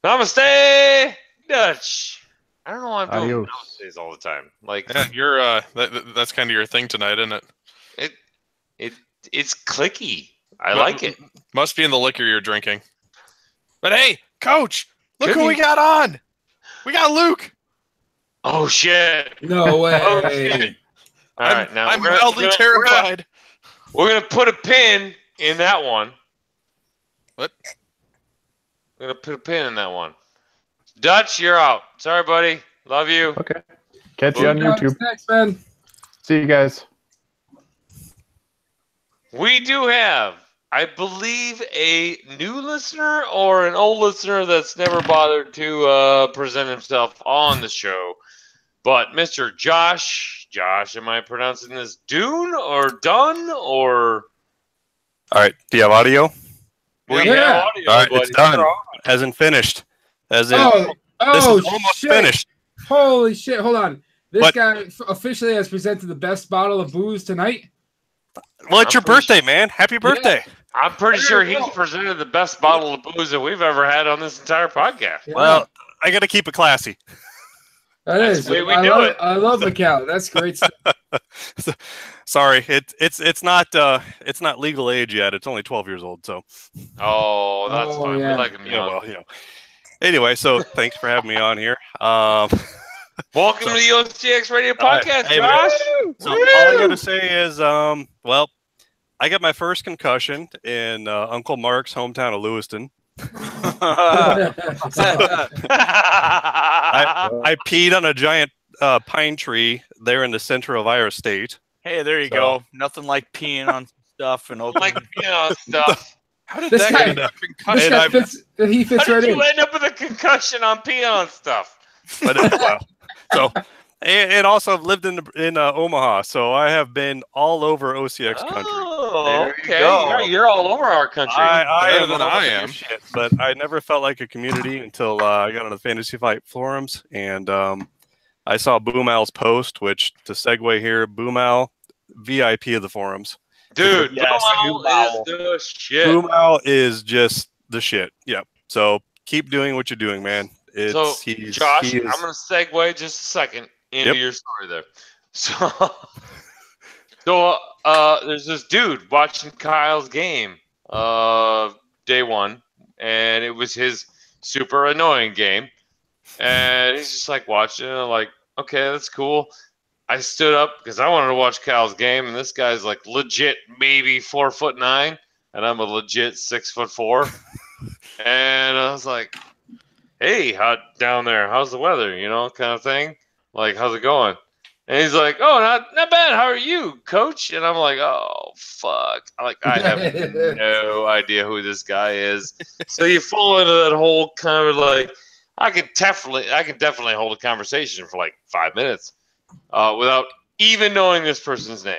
Namaste, Dutch. I don't know why I'm doing Adios. namaste all the time. Like you're that's kind of your thing tonight, isn't it? It's clicky. I like it. Must be in the liquor you're drinking. But hey, Coach, look who we got on. We got Luke. Oh shit! No way. Oh, shit. All right, now I'm mildly terrified. We're gonna put a pin in that one. What? We're gonna put a pin in that one. Dutch, you're out. Sorry, buddy. Love you. Okay. Catch you on YouTube. Thanks, man. See you guys. We do have, I believe, a new listener or an old listener that's never bothered to present himself on the show. But Mr. Josh, am I pronouncing this Dune or Dun or? All right. Do you have audio? We have audio, All right. buddy. It's done. Hasn't finished. As in, This Oh, is almost shit. finished. Holy shit. Hold on. This What? guy officially has presented the best bottle of booze tonight. Well, it's your birthday, man. Happy birthday. I'm pretty sure he's presented the best bottle of booze that we've ever had on this entire podcast. Well, I got to keep it classy. That is. the way we I do love, it. I love Macau. That's great stuff. Sorry, it's not legal age yet. It's only 12 years old. So. Oh, that's Oh, fine. yeah. We like him young. Well, Anyway, so thanks for having me on here. Welcome to the OCX Radio podcast, hey, Josh. So all I got to say is, well, I got my first concussion in Uncle Mark's hometown of Lewiston. I peed on a giant pine tree there in the center of Iowa State. Hey, there you go. Nothing like peeing on stuff and open. Like peeing on stuff. How did This that guy- get a This concussion? guy fits. He fits How right did in. you end up with a concussion on peeing on stuff? But well, so and also I've lived in Omaha, so I have been all over OCX country. Oh, There you okay. go. You're all over our country. I Better am than all I over am. your shit, but I never felt like a community until I got on the Fantasy Fight forums, and I saw Boom Al's post, which to segue here, Boom Al, VIP of the forums. Dude, Yes, Boom Owl is the shit. Boom Al is just the shit. Yep. So keep doing what you're doing, man. It's So, he's, Josh, he is, I'm going to segue just a second into Yep. your story there. So, there's this dude watching Kyle's game day one, and it was his super annoying game. And he's just like watching it, like, okay, that's cool. I stood up because I wanted to watch Kyle's game, and this guy's like legit maybe 4'9", and I'm a legit 6'4". And I was like, hey, down there? How's the weather? You know, kind of thing. Like, how's it going? And he's like, oh, not bad. How are you, coach? And I'm like, oh, fuck. I have no idea who this guy is. So you fall into that whole kind of like, I could definitely hold a conversation for like 5 minutes without even knowing this person's name.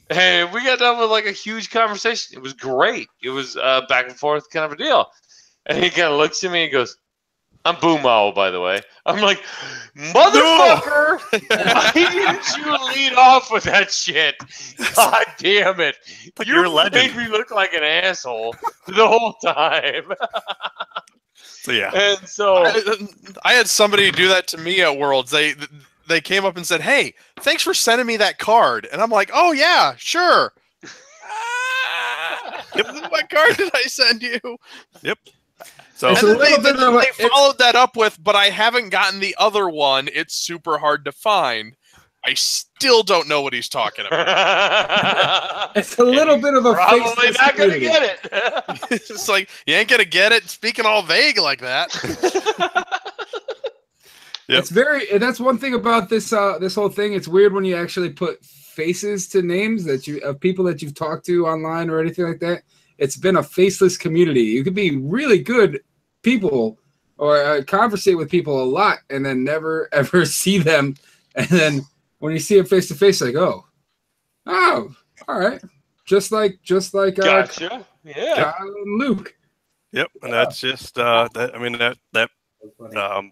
And we got done with like a huge conversation. It was great. It was back and forth kind of a deal. And he kind of looks at me and goes, I'm Boom Owl, by the way. I'm like, motherfucker, why didn't you lead off with that shit? God damn it. you're a You legend. made me look like an asshole the whole time. So yeah. And so I had somebody do that to me at Worlds. They came up and said, "Hey, thanks for sending me that card." And I'm like, "Oh yeah, sure." What card did I send you? Yep. So And It's a then little bit of a- they followed that up with, "But I haven't gotten the other one. It's super hard to find." I still don't know what he's talking about. It's a little bit of a probably faceless not going to community. get it. It's just like, you ain't gonna get it speaking all vague like that. Yep. It's very. And that's one thing about this this whole thing. It's weird when you actually put faces to names of people that you've talked to online or anything like that. It's been a faceless community. You could be really good people or conversate with people a lot and then never ever see them. And then when you see them face to face, like, oh, all right, just like Gotcha. Yeah. Kyle and Luke. Yep, and that's just that. I mean that.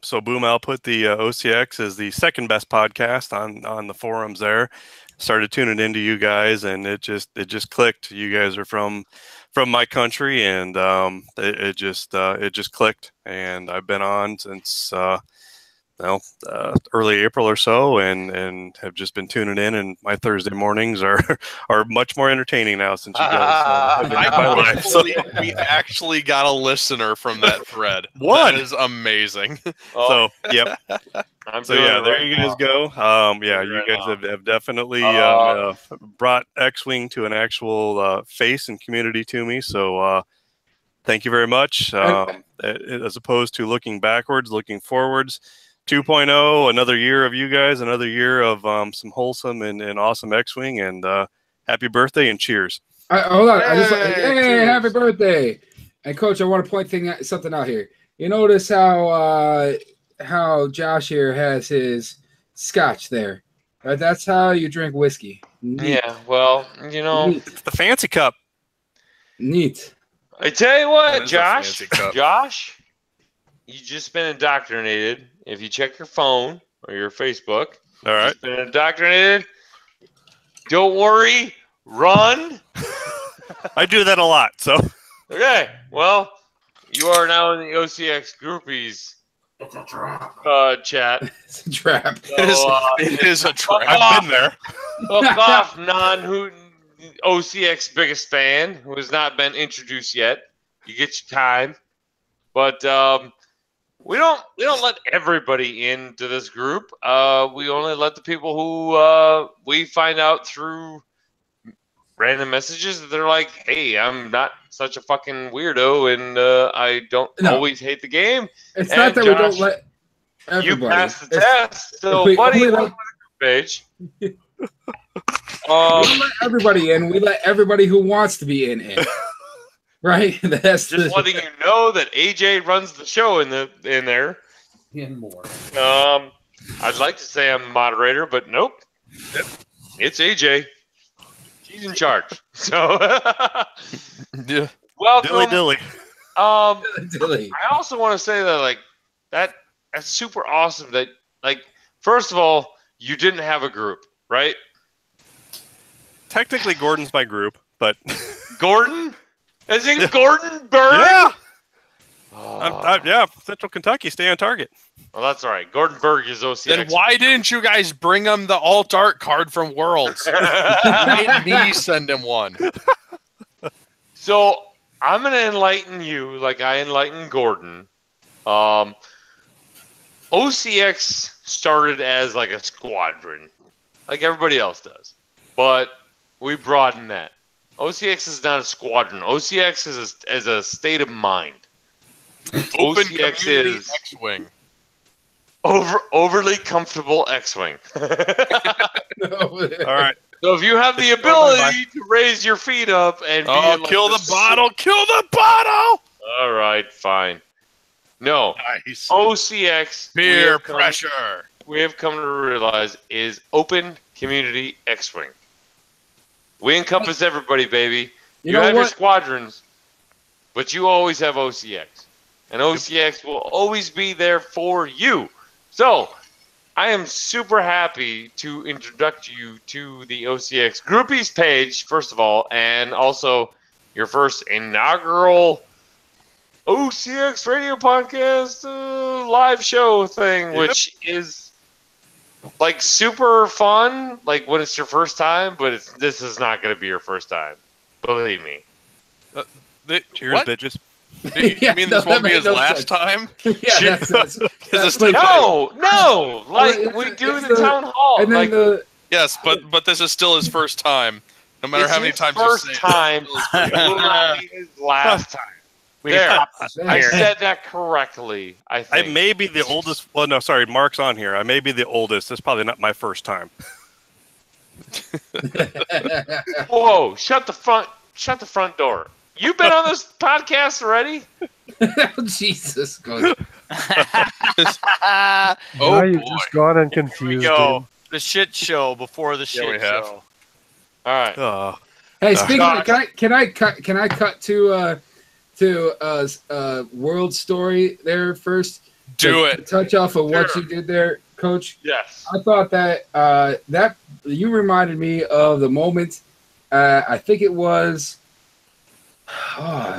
So Boom Al put the OCX as the second best podcast on the forums there. Started tuning into you guys, and it just clicked. You guys are from my country, and it just clicked. And I've been on since early April or so, and have just been tuning in. And my Thursday mornings are much more entertaining now since you guys have been in my life. So We actually got a listener from that thread. One. That is amazing. So yep. So doing yeah, it there right you guys now. go. Yeah, you guys have definitely brought X-Wing to an actual face and community to me. So thank you very much. As opposed to looking backwards, looking forwards. 2.0, another year of you guys, another year of some wholesome and awesome X-Wing, and happy birthday and cheers. Hold on. Hey, happy birthday. And Coach, I want to point something out here. You notice how Josh here has his scotch there. Right? That's how you drink whiskey. Neat. Yeah, well, you know. It's the fancy cup. Neat. I tell you That what, is a Josh. fancy cup. Josh, you just been indoctrinated. If you check your phone or your Facebook, all right, just been indoctrinated. Don't worry, run. I do that a lot. So Okay, well, you are now in the OCX groupies. It's a trap. Chat. It's a trap. So, it is a trap. I've been there. Fuck off, non-Hooten OCX biggest fan who has not been introduced yet. You get your time, but we don't let everybody into this group. We only let the people who we find out through random messages that they're like, "Hey, I'm not such a fucking weirdo, and I don't always hate the game." It's And not that Josh, we don't let everybody. you passed the test, so we buddy, only let- welcome to the page. we don't let everybody in. We let everybody who wants to be in. Right? That's Just letting you know that AJ runs the show in there. And more. I'd like to say I'm the moderator, but nope. It's AJ. She's in charge. So yeah. Welcome. Dilly. Dilly. I also want to say that that's super awesome that first of all, you didn't have a group, right? Technically, Gordon's my group, but Gordon? As in Gordon Berg? Yeah. Yeah, Central Kentucky, stay on target. Well, that's all right. Gordon Berg is OCX. Then why didn't you guys bring him the alt art card from Worlds? Made me send him one. So I'm gonna enlighten you like I enlightened Gordon. OCX started as like a squadron, like everybody else does, but we broadened that. OCX is not a squadron. OCX is a state of mind. Open OCX community is X-Wing. overly comfortable X-Wing. All right. So if you have the ability to raise your feet up and be kill the bottle! Kill the bottle! All right, fine. No, nice. OCX Peer pressure. We have come to realize is open community X-Wing. We encompass everybody, baby. You have your squadrons, but you always have OCX. And OCX will always be there for you. So, I am super happy to introduce you to the OCX Groupies page, first of all, and also your first inaugural OCX Radio Podcast live show thing, which is like super fun, like when it's your first time, but this is not going to be your first time. Believe me. Cheers, bitches. You mean this won't be his last time? Yeah, that's no. Like we do in the town hall. And then yes, but this is still his first time. No matter how many times you say first time, it will not be his last time. I said that correctly. I think. I may be the oldest. Well, no, sorry, Mark's on here. I may be the oldest. That's probably not my first time. Whoa! Shut the front door. You've been on this podcast already? Jesus, God. Now you've just gone and confused him. The shit show before the shit show. All right. Hey, speaking of, can I cut to World Story there first? Do it. Touch off of what you did there, Coach. Yes. I thought that you reminded me of the moment. I think it was.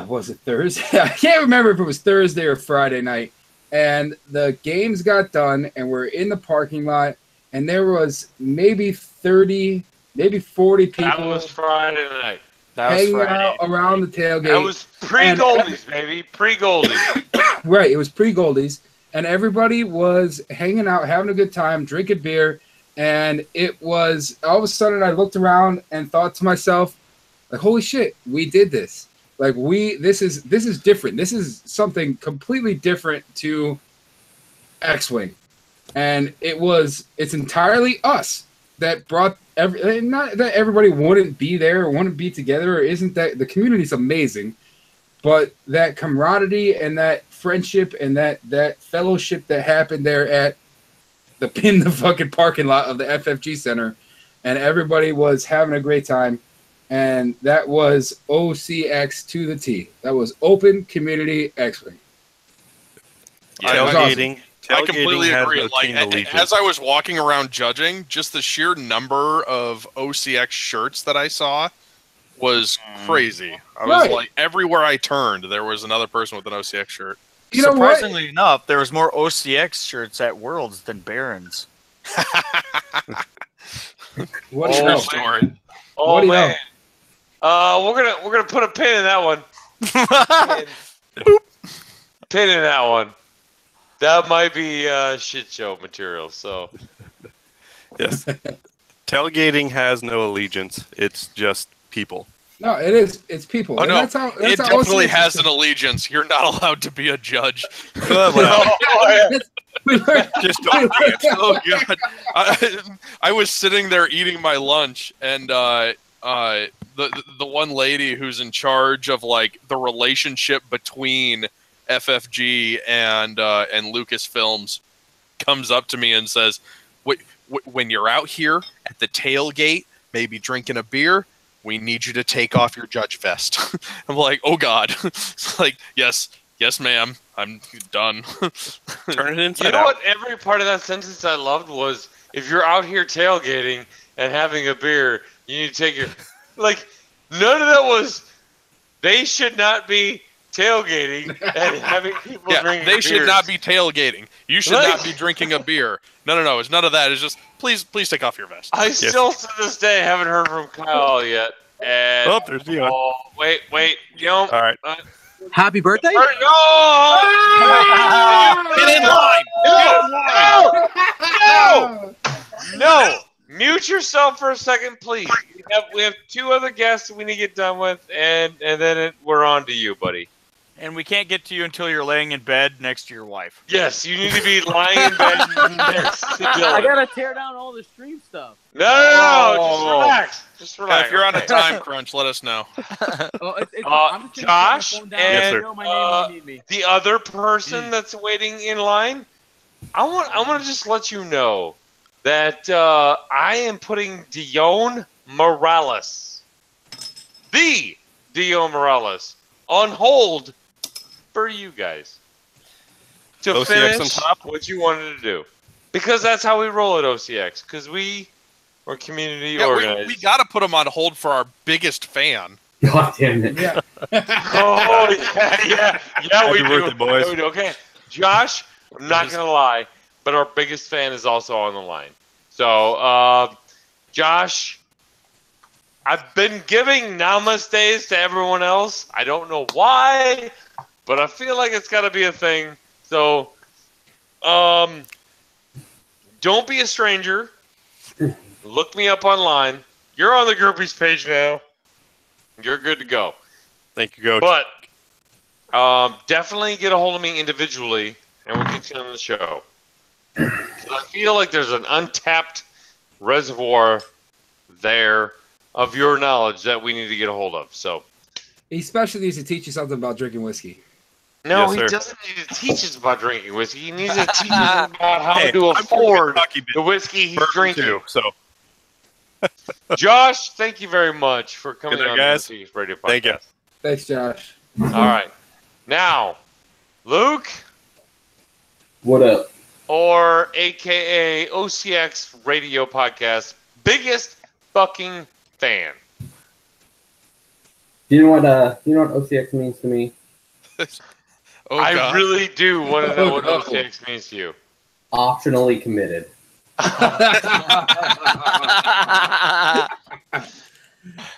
Was it Thursday? I can't remember if it was Thursday or Friday night. And the games got done, and we're in the parking lot, and there was maybe 30, maybe 40 people. That was Friday night. Hanging out around the tailgate. That was pre-Goldies, baby. Pre-Goldies. Right, it was pre-Goldies. And everybody was hanging out, having a good time, drinking beer. And it was, all of a sudden, I looked around and thought to myself, like, holy shit, we did this. Like, this is different. This is something completely different to X-Wing. And it's entirely us that brought not that everybody wouldn't be there or wouldn't be together, or isn't that the community's amazing, but that camaraderie and that friendship and that fellowship that happened there at the fucking parking lot of the FFG Center, and everybody was having a great time. And that was OCX to the T. That was Open Community X-Wing. Tailgating. I completely has agree. no Like team allegiance. as I was walking around judging, just the sheer number of OCX shirts that I saw was crazy. I was like, everywhere I turned, there was another person with an OCX shirt. Surprisingly enough, there was more OCX shirts at Worlds than Barons. What True story. Oh man. We're gonna put a pin in that one. Pin in that one. That might be shit show material. So Yes. Tailgating has no allegiance. It's just people. No, it is. It's people. Oh And no, that's how, it that's how definitely OCX has an allegiance. You're not allowed to be a judge. Just don't Oh god! I was sitting there eating my lunch, and the one lady who's in charge of like the relationship between FFG and Lucasfilms comes up to me and says, when you're out here at the tailgate, maybe drinking a beer, we need you to take off your judge vest. I'm like, oh god. It's like, yes, ma'am, I'm done. Turn it inside you know out. what? Every part of that sentence I loved was, if you're out here tailgating and having a beer, you need to take your like. None of that was. They should not be tailgating and having people drinking they should beers. not be tailgating. You should Like- not be drinking a beer. No. It's none of that. It's just please take off your vest. I still to this day haven't heard from Kyle yet. And Oh, there's Dion. wait, you know. All right. Happy birthday! No! Get in line! No! Mute yourself for a second, please. We have two other guests that we need to get done with, and then we're on to you, buddy. And we can't get to you until you're laying in bed next to your wife. Yes, you need to be lying in bed next to Dylan. I gotta tear down all the stream stuff. No, just relax. Just relax. If you're on a time crunch, let us know. I'm just gonna Josh put my phone down and and know my name when you need me. the other person that's waiting in line, I want to just let you know that I am putting Dion Morales, the Dion Morales, on hold for you guys to OCX finish on top? what you wanted to do, because that's how we roll at OCX. Because we're community organized. we got to put them on hold for our biggest fan. God damn it! Yeah. Oh yeah, we Happy do. birthday, boys. Yeah, we do. Okay, Josh, I'm not gonna lie, but our biggest fan is also on the line. So, Josh, I've been giving namaste to everyone else. I don't know why, but I feel like it's got to be a thing. So, don't be a stranger. Look me up online. You're on the groupies page now. You're good to go. Thank you, Coach. But definitely get a hold of me individually, and we'll get you on the show. I feel like there's an untapped reservoir there of your knowledge that we need to get a hold of. So He especially needs to teach you something about drinking whiskey. no, Yes, he sir. doesn't need to teach us about drinking whiskey. He needs to teach us about how to afford the whiskey he's drinking. Too, so Josh, thank you very much for coming Good night, on guys. the OCX Radio podcast. Thank you. Thanks, Josh. All right. Now, Luke, What up? or AKA OCX Radio Podcast, biggest fucking fan. Do you know what OCX means to me? Oh, I God. really do want to know what no. OCX means to you. Optionally committed.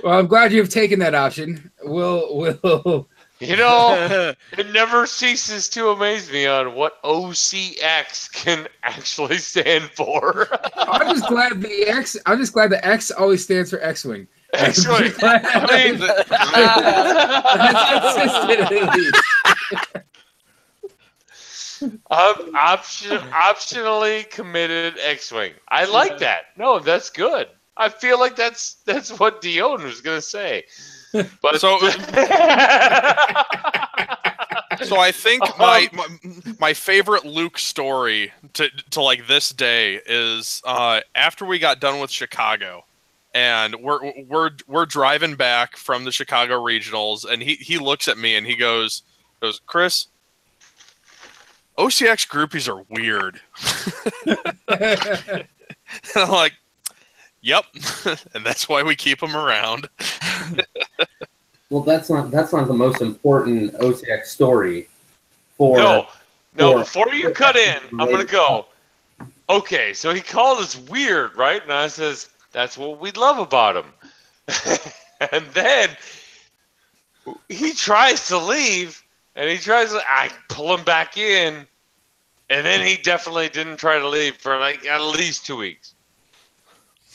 Well, I'm glad you've taken that option. We'll You know, it never ceases to amaze me on what OCX can actually stand for. I'm just glad the X always stands for X-Wing. X-Wing. I mean, that's consistent at least. Optionally committed X-Wing. I like that. No, that's good. I feel like that's what Dion was gonna say. But So I think my favorite Luke story to like this day is after we got done with Chicago, and we're driving back from the Chicago regionals, and he looks at me and he goes, Chris, OCX groupies are weird. And I'm like, yep, and that's why we keep them around. Well, that's not the most important OCX story. No, before you cut in, I'm going to go. Okay, so he called us weird, right? And I says, that's what we love about him. And then he tries to leave, and I pull him back in, and then he definitely didn't try to leave for like at least 2 weeks.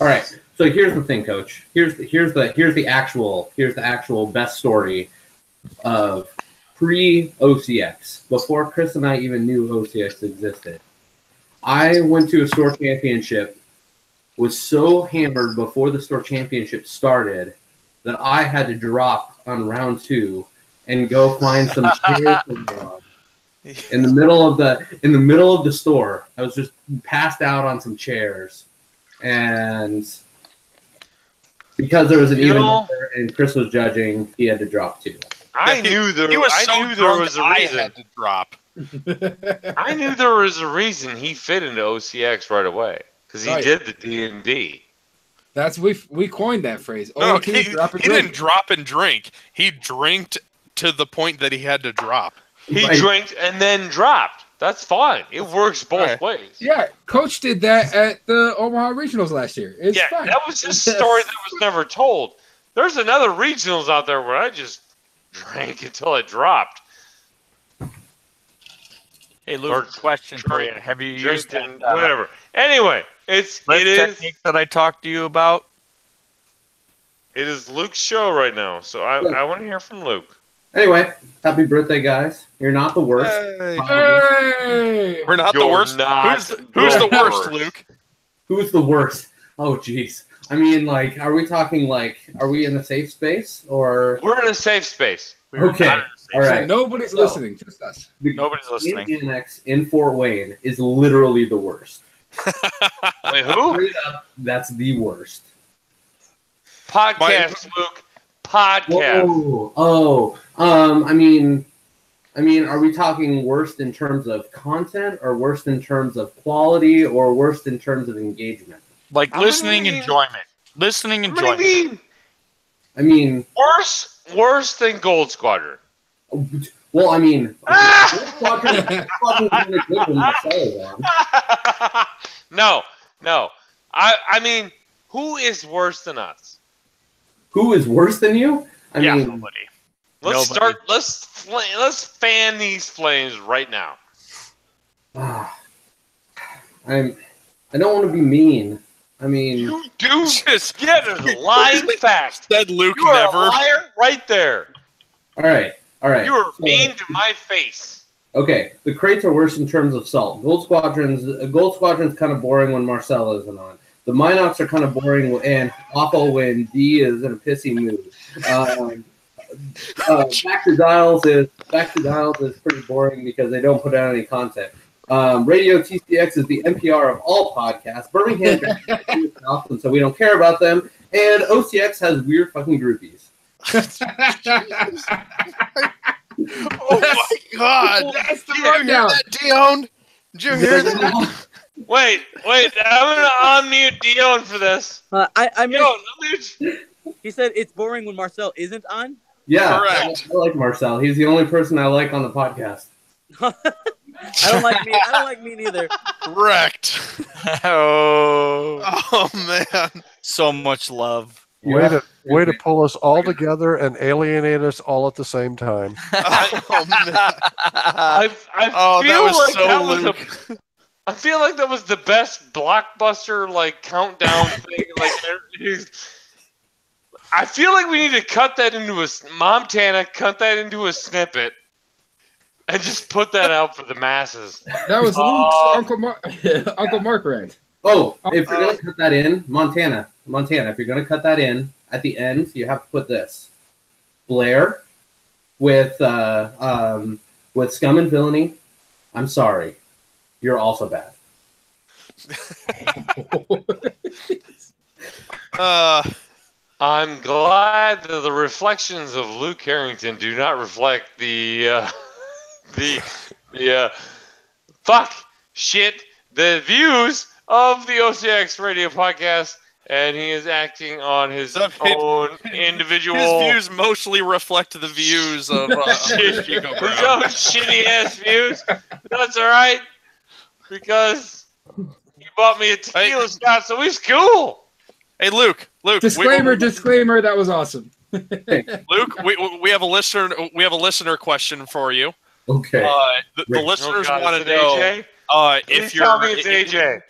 All right. So here's the thing, Coach. Here's the actual best story of pre-OCX, before Chris and I even knew OCX existed. I went to a store championship, was so hammered before the store championship started that I had to drop on round 2 and go find some chairs in the middle of the store. I was just passed out on some chairs, and because there was an even number and Chris was judging, he had to drop too. I knew there was a reason. I had to drop. I knew there was a reason he fit into OCX right away because he did the D&D. That's we coined that phrase. No, he didn't drop and drink. He drinked to the point that he had to drop. He drank and then dropped. That's fine. It works both ways. Yeah, Coach did that at the Omaha Regionals last year. It's fine. That was just a story that was never told. There's another regionals out there where I just drank until it dropped. Hey, Luke, question for you. Have you used that, whatever? Anyway, it is technique that I talked to you about? It is Luke's show right now, so I want to hear from Luke. Anyway, happy birthday, guys. You're not the worst. Hey. We're not the worst. Who's the worst, Luke? Who's the worst? Oh, jeez. I mean, like, are we talking, like, are we in a safe space, or? We're in a safe space. Okay. All right. Nobody's listening, just us. Nobody's listening. Annex in Fort Wayne is literally the worst. Wait, who? That's the worst. Podcast, Luke. Podcast. I mean, are we talking worst in terms of content, or worst in terms of quality, or worst in terms of engagement? Like listening enjoyment. Listening enjoyment. I mean, worse than Gold Squadron. Well, I mean, no. I mean, who is worse than us? Who is worse than you? I mean, nobody. Let's fan these flames right now. I don't want to be mean. I mean, you do just get a lying fact. Said Luke you are never. A liar right there. All right. You are mean to my face. Okay, the crates are worse in terms of salt. Gold Squadron's kind of boring when Marcel isn't on. The Minox are kind of boring and awful when D is in a pissy mood. Back to Dials is pretty boring because they don't put out any content. Radio TCX is the NPR of all podcasts. Birmingham and so we don't care about them. And OCX has weird fucking groupies. Oh my God! That's the Did you hear that, Dion? Did you hear that? Wait! I'm gonna unmute Dion for this. I missed. He said it's boring when Marcel isn't on. Yeah, correct. I like Marcel. He's the only person I like on the podcast. I don't like me neither. Correct. Oh man! So much love. Way to pull us all together and alienate us all at the same time. I feel like that was the best blockbuster like countdown thing. Like, I feel like we need to cut that into a snippet, and just put that out for the masses. That was Luke's Uncle Mark rant. Oh, if you're gonna cut that in, Montana. If you're gonna cut that in at the end, you have to put this: Blair with Scum and Villainy. I'm sorry, you're also bad. I'm glad that the reflections of Luke Harrington do not reflect the fuck, shit, the views of the OCX Radio podcast, and he is acting on his own individual. His views mostly reflect the views of Chico Brown. His own shitty ass views. That's all right, because he bought me a tequila shot, so he's cool. Hey, Luke. Disclaimer. That was awesome. Luke, we have a listener. We have a listener question for you. Okay. The listeners God, want is to it know AJ? if Please you're tell me it's AJ.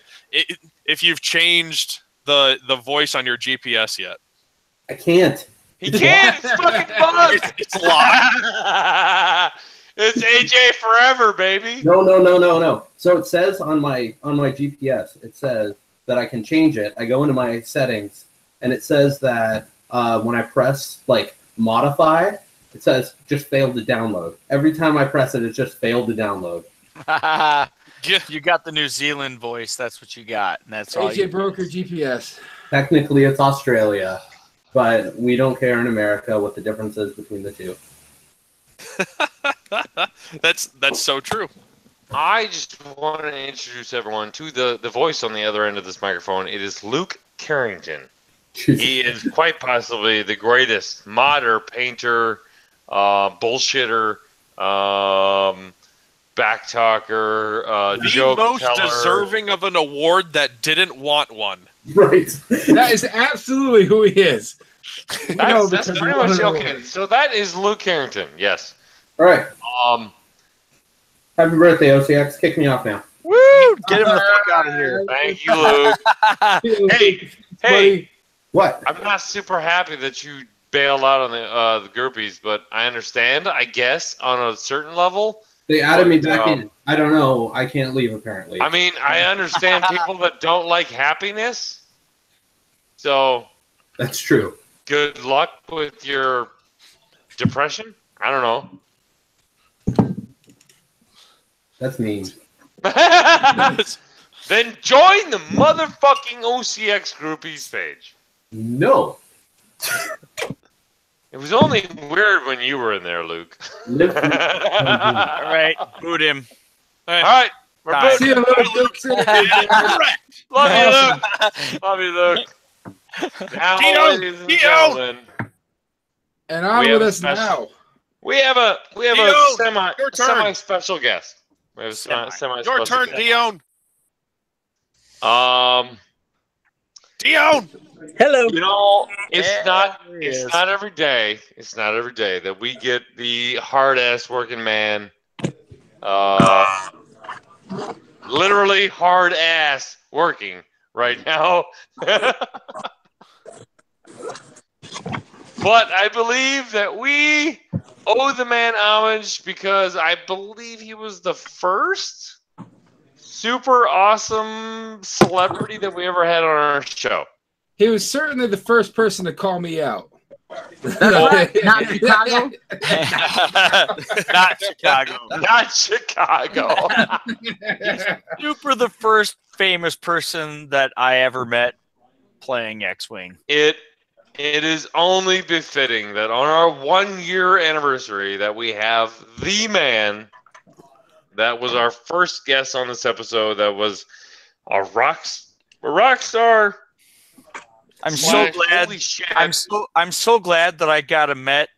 If you've changed the voice on your GPS yet. I can't. He can't. It's fucking bugged. It's locked. It's AJ forever, baby. No. So it says on my GPS, it says that I can change it. I go into my settings, and it says that when I press like modify, it says just failed to download. Every time I press it, it just failed to download. You got the New Zealand voice. That's what you got, and that's all. AJ Broker GPS. Technically, it's Australia, but we don't care in America what the difference is between the two. That's so true. I just want to introduce everyone to the voice on the other end of this microphone. It is Luke Carrington. He is quite possibly the greatest modder, painter, bullshitter, backtalker, the joke most teller. deserving of an award that didn't want one. Right. That is absolutely who he is. That's pretty much okay. So that is Luke Carrington. Yes. All right. Happy birthday, OCX. Kick me off now. Woo! Get him the fuck out of here. Thank you, Luke. Hey. What? I'm not super happy that you bailed out on the groupies, but I understand, I guess, on a certain level. They added me back in. I don't know. I can't leave, apparently. I mean, I understand people that don't like happiness. So. That's true. Good luck with your depression. I don't know. That's mean. Then join the motherfucking OCX groupies page. No. It was only weird when you were in there, Luke. All right, boot him. All right, we're booting. See you, Luke. Love you, Luke. Love you, Luke. Now, ladies and gentlemen, and on with us now. We have a semi special guest. We have a semi Your turn, guest. Dion. Hello. You know, it's not every day. It's not every day that we get the hard ass working man. Literally hard ass working right now. But I believe that we owe the man homage because I believe he was the first super awesome celebrity that we ever had on our show. He was certainly the first person to call me out. Not Chicago. Not Chicago. Not Chicago. He's super the first famous person that I ever met playing X-Wing. It is only befitting that on our 1-year anniversary that we have the man that was our first guest on this episode that was a rock star. I'm so glad. Holy shit. I'm so glad that I got a met.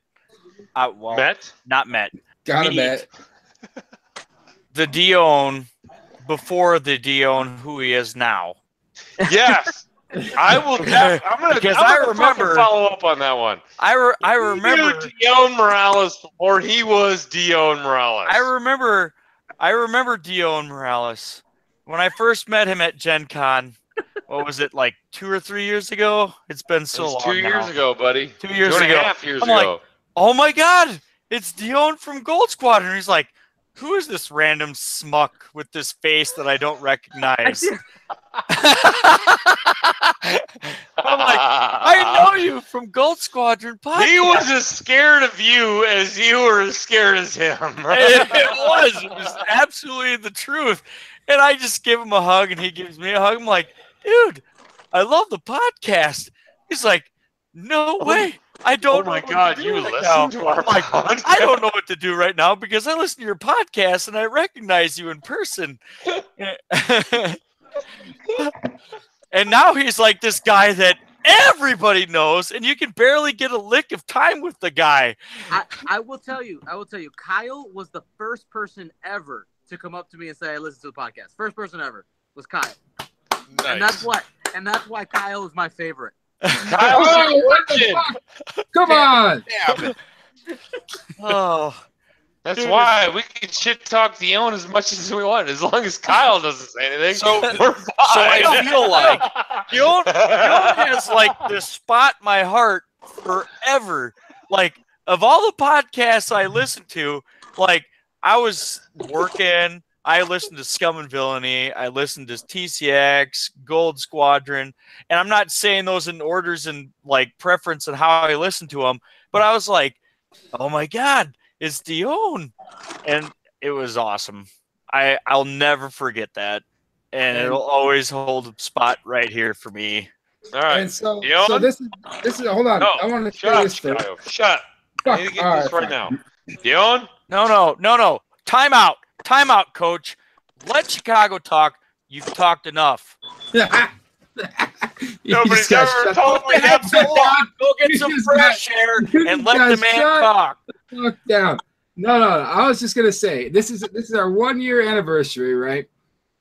Not met. Got a met. The Dion before the Dion who he is now. Yes. I will. I'm gonna remember follow up on that one. I remember Dion Morales before he was Dion Morales. I remember Dion Morales when I first met him at Gen Con. What was it, like 2 or 3 years ago? It's been so long. 2 years ago, buddy. 2 years ago. 2.5 years I'm ago. like, oh my god, it's Dion from Gold Squadron. He's like, who is this random smuck with this face that I don't recognize? I'm like, I know you from Gold Squadron podcast. He was as scared of you as you were as scared as him. It was absolutely the truth. And I just give him a hug, and he gives me a hug. I'm like, dude, I love the podcast. He's like, no way. I don't. Oh my know God, what to do you right listen now. to our I'm like, podcast? I don't know what to do right now because I listen to your podcast and I recognize you in person. And now he's like this guy that everybody knows, and you can barely get a lick of time with the guy. I will tell you, Kyle was the first person ever to come up to me and say, I listen to the podcast. First person ever was Kyle. Nice. And that's why Kyle is my favorite. Kyle's Oh, a what the virgin. fuck? Come on. Damn it. Oh, That's Dude, why we can shit talk Dion as much as we want, as long as Kyle doesn't say anything. So- we're fine. so I feel like Dion has like this spot in my heart forever. Like, of all the podcasts I listen to, like, I was working, I listened to Scum and Villainy, I listened to TCX, Gold Squadron, and I'm not saying those in orders and like preference and how I listen to them, but I was like, oh my God, it's Dion. And it was awesome. I'll never forget that. And it'll always hold a spot right here for me. All right. And so Dion? this is hold on. No, I want to shut say up, this first. Kyle. Shut. I need to get All this right, right now. Dion? No. Time out, coach. Let Chicago talk. You've talked enough. Nobody's ever told me that before. Go get some fresh air and let the man talk. Fuck down. No. I was just gonna say this is our 1 year anniversary, right?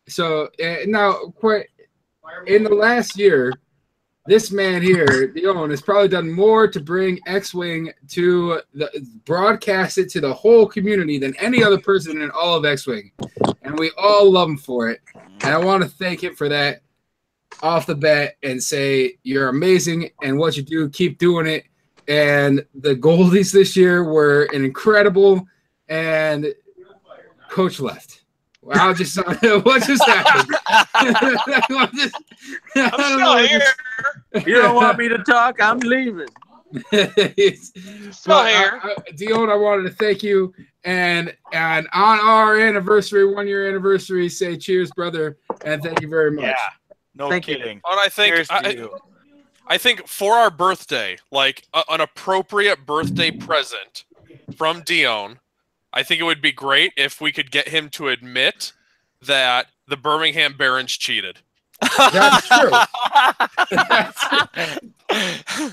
So now, quite in the last year, this man here, Dion, has probably done more to bring X-Wing to broadcast it to the whole community than any other person in all of X-Wing, and we all love him for it. And I want to thank him for that off the bat and say you're amazing and what you do, keep doing it. And the Goldies this year were incredible, and Coach left. What just happened? I'm still here. You don't want me to talk? I'm leaving. Still here. Dion, I wanted to thank you, and on our anniversary, 1 year anniversary, say cheers, brother, and thank you very much. Yeah, no kidding. And I think Cheers to you. I think for our birthday, like an appropriate birthday present from Dion, I think it would be great if we could get him to admit that the Birmingham Barons cheated. That's true.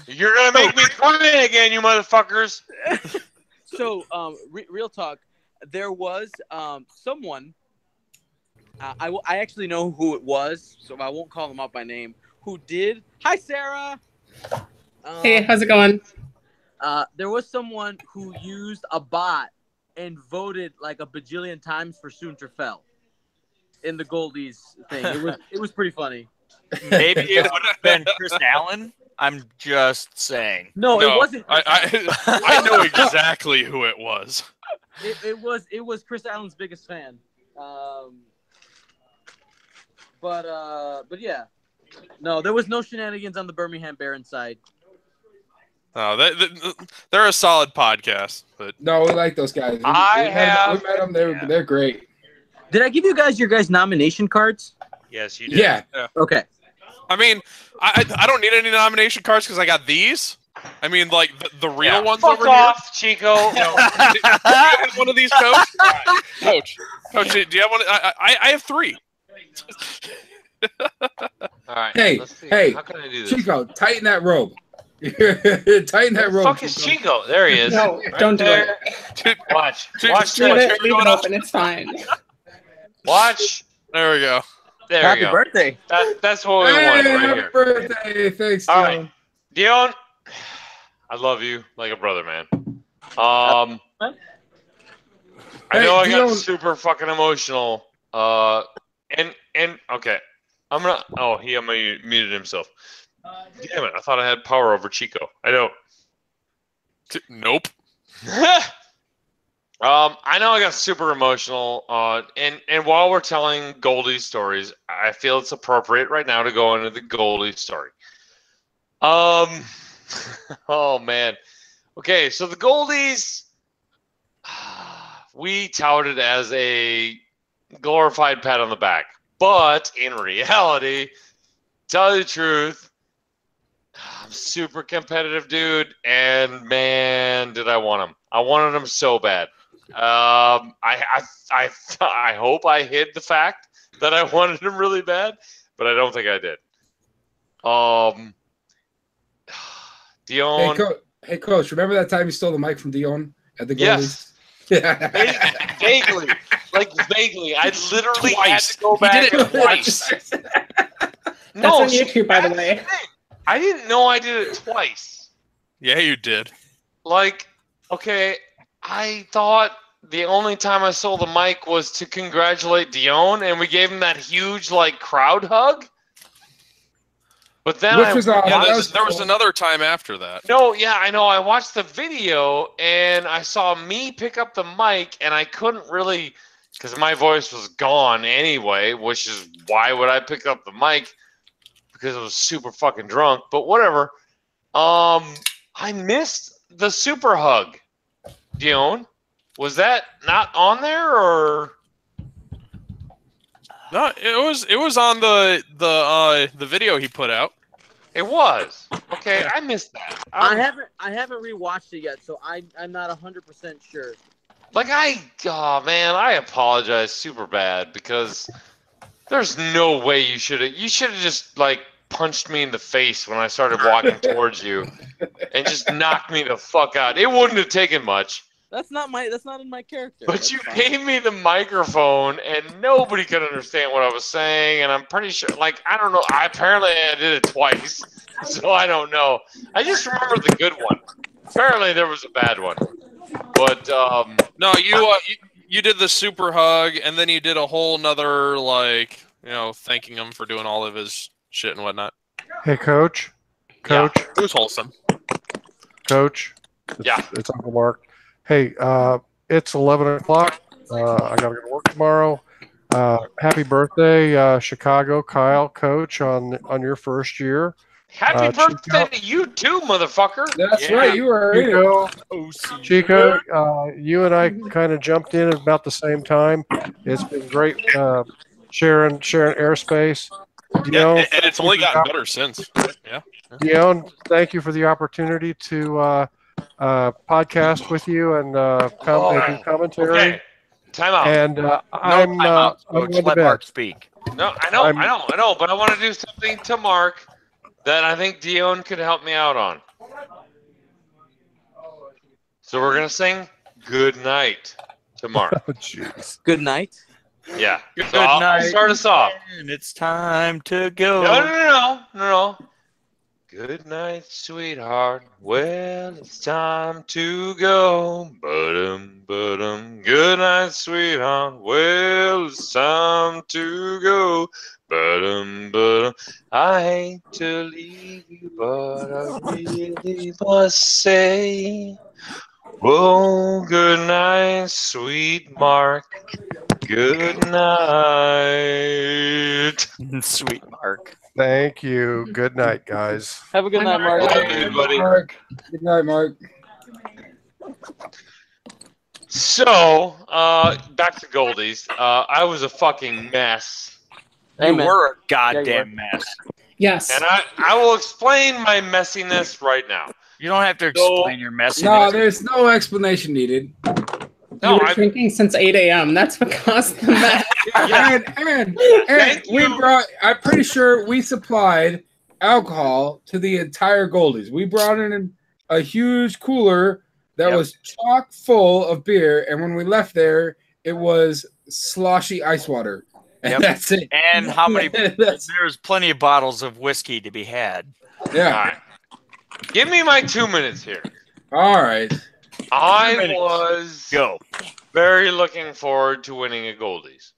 You're gonna make me cry again, you motherfuckers. So, real talk. There was someone. I actually know who it was, so I won't call them out by name. Who did? Hi, Sarah. Hey, how's it going? There was someone who used a bot and voted like a bajillion times for Soonter Fell in the Goldies thing. It was pretty funny. Maybe it would have been Chris Allen. I'm just saying. No, it wasn't. I know exactly who it was. It was Chris Allen's biggest fan. But yeah, no, there was no shenanigans on the Birmingham Barons side. Oh, they're a solid podcast, but no, we like those guys. We met them. They're great. Did I give you guys your guys' nomination cards? Yes, you did. Yeah. Okay. I mean, I don't need any nomination cards because I got these. I mean, like the real ones Fuck over off, Chico. here. Do you have one of these, Coach? Coach, do you have one? I have three. All right. Hey, let's see. hey, How can I do this? Chico, tighten that rope. Tighten that rope. Fuck is Chico? There he is. No, Right don't do there. it. Watch. Leave Watch. it open. It's fine. Watch. There we go. There Happy we go. birthday. That's what we want right happy here. birthday. Thanks, All Dion. right, Dion. I love you like a brother, man. I know I got Dion. super fucking emotional. And okay, I'm gonna. Oh, he muted himself. Damn it! I thought I had power over Chico. I don't. Nope. I know I got super emotional. And while we're telling Goldie stories, I feel it's appropriate right now to go into the Goldie story. Oh man. Okay, so the Goldies, we touted as a glorified pat on the back, but in reality, tell you the truth, I'm super competitive, dude, and man, did I want him. I wanted him so bad. I hope I hid the fact that I wanted him really bad, but I don't think I did. Dion. Hey, Coach, remember that time you stole the mic from Dion at the Yes. goalies? Vaguely. Like, vaguely. I literally Twice. had to go He back did it and watch. twice. No, on YouTube, by the way. I didn't know I did it twice. Yeah, you did. Like, okay, I thought the only time I stole the mic was to congratulate Dion, and we gave him that huge, like, crowd hug. But then there was another time after that. No, yeah, I know. I watched the video, and I saw me pick up the mic, and I couldn't really, because my voice was gone anyway, which is why would I pick up the mic? Because I was super fucking drunk, but whatever. I missed the super hug. Dion, was that not on there, or? No, it was on the video he put out. It was. Okay, I missed that. I haven't rewatched it yet, so I'm not 100% sure. Like, oh man, I apologize super bad because there's no way you should have just like punched me in the face when I started walking towards you and just knocked me the fuck out. It wouldn't have taken much. That's not in my character. But That's you fine. gave me the microphone and nobody could understand what I was saying, and I'm pretty sure, like, I don't know, apparently I did it twice, so I don't know. I just remember the good one. Apparently there was a bad one. But no, you did the super hug, and then you did a whole nother, like, thanking him for doing all of his shit and whatnot. Hey, Coach. Yeah, it was wholesome. Coach. It's Uncle Mark. Hey, it's 11 o'clock. I got to go to work tomorrow. Happy birthday, Chicago, Kyle, Coach, on your first year. happy birthday to you too, motherfucker. That's right, you were in Chico, you and I kind of jumped in at about the same time. It's been great sharing airspace. Dion, And it's only gotten better since. Yeah. Dion, thank you for the opportunity to podcast with you and do commentary. Okay. Time out. And I'm going to let bed. Mark speak. No, I know, but I want to do something to Mark that I think Dion could help me out on. So we're gonna sing "Good Night" to Mark. Oh, jeez. Good night. Yeah. Good So I'll start us off. And it's time to go. No. Good night, sweetheart. Well, it's time to go. Ba-dum. Good night, sweetheart. Well, it's time to go. Ba-dum. I hate to leave you, but I really must say, oh, good night, sweet Mark. Good night. Sweet Mark. Thank you. Good night, guys. Have a good night, Mark. Good, buddy. Good night, Mark. So, back to Goldies. I was a fucking mess. You were a goddamn mess. Yes. And I will explain my messiness right now. You don't have to explain your messiness. No, there's no explanation needed. You were drinking since 8 a.m. That's what caused the mess. And we brought, I'm pretty sure we supplied alcohol to the entire Goldies. We brought in a huge cooler that was chock full of beer, and when we left there, it was sloshy ice water. And that's it. And how many? There's plenty of bottles of whiskey to be had. Yeah. All right. Give me my 2 minutes here. All right. I was very looking forward to winning a Goldies.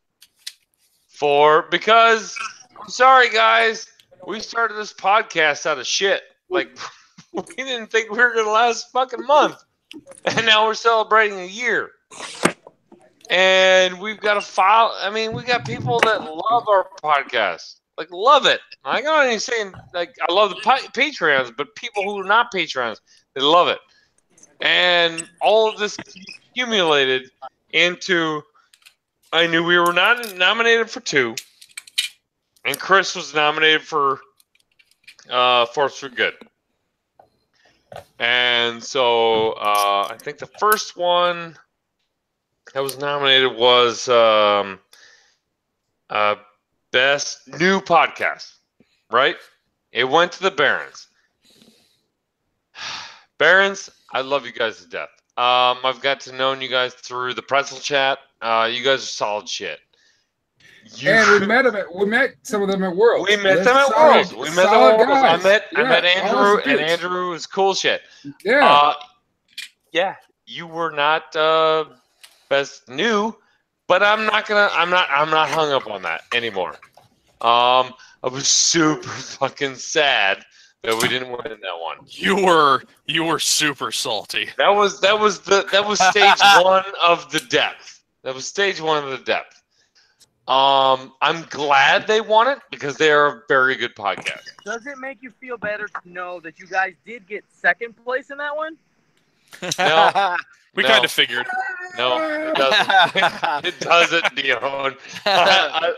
Because, I'm sorry guys, we started this podcast out of shit. Like, we didn't think we were going to last a fucking month. And now we're celebrating a year. And we've got we got people that love our podcast. Like, love it. I'm not even saying, like, I love the Patreons, but people who are not Patreons, they love it. And all of this accumulated into, I knew we were not nominated for 2, and Chris was nominated for Force for Good. And so I think the first one that was nominated was Best New Podcast, right? It went to the Barons. Barons, I love you guys to death. I've got to know you guys through the pretzel chat. You guys are solid shit. And we met some of them at Worlds. We met them at Worlds. We met them at Worlds. I met Andrew, and Andrew was cool shit. Yeah. Yeah. You were not best new, but I'm not hung up on that anymore. I was super fucking sad that we didn't win that one. You were super salty. That was stage one of the depth. That was stage one of the depth. I'm glad they won it because they are a very good podcast. Does it make you feel better to know that you guys did get second place in that one? No. We kind of figured. No, it doesn't. It doesn't, Dion. I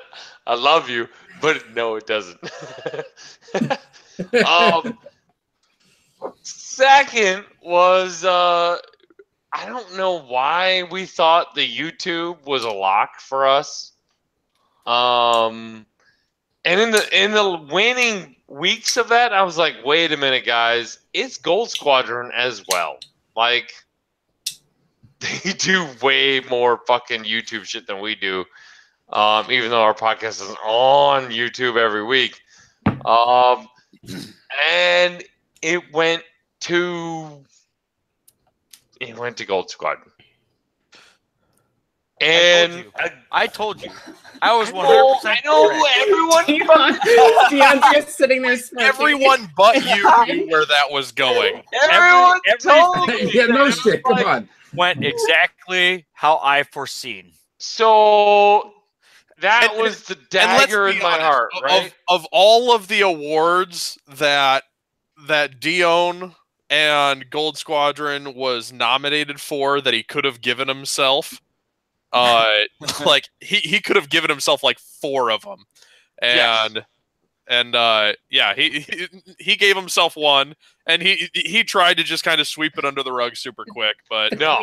love you, but no, it doesn't. Second was I don't know why we thought the YouTube was a lock for us. And in the winning weeks of that, I was like, wait a minute, guys, it's Gold Squadron as well. Like, they do way more fucking YouTube shit than we do. Even though our podcast is on YouTube every week. And it went to Gold Squadron. And I told you. I was 100%. I know everyone. Dion's just sitting there smoking. Everyone but you knew where that was going. Everyone told me. Yeah, no shit. Come on. Went exactly how I foreseen. So that was the dagger in my heart, right? Of all of the awards that Dion and Gold Squadron was nominated for that he could have given himself, like he could have given himself like 4 of them, and he gave himself one, and he tried to just kind of sweep it under the rug super quick, but no,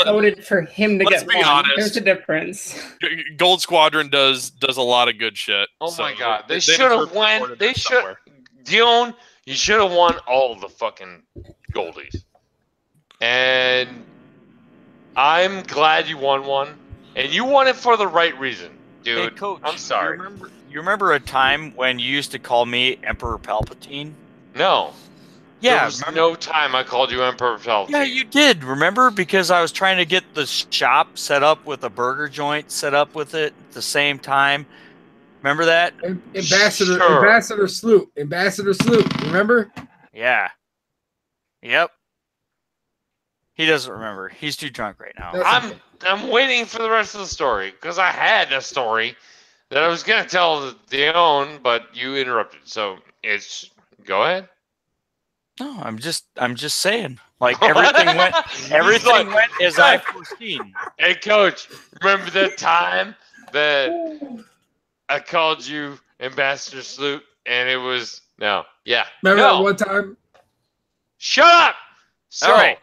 voted for him to let's get be one. honest. There's a difference. Gold Squadron does a lot of good shit. Oh so my god, they should have won. They should. Dion, you should have won all of the fucking goldies, and I'm glad you won one. And you won it for the right reason, dude. Hey, Coach, I'm sorry. You remember a time when you used to call me Emperor Palpatine? No. Yeah. There was no time I called you Emperor Palpatine. Yeah, you did. Remember? Because I was trying to get the shop set up with a burger joint set up with it at the same time. Remember that? Ambassador Sloop. Remember? Yeah. Yep. He doesn't remember. He's too drunk right now. I'm waiting for the rest of the story because I had a story that I was gonna tell Dion, but you interrupted. So go ahead. No, I'm just saying. Like everything went as I foreseen. Hey, Coach, remember that time that I called you Ambassador Sloop and it was Remember that one time? Shut up. All right.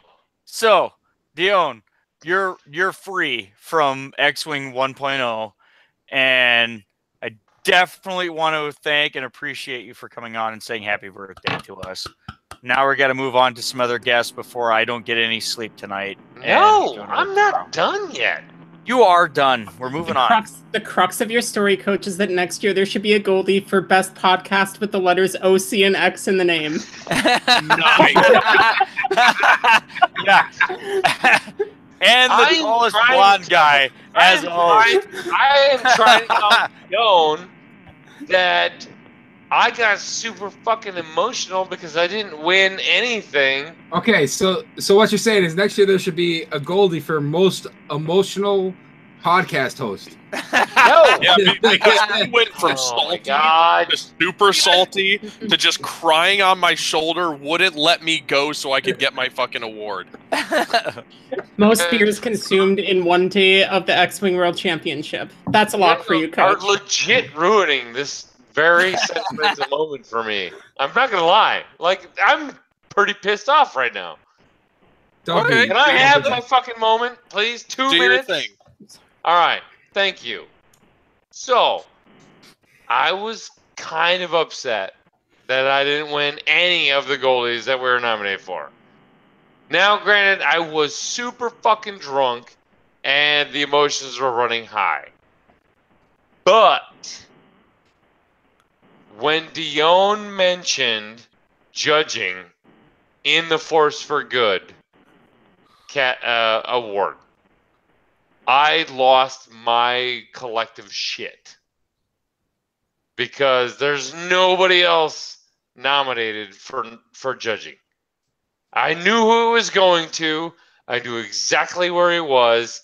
So, Dion, you're free from X-Wing 1.0, and I definitely want to thank and appreciate you for coming on and saying happy birthday to us. Now we're gonna move on to some other guests before I don't get any sleep tonight. No, I'm not done yet. You are done. We're moving on. The crux of your story, Coach, is that next year there should be a Goldie for best podcast with the letters OC and X in the name. Yeah. And the tallest blonde guy, as always. I am trying to known that I got super fucking emotional because I didn't win anything. Okay, so what you're saying is next year there should be a Goldie for most emotional podcast host. No. Yeah, because we went from salty to super salty to just crying on my shoulder, wouldn't let me go so I could get my fucking award. Most beers consumed in one day of the X-Wing World Championship. That's a lot for you, Coach. Are legit ruining this very sentimental moment for me. I'm not gonna lie. Like I'm pretty pissed off right now. Don't be. Can I have my fucking moment, please? 2 Do your minutes? thing. All right. Thank you. So, I was kind of upset that I didn't win any of the goldies that we were nominated for. Now, granted, I was super fucking drunk and the emotions were running high. But when Dion mentioned judging in the Force for Good award, I lost my collective shit. Because there's nobody else nominated for judging. I knew who it was going to. I knew exactly where he was.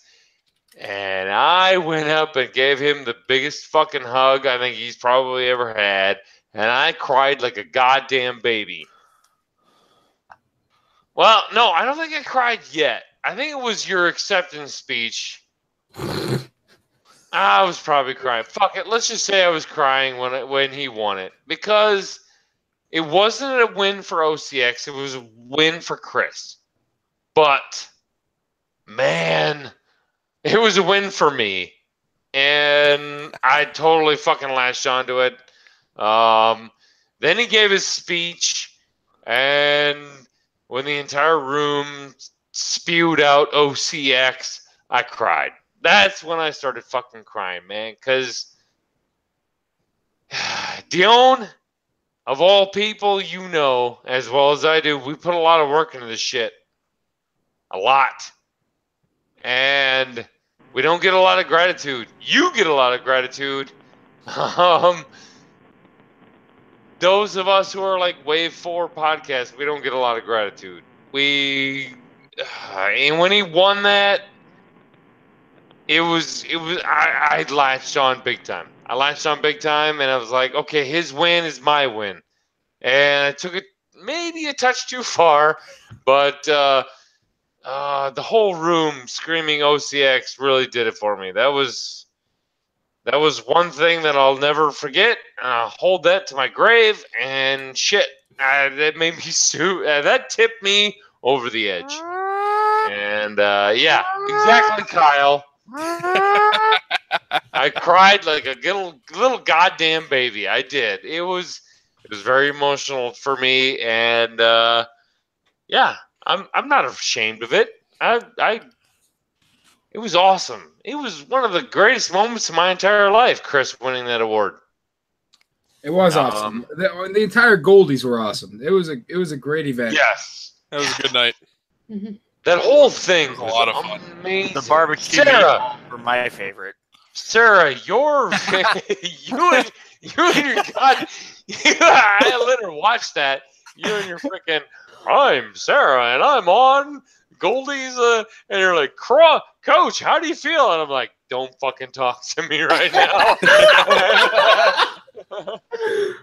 And I went up and gave him the biggest fucking hug I think he's probably ever had. And I cried like a goddamn baby. Well, no, I don't think I cried yet. I think it was your acceptance speech. I was probably crying. Fuck it. Let's just say I was crying when he won it. Because it wasn't a win for OCX. It was a win for Chris. But, man, it was a win for me. And I totally fucking latched onto it. Then he gave his speech. And when the entire room spewed out OCX, I cried. That's when I started fucking crying, man. Because Dion, of all people, you know, as well as I do, we put a lot of work into this shit. A lot. And we don't get a lot of gratitude. You get a lot of gratitude. Those of us who are like Wave 4 podcasts, we don't get a lot of gratitude. And when he won that, I latched on big time. I latched on big time, and I was like, okay, his win is my win. And I took it maybe a touch too far, but the whole room screaming OCX really did it for me. That was one thing that I'll never forget. I'll hold that to my grave, and shit, that made me that tipped me over the edge. And yeah, exactly, Kyle. I cried like a little goddamn baby. I did. It was very emotional for me, and yeah, I'm not ashamed of it. It was awesome. It was one of the greatest moments of my entire life, Chris winning that award. It was awesome. The entire Goldies were awesome. It was a great event. Yes, that was a good night. That whole thing was a lot of fun. Amazing. The barbecue Sarah were my favorite. Sarah, you and your God, I let her watch that. You and your freaking, I'm Sarah, and I'm on Goldies, and you're like, Coach, how do you feel? And I'm like, don't fucking talk to me right now.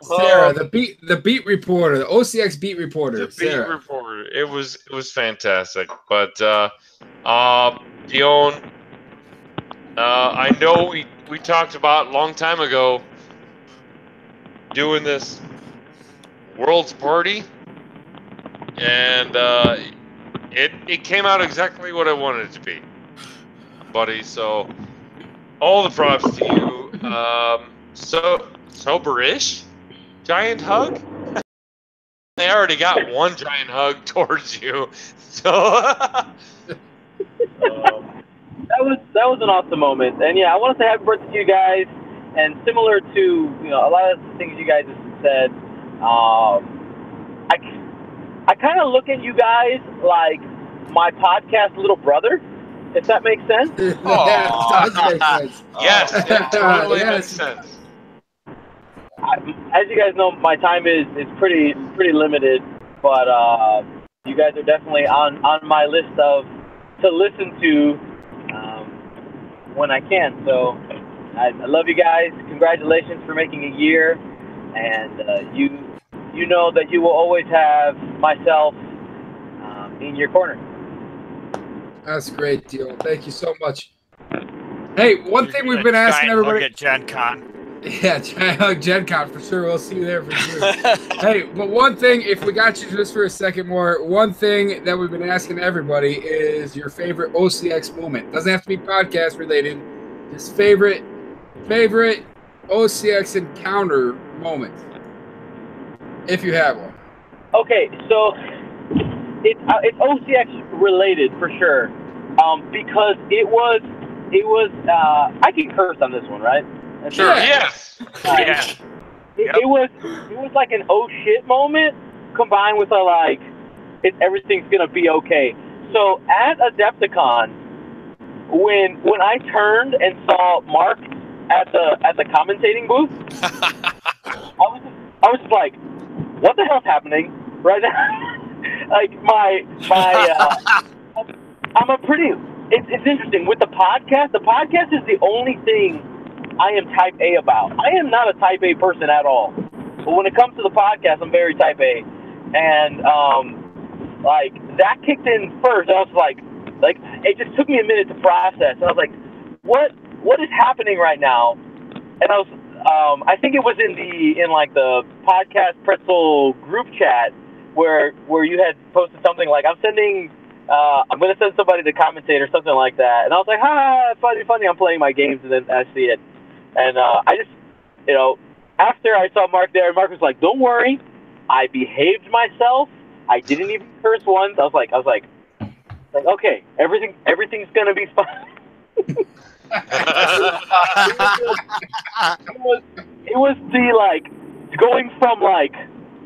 Sarah, the beat reporter, the OCX beat reporter. The beat reporter. It was fantastic. But Dion, I know we talked about a long time ago doing this World's Party, and it came out exactly what I wanted it to be, buddy. So all the props to you. Sober-ish giant hug. They already got one giant hug towards you, so that was an awesome moment. And yeah, I want to say happy birthday to you guys. And similar to a lot of the things you guys have said, I kind of look at you guys like my podcast little brother, if that makes sense. Yes, it totally makes sense. As you guys know, my time is pretty limited, but you guys are definitely on my list to listen to when I can. So I love you guys. Congratulations for making a year, and you know that you will always have myself in your corner. That's great, Dio. Thank you so much. Hey, one thing we've been asking everybody. Look at Gen Con. Yeah, Tri-Hug Gen Con for sure. We'll see you there for sure. Hey, but one thing, if we got you just for a second more, one thing that we've been asking everybody is your favorite OCX moment. Doesn't have to be podcast related. Just favorite OCX encounter moment, if you have one. Okay, so it's OCX related for sure, because it was I can curse on this one, right? Sure. Yes. Yeah. It was like an oh shit moment combined with a like everything's gonna be okay. So at Adepticon, when I turned and saw Mark at the commentating booth, I was just like, what the hell's happening right now? Like I'm a pretty. It's interesting with the podcast. The podcast is the only thing I am type A about. I am not a type A person at all. But when it comes to the podcast, I'm very type A. And like that kicked in first. I was like it just took me a minute to process. I was like, what is happening right now? And I was I think it was in like the podcast pretzel group chat where you had posted something like I'm going to send somebody to commentate or something like that. And I was like, funny, I'm playing my games, and then I see it. And I just, after I saw Mark there, Mark was like, don't worry, I behaved myself. I didn't even curse once. I was like, okay, everything's going to be fine. It was the, like, going from, like,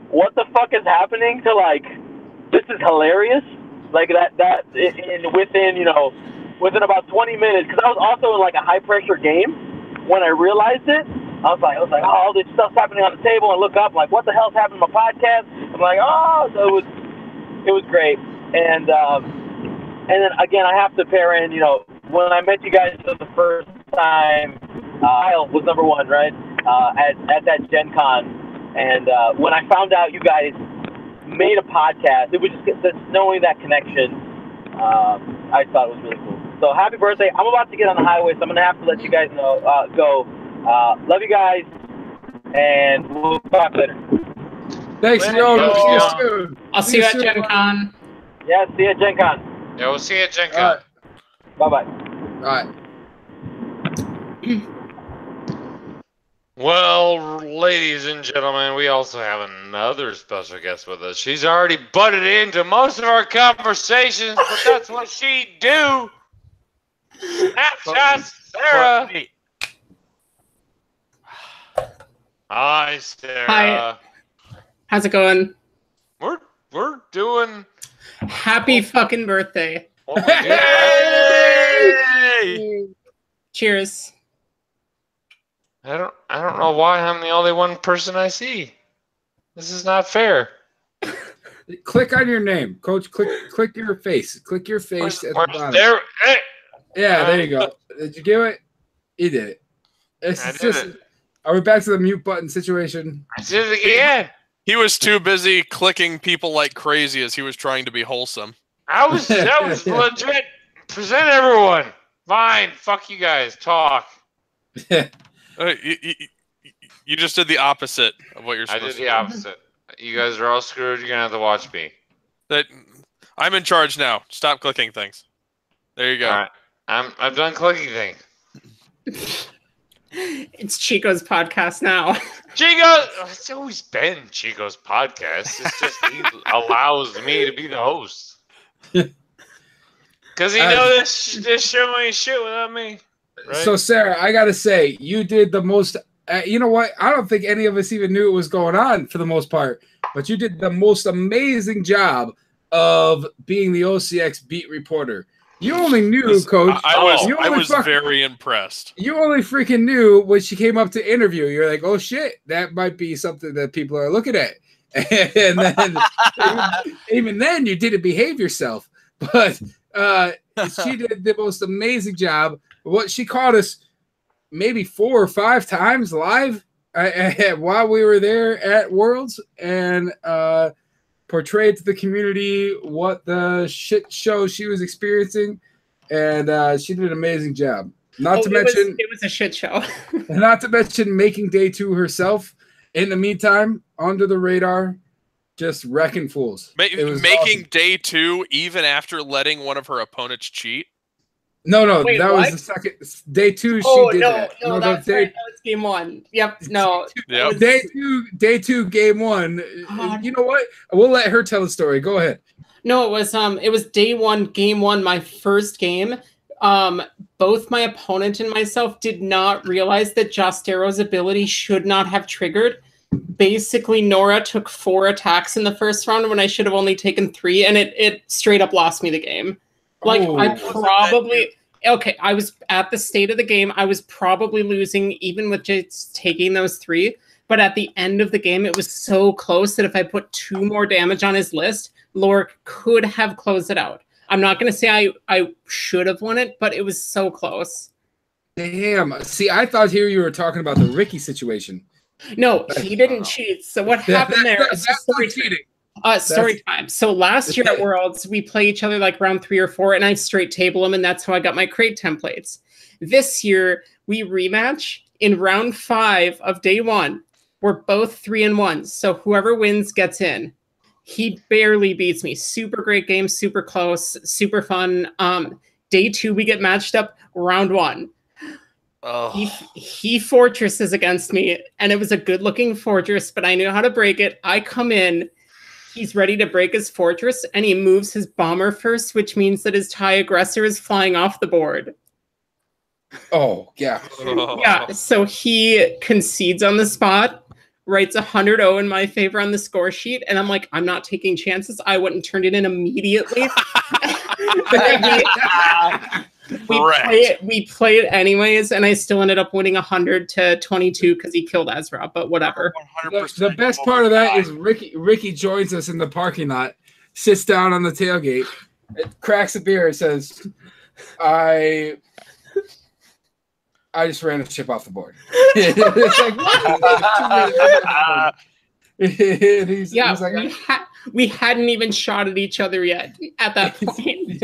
what the fuck is happening to, like, this is hilarious. Like within about 20 minutes, because I was also in like a high pressure game when I realized it. I was like, oh, all this stuff's happening on the table, and look up, like, what the hell's happening to my podcast? I'm like, oh, so it was great. And then again, I have to pair in, when I met you guys for the first time, Kyle was number one, right? At that Gen Con, and when I found out you guys made a podcast, it was just knowing that connection. I thought it was really cool. So happy birthday! I'm about to get on the highway, so I'm gonna have to let you guys go. Love you guys, and we'll talk later. Thanks, yo. See you soon. I'll see you at Gen Con. Yeah, see you at Gen Con. Yeah, we'll see you at Gen Con. Bye bye. All right. Well, ladies and gentlemen, we also have another special guest with us. She's already butted into most of our conversations, but that's what she do. Snapshot Sarah. Hi, Sarah. Hi. How's it going? We're doing. Happy fucking birthday. Yay! Cheers. I don't know why I'm the only one person I see. This is not fair. Click on your name, Coach. Click your face. Click your face at the bottom. There? Hey. Yeah, there you go. Did you do it? You did it. I did it. Are we back to the mute button situation? I did it again. He was too busy clicking people like crazy as he was trying to be wholesome. That was legit. Present everyone. Fine. Fuck you guys. Talk. You just did the opposite of what you're supposed to do. I did the opposite. You guys are all screwed. You're gonna have to watch me. I'm in charge now. Stop clicking things. There you go. All right. I'm done clicking things. It's Chico's podcast now. It's always been Chico's podcast. It's just he allows me to be the host. Because he knows this show ain't shit without me. Right? So, Sarah, I got to say, you did the most. You know what? I don't think any of us even knew it was going on for the most part. But you did the most amazing job of being the OCX beat reporter. You only knew, Coach. I was very impressed. You only freaking knew when she came up to interview. You're like, oh, shit, that might be something that people are looking at. And then even then, you didn't behave yourself. But she did the most amazing job. What she caught us maybe 4 or 5 times live while we were there at Worlds, and portrayed to the community what the shit show she was experiencing, and she did an amazing job. Not to mention it was a shit show. Not to mention making day 2 herself. In the meantime, under the radar, just wrecking fools. It was making day 2 even after letting one of her opponents cheat. No, Wait, that what? was the second day 2. Oh, she did no, that. no, that's right. That was game 1. Yep, no. Yep. Day two, game 1. God. You know what? We'll let her tell the story. Go ahead. No, it was day 1, game 1, my first game. Both my opponent and myself did not realize that Jostero's ability should not have triggered. Basically, Nora took 4 attacks in the first round when I should have only taken 3, and it straight up lost me the game. Like, I was at the state of the game. I was probably losing even with just taking those 3. But at the end of the game, it was so close that if I put 2 more damage on his list, Lorik could have closed it out. I'm not going to say I should have won it, but it was so close. Damn. See, I thought here you were talking about the Ricky situation. No, he didn't cheat. So what happened there? That's not cheating. Story time. So last year at Worlds, we play each other like round 3 or 4, and I straight table him, and that's how I got my crate templates. This year, we rematch in round 5 of day 1. We're both 3-1, so whoever wins gets in. He barely beats me. Super great game, super close, super fun. Day 2, we get matched up round 1. Oh. He fortresses against me, and it was a good-looking fortress, but I knew how to break it. I come in. He's ready to break his fortress, and he moves his bomber first, which means that his TIE aggressor is flying off the board. Oh, yeah. Yeah, so he concedes on the spot, writes 100-0 in my favor on the score sheet, and I'm like, I'm not taking chances. I went and turned it in immediately. We play it anyways, and I still ended up winning 100-22 because he killed Ezra, but whatever. The best part of that is Ricky joins us in the parking lot, sits down on the tailgate, cracks a beer, and says, I just ran a ship off the board. It's like, what? he's like, we hadn't even shot at each other yet at that point.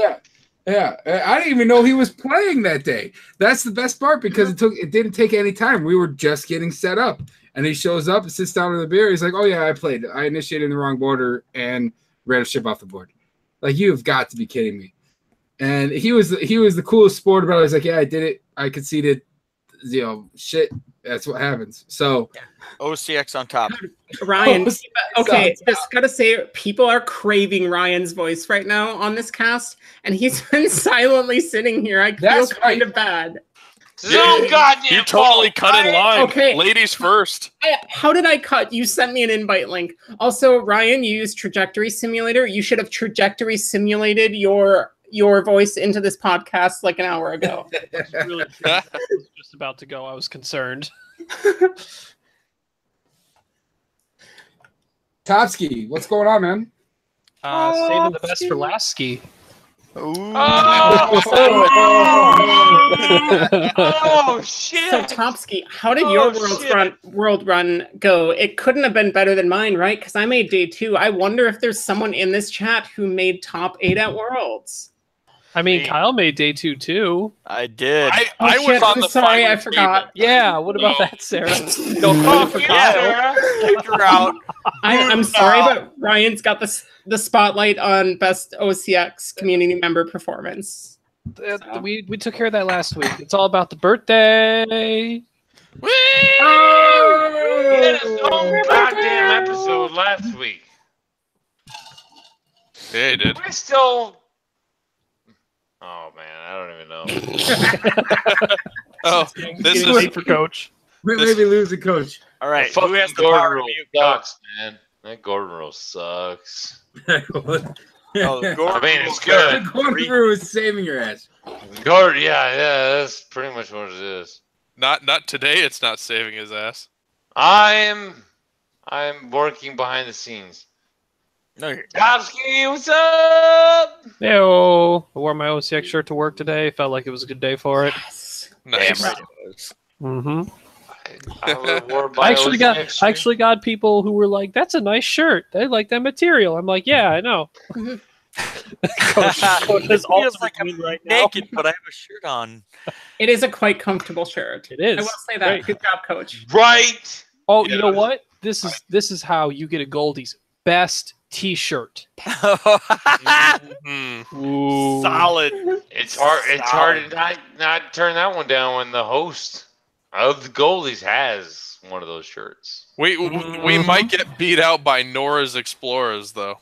Yeah, I didn't even know he was playing that day. That's the best part because it didn't take any time. We were just getting set up, and he shows up and sits down in the beer. He's like, "Oh yeah, I played. I initiated in the wrong border and ran a ship off the board." Like, you've got to be kidding me. And he was the coolest sport about it. He's like, "Yeah, I did it. I conceded. You know, shit. That's what happens." So, OCX on top. Ryan, okay, just gotta say, people are craving Ryan's voice right now on this cast, and he's been silently sitting here. I feel kind of bad. No goddamn! You totally cut in line. Okay. Ladies first. How did I cut? You sent me an invite link. Also, Ryan, you used Trajectory Simulator. You should have trajectory simulated your voice into this podcast like an hour ago. Really, I was just about to go. I was concerned. Topsky, what's going on, man? Saving the best for last ski. Oh shit! So Topsky, how did your world run go? It couldn't have been better than mine, right? Because I made day 2. I wonder if there's someone in this chat who made top 8 at Worlds. I mean, Kyle made day 2 too. I did. I was on the sorry, I final forgot. table. Yeah, what about that, Sarah? I'm sorry, but Ryan's got the spotlight on best OCX community member performance. We took care of that last week. It's all about the birthday. We had a whole goddamn episode last week. Yeah, he did. We're still. Oh man, I don't even know. Oh, this is late for Coach. We may be losing Coach. All right, who has the Gordon power rule mute? sucks, man. That Gordon rule sucks. Oh, I mean, it's good. Gordon rule is saving your ass. Gordon, yeah, that's pretty much what it is. Not today. It's not saving his ass. I'm working behind the scenes. No, you're Topsky, what's up? Yo, I wore my OCX shirt to work today. Felt like it was a good day for it. Nice. damn right it was. Mm-hmm. I actually got people who were like, "That's a nice shirt. They like that material." I'm like, "Yeah, I know." Coach is It feels like I'm right now. naked, but I have a shirt on. It is a quite comfortable shirt. It is. I will say that. Great. Good job, Coach. Right. Oh, you know what? This is how you get a Goldie's best T-shirt. Ooh. Solid. It's hard. It's hard to not turn that one down when the host of the Goldies has one of those shirts. We might get beat out by Nora's Explorers though.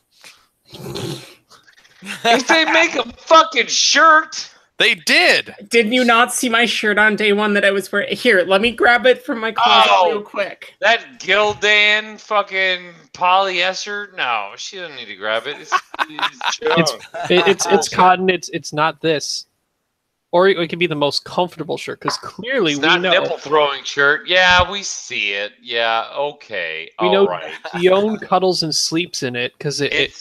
If they make a fucking shirt. They did. Did you not see my shirt on day one that I was wearing? Here, let me grab it from my closet real quick. That Gildan fucking polyester? No, she doesn't need to grab it. It's cotton. It's not this, or it could be the most comfortable shirt because clearly It's we not know nipple throwing shirt. Yeah, we see it. Yeah, okay. we know All right. Dion cuddles and sleeps in it because it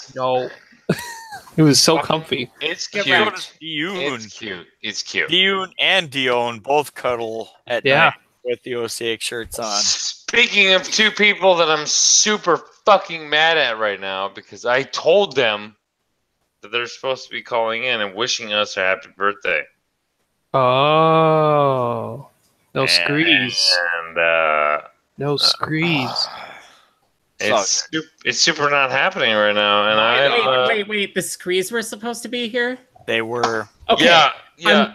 was so comfy. It's Yeah, cute. so does Dioon. It's cute. It's cute. Dioon and Dion both cuddle at Yeah. night with the OCX shirts on. Speaking of two people that I'm super fucking mad at right now because I told them that they're supposed to be calling in and wishing us a happy birthday. Oh, no screes. And No screes. it's super not happening right now. And Wait. The screes were supposed to be here? They were. Okay. Yeah.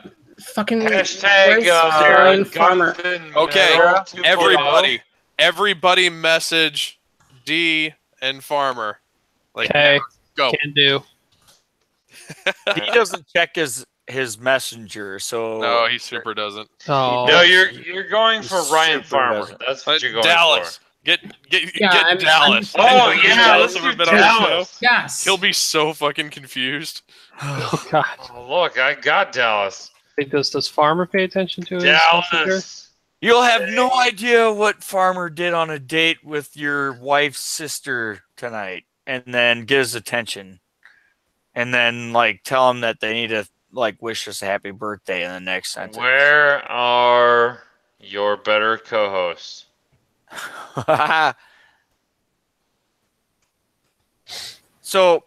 I'm fucking. Hashtag Ryan Farmer. Okay, everybody message D and Farmer. Like, Okay, go. can do. He doesn't check his messenger, so No, he super doesn't. Oh. No, you're going for Ryan Farmer. doesn't. That's what you're going Dallas. for. Get I'm- Dallas. Oh, yeah, Dallas let's ever do been on the show? Dallas. Yes. He'll be so fucking confused. Oh God. Oh, look, I got Dallas. Does Farmer pay attention to his messenger? Dallas. You'll have no idea what Farmer did on a date with your wife's sister tonight, and then get his attention, and then like tell him that they need to like wish us a happy birthday in the next sentence. Where are your better co-hosts? So,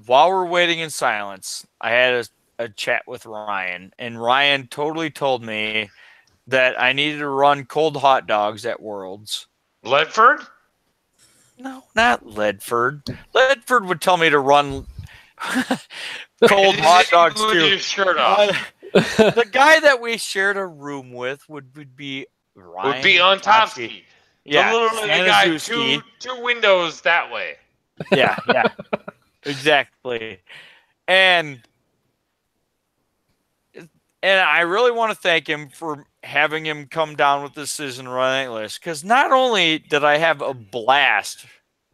while we're waiting in silence, I had a chat with Ryan, and Ryan totally told me that I needed to run cold hot dogs at Worlds. Ledford? No, not Ledford. Ledford would tell me to run cold hot dogs With too. your shirt off. The guy that we shared a room with would be Ryan. Would be on Topsky. Yeah, Literally the guy Staniszewski. two windows that way. Yeah, exactly. And I really want to thank him for having him come down with this season running list, because not only did I have a blast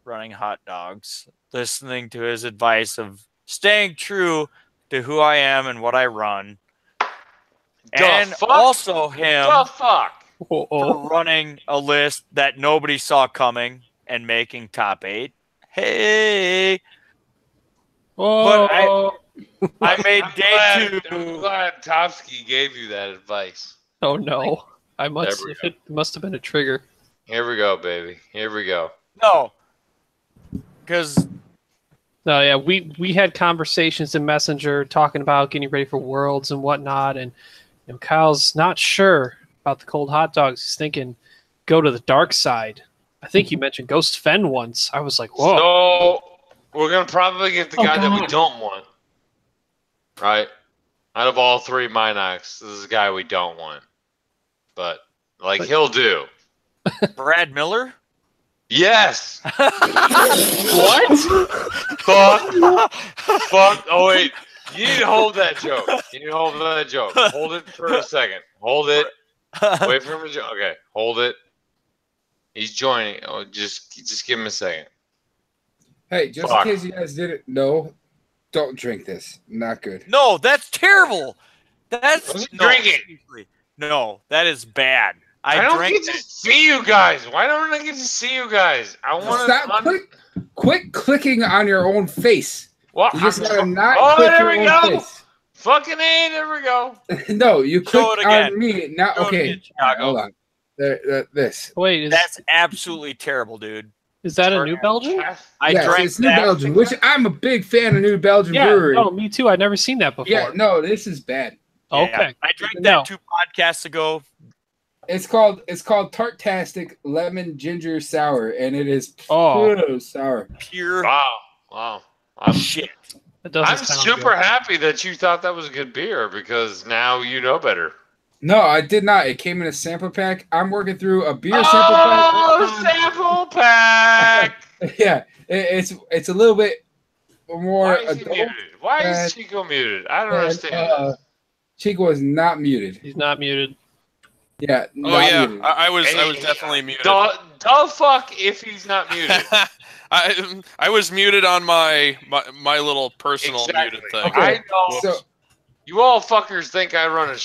running hot dogs, listening to his advice of staying true to who I am and what I run, and also him for running a list that nobody saw coming and making top 8. Hey. But I made day 2. I'm glad Topsky gave you that advice. Oh no! It must have been a trigger. Here we go, baby. Here we go. No, because No, yeah, we had conversations in Messenger talking about getting ready for Worlds and whatnot, and Kyle's not sure about the cold hot dogs. He's thinking go to the dark side. I think you mentioned Ghost Fen once. I was like, whoa. So we're gonna probably get the guy that we don't want, right? Out of all 3 Minox, this is a guy we don't want, but he'll do. Brad Miller. Yes. What? Fuck. Oh wait, you need to hold that joke. You need to hold that joke. Hold it for a second. Hold it. Wait for him to joke. Okay, hold it. He's joining. Oh, just give him a second. Hey, just in case you guys didn't know, don't drink this. Not good. No, that's terrible. That's drinking. Seriously. No, that is bad. I don't get to see you guys. Why don't I get to see you guys? I want Stop! Quit clicking on your own face. What? You just gotta not Oh, click there your we own go. face. Fucking A, there we go. No, you click Show it again. on me. Now, Show it okay. again, Chicago. Hold on. This. Wait, that's absolutely terrible, dude. Is that a New Belgium? It's New Belgium, which I'm a big fan of New Belgium Brewery. No, me too. I've never seen that before. Yeah, no, this is bad. Okay. I drank that 2 podcasts ago. It's called Tartastic Lemon Ginger Sour, and it is sour. Pure. Wow. Shit. I'm super happy that you thought that was a good beer because now you know better. No, I did not. It came in a sample pack. I'm working through a beer sample pack. Oh, sample pack! Yeah, it's a little bit more Why is he adult. muted? Why is Chico muted? I don't understand. Chico is not muted. He's not muted. Yeah. Muted. I was definitely muted. Duh fuck if he's not muted. I was muted on my little personal muted thing. I know. You all fuckers think I run a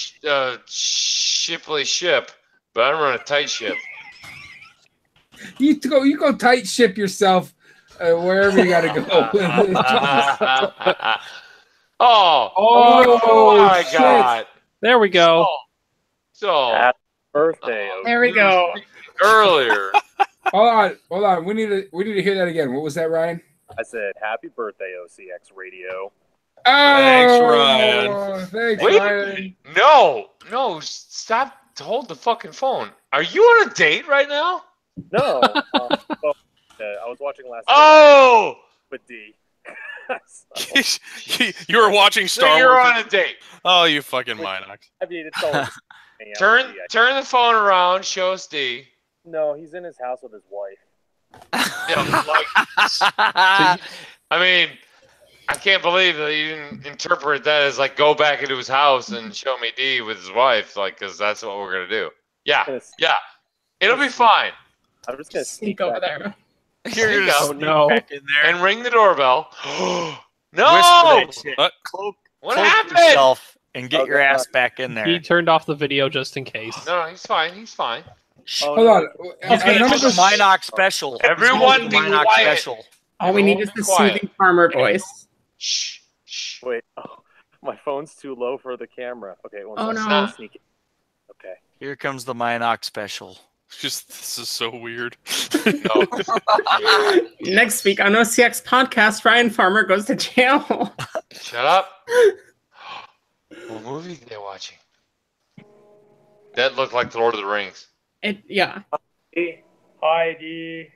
shiply ship, but I run a tight ship. You go tight ship yourself wherever you gotta go. Oh my God! There we go. So happy birthday. There we go. Earlier. Hold on. We need to hear that again. What was that, Ryan? I said happy birthday, OCX Radio. Oh, thanks, Ryan. Thanks, Wait, Ryan. No, stop. Hold the fucking phone. Are you on a date right now? No. I was watching last night with D. You were watching Star Wars. You're on a date. Oh, you fucking Minox. I mean, it's always turn the phone around. Show us D. No, he's in his house with his wife. I mean, I can't believe that you didn't interpret that as like go back into his house and show me D with his wife, like, because that's what we're gonna do. Yeah, it'll be fine. I'm just gonna sneak over there. Here you go. Oh no! Back in there and ring the doorbell. No! What happened? Yourself and get your ass back in there. He turned off the video just in case. No, he's fine. He's fine. Hold on. He's gonna do the Minox special. Everyone be Minox quiet. special. All we need is the soothing farmer voice. Shh. Wait. My phone's too low for the camera. Okay. Oh no. Sneak it. Okay. Here comes the Minox special. This is so weird. Next week on OCX podcast, Ryan Farmer goes to jail. Shut up. What movie are they watching? That looked like The Lord of the Rings. Yeah. Hi, D.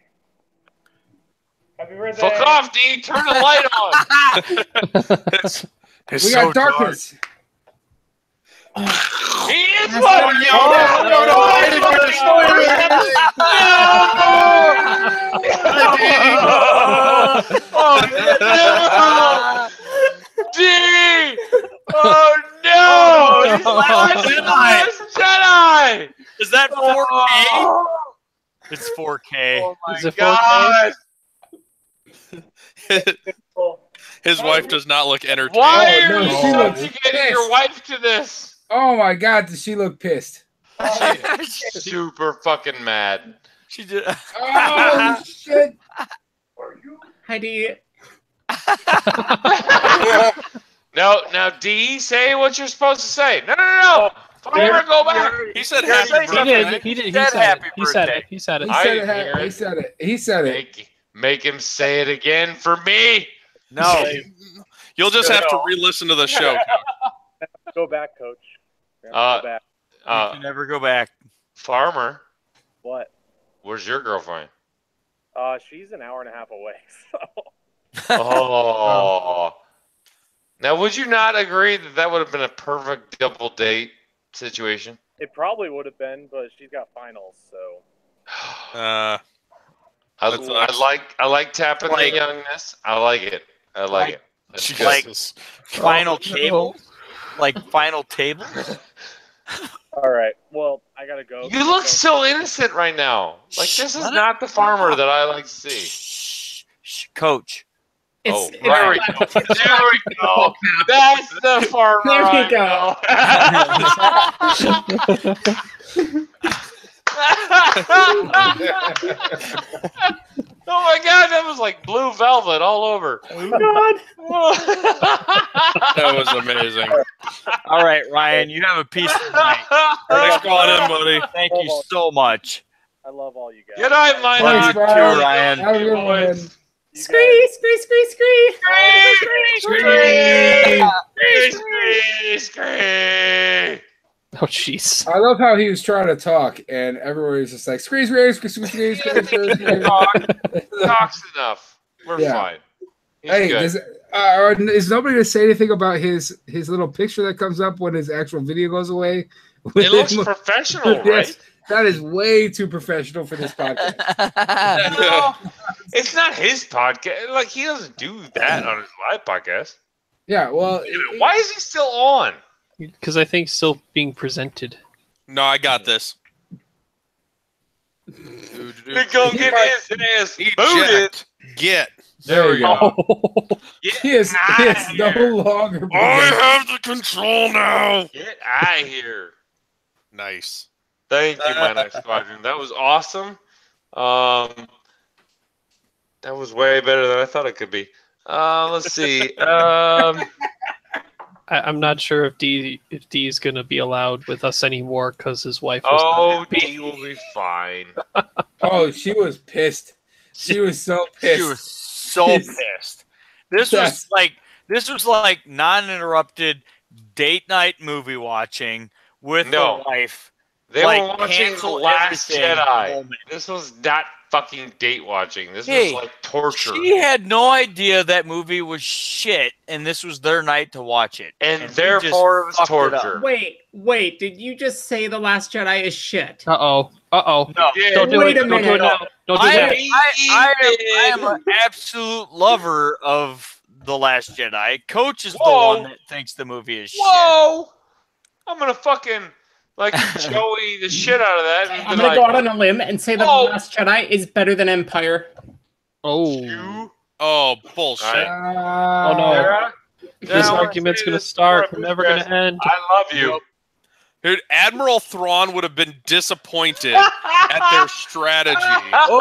Happy birthday. Fuck off, D. Turn the light on. It's We so got darkness. He is one. D. Oh no! Jedi. Is that 4K? It's 4K. Oh my Is it 4K? God! His wife does not look entertained. Why are you she looks subjugating your wife to this? Oh my God, does she look pissed? She's super fucking mad. She did. Oh shit! Heidi. Now, D, say what you're supposed to say. No. Farmer, go back. He said happy birthday. He did. He said said happy it. He said birthday. it. He said it. He said it. Make him say it again for me. No. You'll just have to re-listen to the show. Go back, Coach. Go back. You can never go back. Farmer, What? where's your girlfriend? She's an hour and a half away. So. Oh. Now, would you not agree that would have been a perfect double date situation? It probably would have been, but she's got finals, so. I like tapping the youngness. I like it. That's good. Like final table? Like final table? All right. Well, I gotta go. You look so innocent right now. Like this is not the farmer that I like to see. Coach. There we go. There we go. That's the farmer. There we go. Oh my God, that was like blue velvet all over. God. That was amazing. All right, Ryan, you have a piece of the night. Thanks for calling in, buddy. Thank you so much. I love all you guys. Good night, my Thanks, dog. Ryan. Have a good one. Scree, scree, scree, scree. Oh, jeez. I love how he was trying to talk, and everyone was just like, "Screeze, screeze, screeze, screeze, screeze, screeze." Talks enough. We're Yeah. fine. He's Hey, good. is nobody going to say anything about his little picture that comes up when his actual video goes away? It looks professional, right? Yes, that is way too professional for this podcast. No, it's not his podcast. Like, he doesn't do that on his live podcast. Yeah, well, why is he still on? Because I think still being presented. No, I got this. You're going to get his ass booted. Eject. Get. There we go. He is no longer. I have the control now. Get out of here. Nice. Thank you, my next squadron. That was awesome. That was way better than I thought it could be. Let's see. I'm not sure if D is going to be allowed with us anymore because his wife was D will be fine. Oh, she was pissed. She was so pissed. She was so pissed. This was like non-interrupted date night movie watching with the wife. They Like, were watching The cancel Last everything Jedi. moment. This was not fucking date watching. This Hey, was like torture. She had no idea that movie was shit, and this was their night to watch it. And we therefore it was just fucked torture. up. Wait, did you just say The Last Jedi is shit? Uh-oh. No. Don't do Wait it. a Don't do it minute. now. Don't do that. I am an absolute lover of The Last Jedi. Coach is the one that thinks the movie is shit. Whoa! I'm gonna fucking like Joey the shit out of that. And I'm be gonna like, go out on a limb and say that The Last Jedi is better than Empire. Oh. Oh, bullshit. Oh, no. This argument's going to start. We're never going to end. I love you. Dude, Admiral Thrawn would have been disappointed at their strategy. How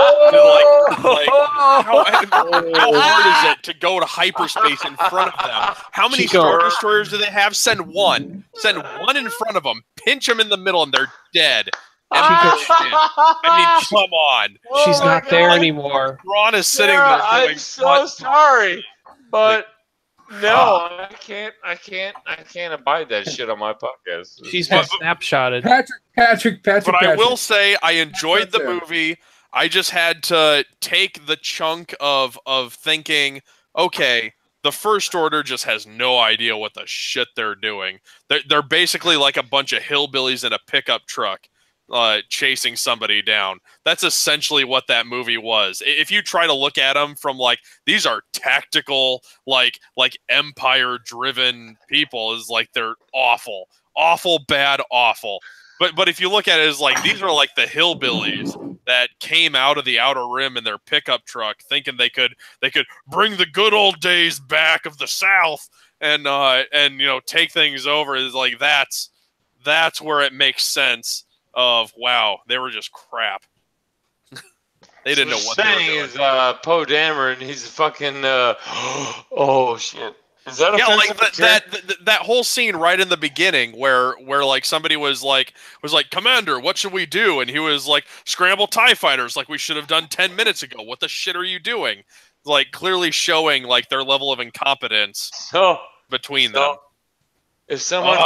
hard is it to go to hyperspace in front of them? How many Star Destroyers do they have? Send one. Send one in front of them. Pinch them in the middle, and they're dead. I mean, come on. She's not there anymore. Thrawn is sitting there going, I'm so sorry, but no, I can't abide that shit on my podcast. She's been snapshotted. Patrick. But I will say I enjoyed the movie. I just had to take the chunk of thinking, okay, the First Order just has no idea what the shit they're doing. They're basically like a bunch of hillbillies in a pickup truck chasing somebody down. That's essentially what that movie was. If you try to look at them from like, these are tactical, like Empire driven people, is like they're awful, bad, awful. But if you look at it as like, these are like the hillbillies that came out of the Outer Rim in their pickup truck thinking they could bring the good old days back of the South and you know, take things over. Is like that's where it makes sense of, wow, they were just crap. They didn't know what they were doing. Is Poe Dameron, he's a fucking oh shit. Is that like that whole scene right in the beginning where like somebody was like, Commander, what should we do? And he was like, scramble TIE fighters like we should have done 10 minutes ago. What the shit are you doing? Like clearly showing like their level of incompetence between them. If someone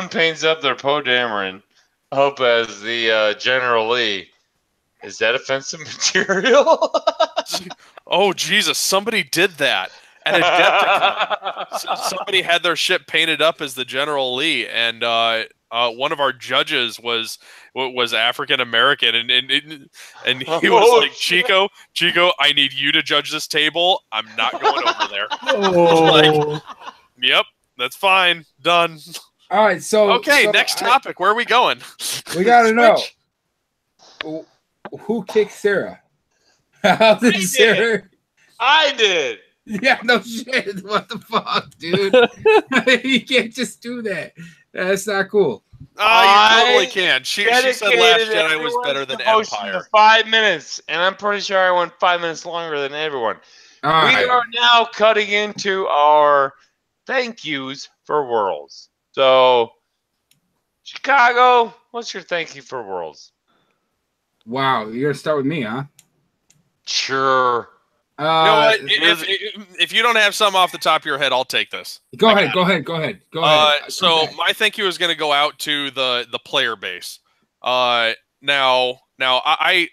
paints up their Poe Dameron up as the General Lee, is that offensive material? Oh Jesus! Somebody did that at Adepticon. Somebody had their ship painted up as the General Lee, and one of our judges was African American, and he was like, Chico, I need you to judge this table. I'm not going over there. Like, yep, that's fine. Done. All right, so next topic. Where are we going? We gotta know who kicked Sarah. How did Sarah? I did. Yeah, no shit. What the fuck, dude? You can't just do that. That's not cool. You totally can. She said Last Jedi was better than Empire. 5 minutes, and I'm pretty sure I went 5 minutes longer than everyone. We are now cutting into our thank yous for Worlds. So, Chicago, what's your thank you for Worlds? Wow, you're gonna start with me, huh? Sure. You know what? If you don't have some off the top of your head, I'll take this. Go ahead. So my thank you is going to go out to the player base. Now I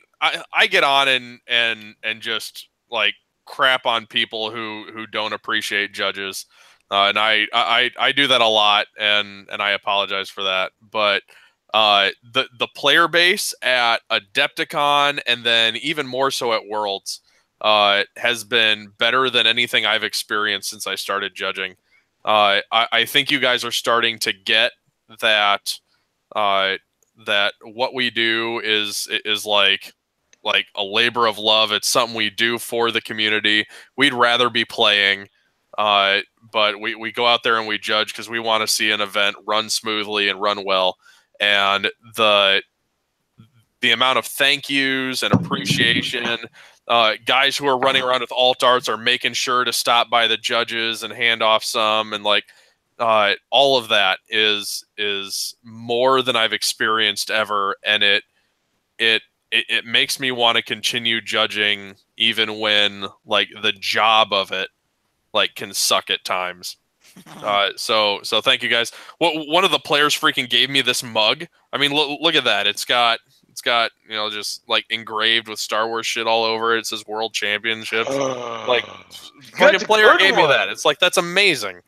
get on and just like crap on people who don't appreciate judges, and I do that a lot, and I apologize for that. But the player base at Adepticon, and then even more so at Worlds, has been better than anything I've experienced since I started judging. I think you guys are starting to get that that what we do is like a labor of love. It's something we do for the community. We'd rather be playing, but we go out there and we judge because we want to see an event run smoothly and run well. And the amount of thank yous and appreciation, guys who are running around with alt arts are making sure to stop by the judges and hand off some, and like all of that is more than I've experienced ever, and it makes me want to continue judging even when like the job of it like can suck at times. So thank you guys. One of the players freaking gave me this mug. I mean, look at that. It's got just like engraved with Star Wars shit all over it. It says World Championships. Like, freaking player gave me that. It's like, that's amazing.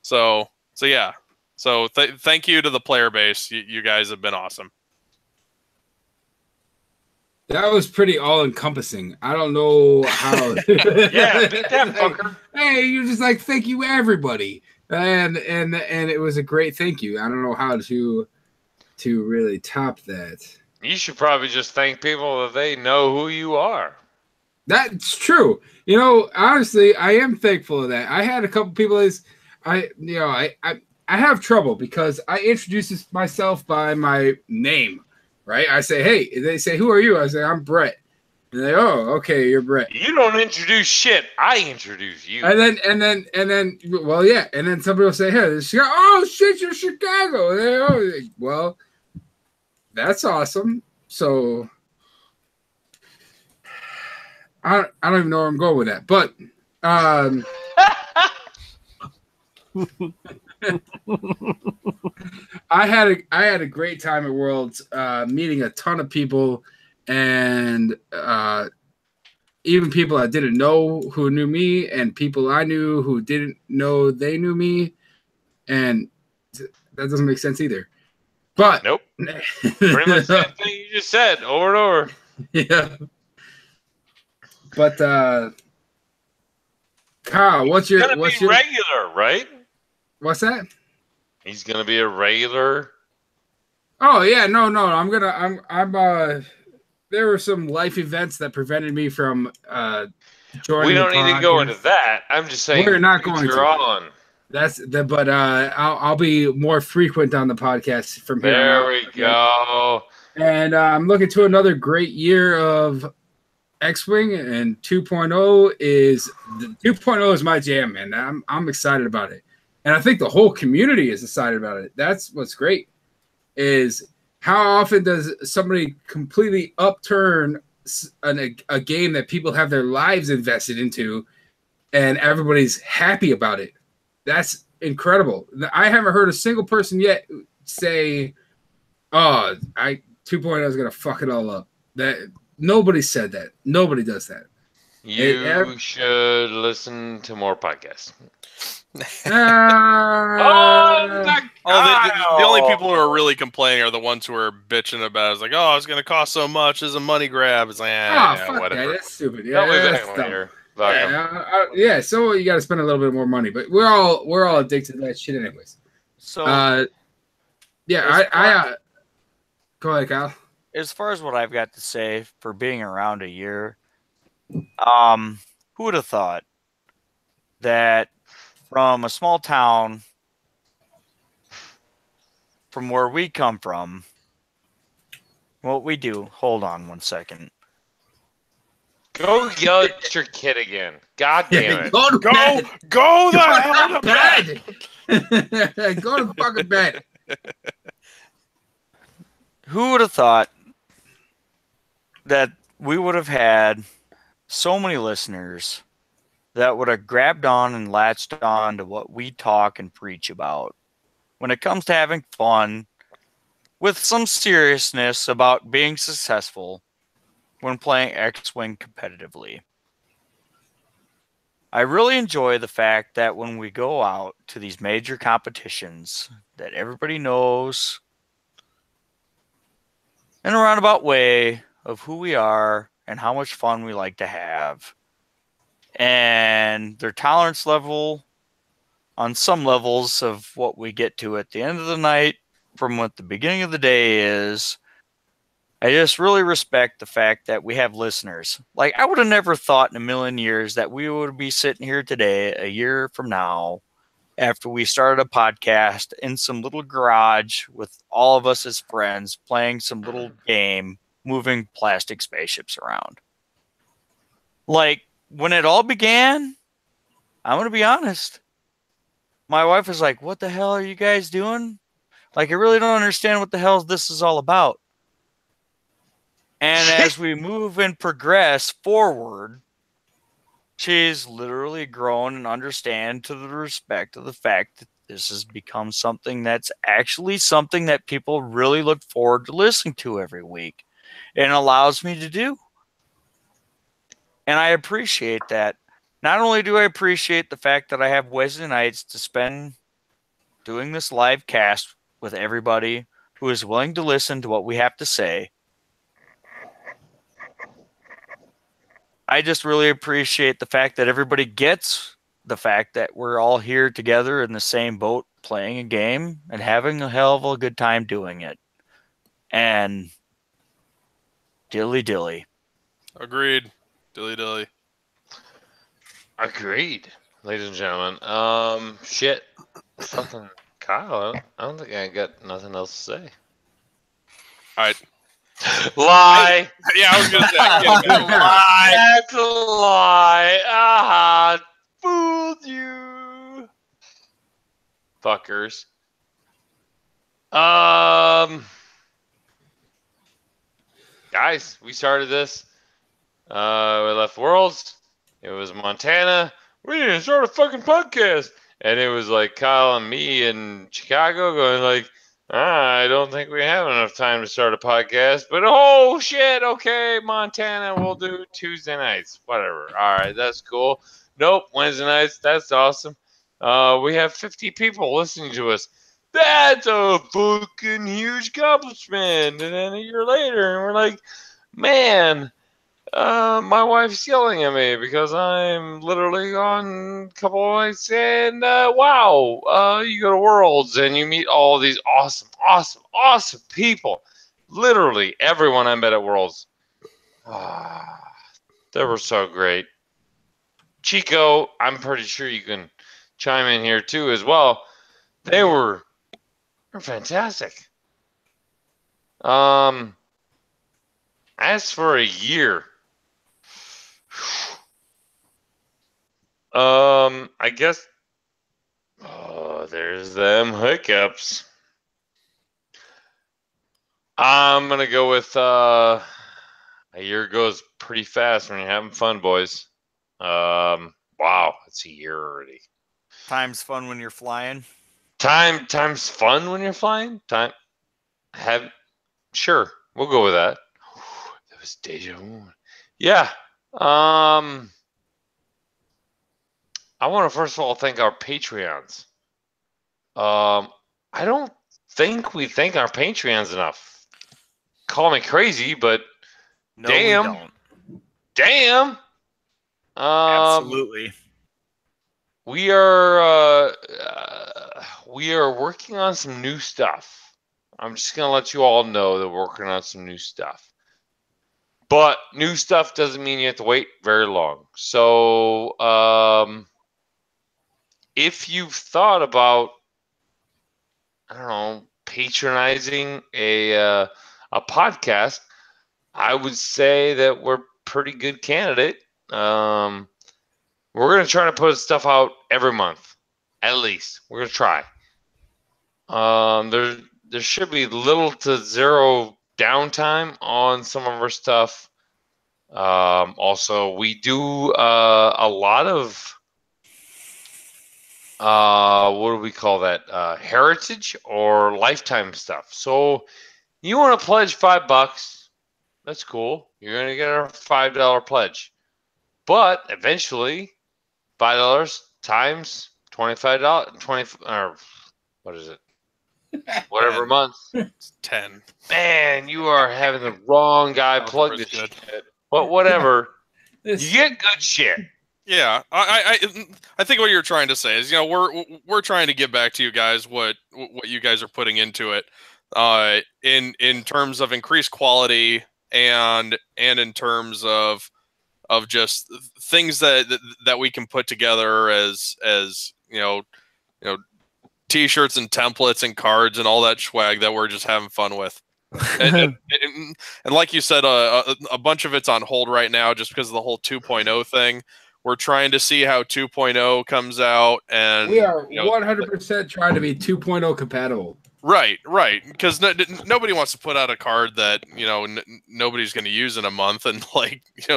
So yeah. So thank you to the player base. You guys have been awesome. That was pretty all-encompassing. I don't know how. Yeah, beat that fucker. Hey, you're just like, thank you, everybody, and it was a great thank you. I don't know how to really top that. You should probably just thank people that they know who you are. That's true. You know, honestly, I am thankful of that. I had a couple people I have trouble because I introduce myself by my name. Right? I say, hey, they say, who are you? I say, I'm Brett. And they, oh, okay, you're Brett. You don't introduce shit. I introduce you. And then, well, yeah. And then somebody will say, hey, oh, shit, you're Chicago. And they, oh, well, that's awesome. So I don't even know where I'm going with that. But I had a great time at Worlds, meeting a ton of people, and even people I didn't know who knew me, and people I knew who didn't know they knew me, and that doesn't make sense either. But nope, pretty much the same thing you just said over and over. Yeah. But Kyle, what's your regular, right? What's that? He's gonna be a regular. Oh yeah, no. I'm there were some life events that prevented me from joining. We don't need to go into that. I'm just saying we're not going to. On. That's the but I'll be more frequent on the podcast from here. There we go. And I'm looking to another great year of X-Wing, and 2.0 is my jam, man. I'm excited about it. And I think the whole community is excited about it. That's what's great, is how often does somebody completely upturn a game that people have their lives invested into, and everybody's happy about it? That's incredible. I haven't heard a single person yet say, oh, 2.0 is going to fuck it all up. That nobody said that. Nobody does that. You should listen to more podcasts. The only people who are really complaining are the ones who are bitching about it. It's like, oh, it's going to cost so much. It's a money grab. It's like, whatever. That. That's stupid. Yeah, so you got to spend a little bit more money, but we're all addicted to that shit anyways. So, I go ahead, Kyle. As far as what I've got to say for being around a year, who would have thought that from a small town, from where we come from, what we do. Hold on one second. Go yell at your kid again. God damn it. Go the hell to bed. Go to fucking bed. Who would have thought that we would have had so many listeners that would have grabbed on and latched on to what we talk and preach about when it comes to having fun with some seriousness about being successful when playing X-Wing competitively. I really enjoy the fact that when we go out to these major competitions that everybody knows in a roundabout way of who we are and how much fun we like to have. And their tolerance level on some levels of what we get to at the end of the night from what the beginning of the day is. I just really respect the fact that we have listeners. Like, I would have never thought in a million years that we would be sitting here today, a year from now, after we started a podcast in some little garage with all of us as friends playing some little game, moving plastic spaceships around. Like, when it all began, I'm going to be honest. My wife was like, what the hell are you guys doing? Like, I really don't understand what the hell this is all about. And as we move and progress forward, she's literally grown and understand to the respect of the fact that this has become something that's actually something that people really look forward to listening to every week and allows me to do. And I appreciate that. Not only do I appreciate the fact that I have Wednesday nights to spend doing this live cast with everybody who is willing to listen to what we have to say, I just really appreciate the fact that everybody gets the fact that we're all here together in the same boat playing a game and having a hell of a good time doing it. And dilly dilly. Agreed. Dilly dilly. Agreed, ladies and gentlemen. Shit. Fucking Kyle, I don't think I got nothing else to say. All right. Lie. Yeah, I was gonna say. I can't imagine. Lie. That's a lie. Ah, fooled you, fuckers. Guys, we started this. We left Worlds. It was Montana. We didn't start a fucking podcast, and it was like Kyle and me in Chicago going like, I don't think we have enough time to start a podcast, but oh shit, okay, Montana, we'll do Tuesday nights, whatever. All right, that's cool. Nope, Wednesday nights, that's awesome. We have 50 people listening to us. That's a fucking huge accomplishment. And then a year later, and we're like, man, my wife's yelling at me because I'm literally on a couple of nights, and wow, you go to Worlds and you meet all these awesome people. Literally everyone I met at Worlds. They were so great. Chico, I'm pretty sure you can chime in here too as well. They were fantastic. As for a year, I guess, there's them hiccups. I'm gonna go with a year goes pretty fast when you're having fun, boys. Wow, it's a year already. Time's fun when you're flying. Time's fun when you're flying. Sure, we'll go with that. That was deja vu. Yeah. I want to first of all thank our Patreons. I don't think we thank our Patreons enough. Call me crazy, but No, damn. we don't. Damn. Absolutely. We are working on some new stuff. I'm just gonna let you all know that we're working on some new stuff. But new stuff doesn't mean you have to wait very long. So if you've thought about, I don't know, patronizing a podcast, I would say that we're a pretty good candidate. We're going to try to put stuff out every month, at least. We're going to try. There should be little to zero downtime on some of our stuff. Also, we do a lot of what do we call that? Heritage or lifetime stuff. So you want to pledge $5? That's cool. You're gonna get a $5 pledge, but eventually $5 times $25, 20 or what is it? Whatever month. It's 10. Man, you are having the wrong guy plug this shit. But whatever, you get good shit. Yeah, I think what you're trying to say is, we're trying to give back to you guys what you guys are putting into it, in terms of increased quality and in terms of just things that we can put together as T-shirts and templates and cards and all that swag that we're just having fun with. And like you said, a bunch of it's on hold right now just because of the whole 2.0 thing. We're trying to see how 2.0 comes out, and we are 100% trying to be 2.0 compatible. Right, because nobody wants to put out a card that nobody's going to use in a month, and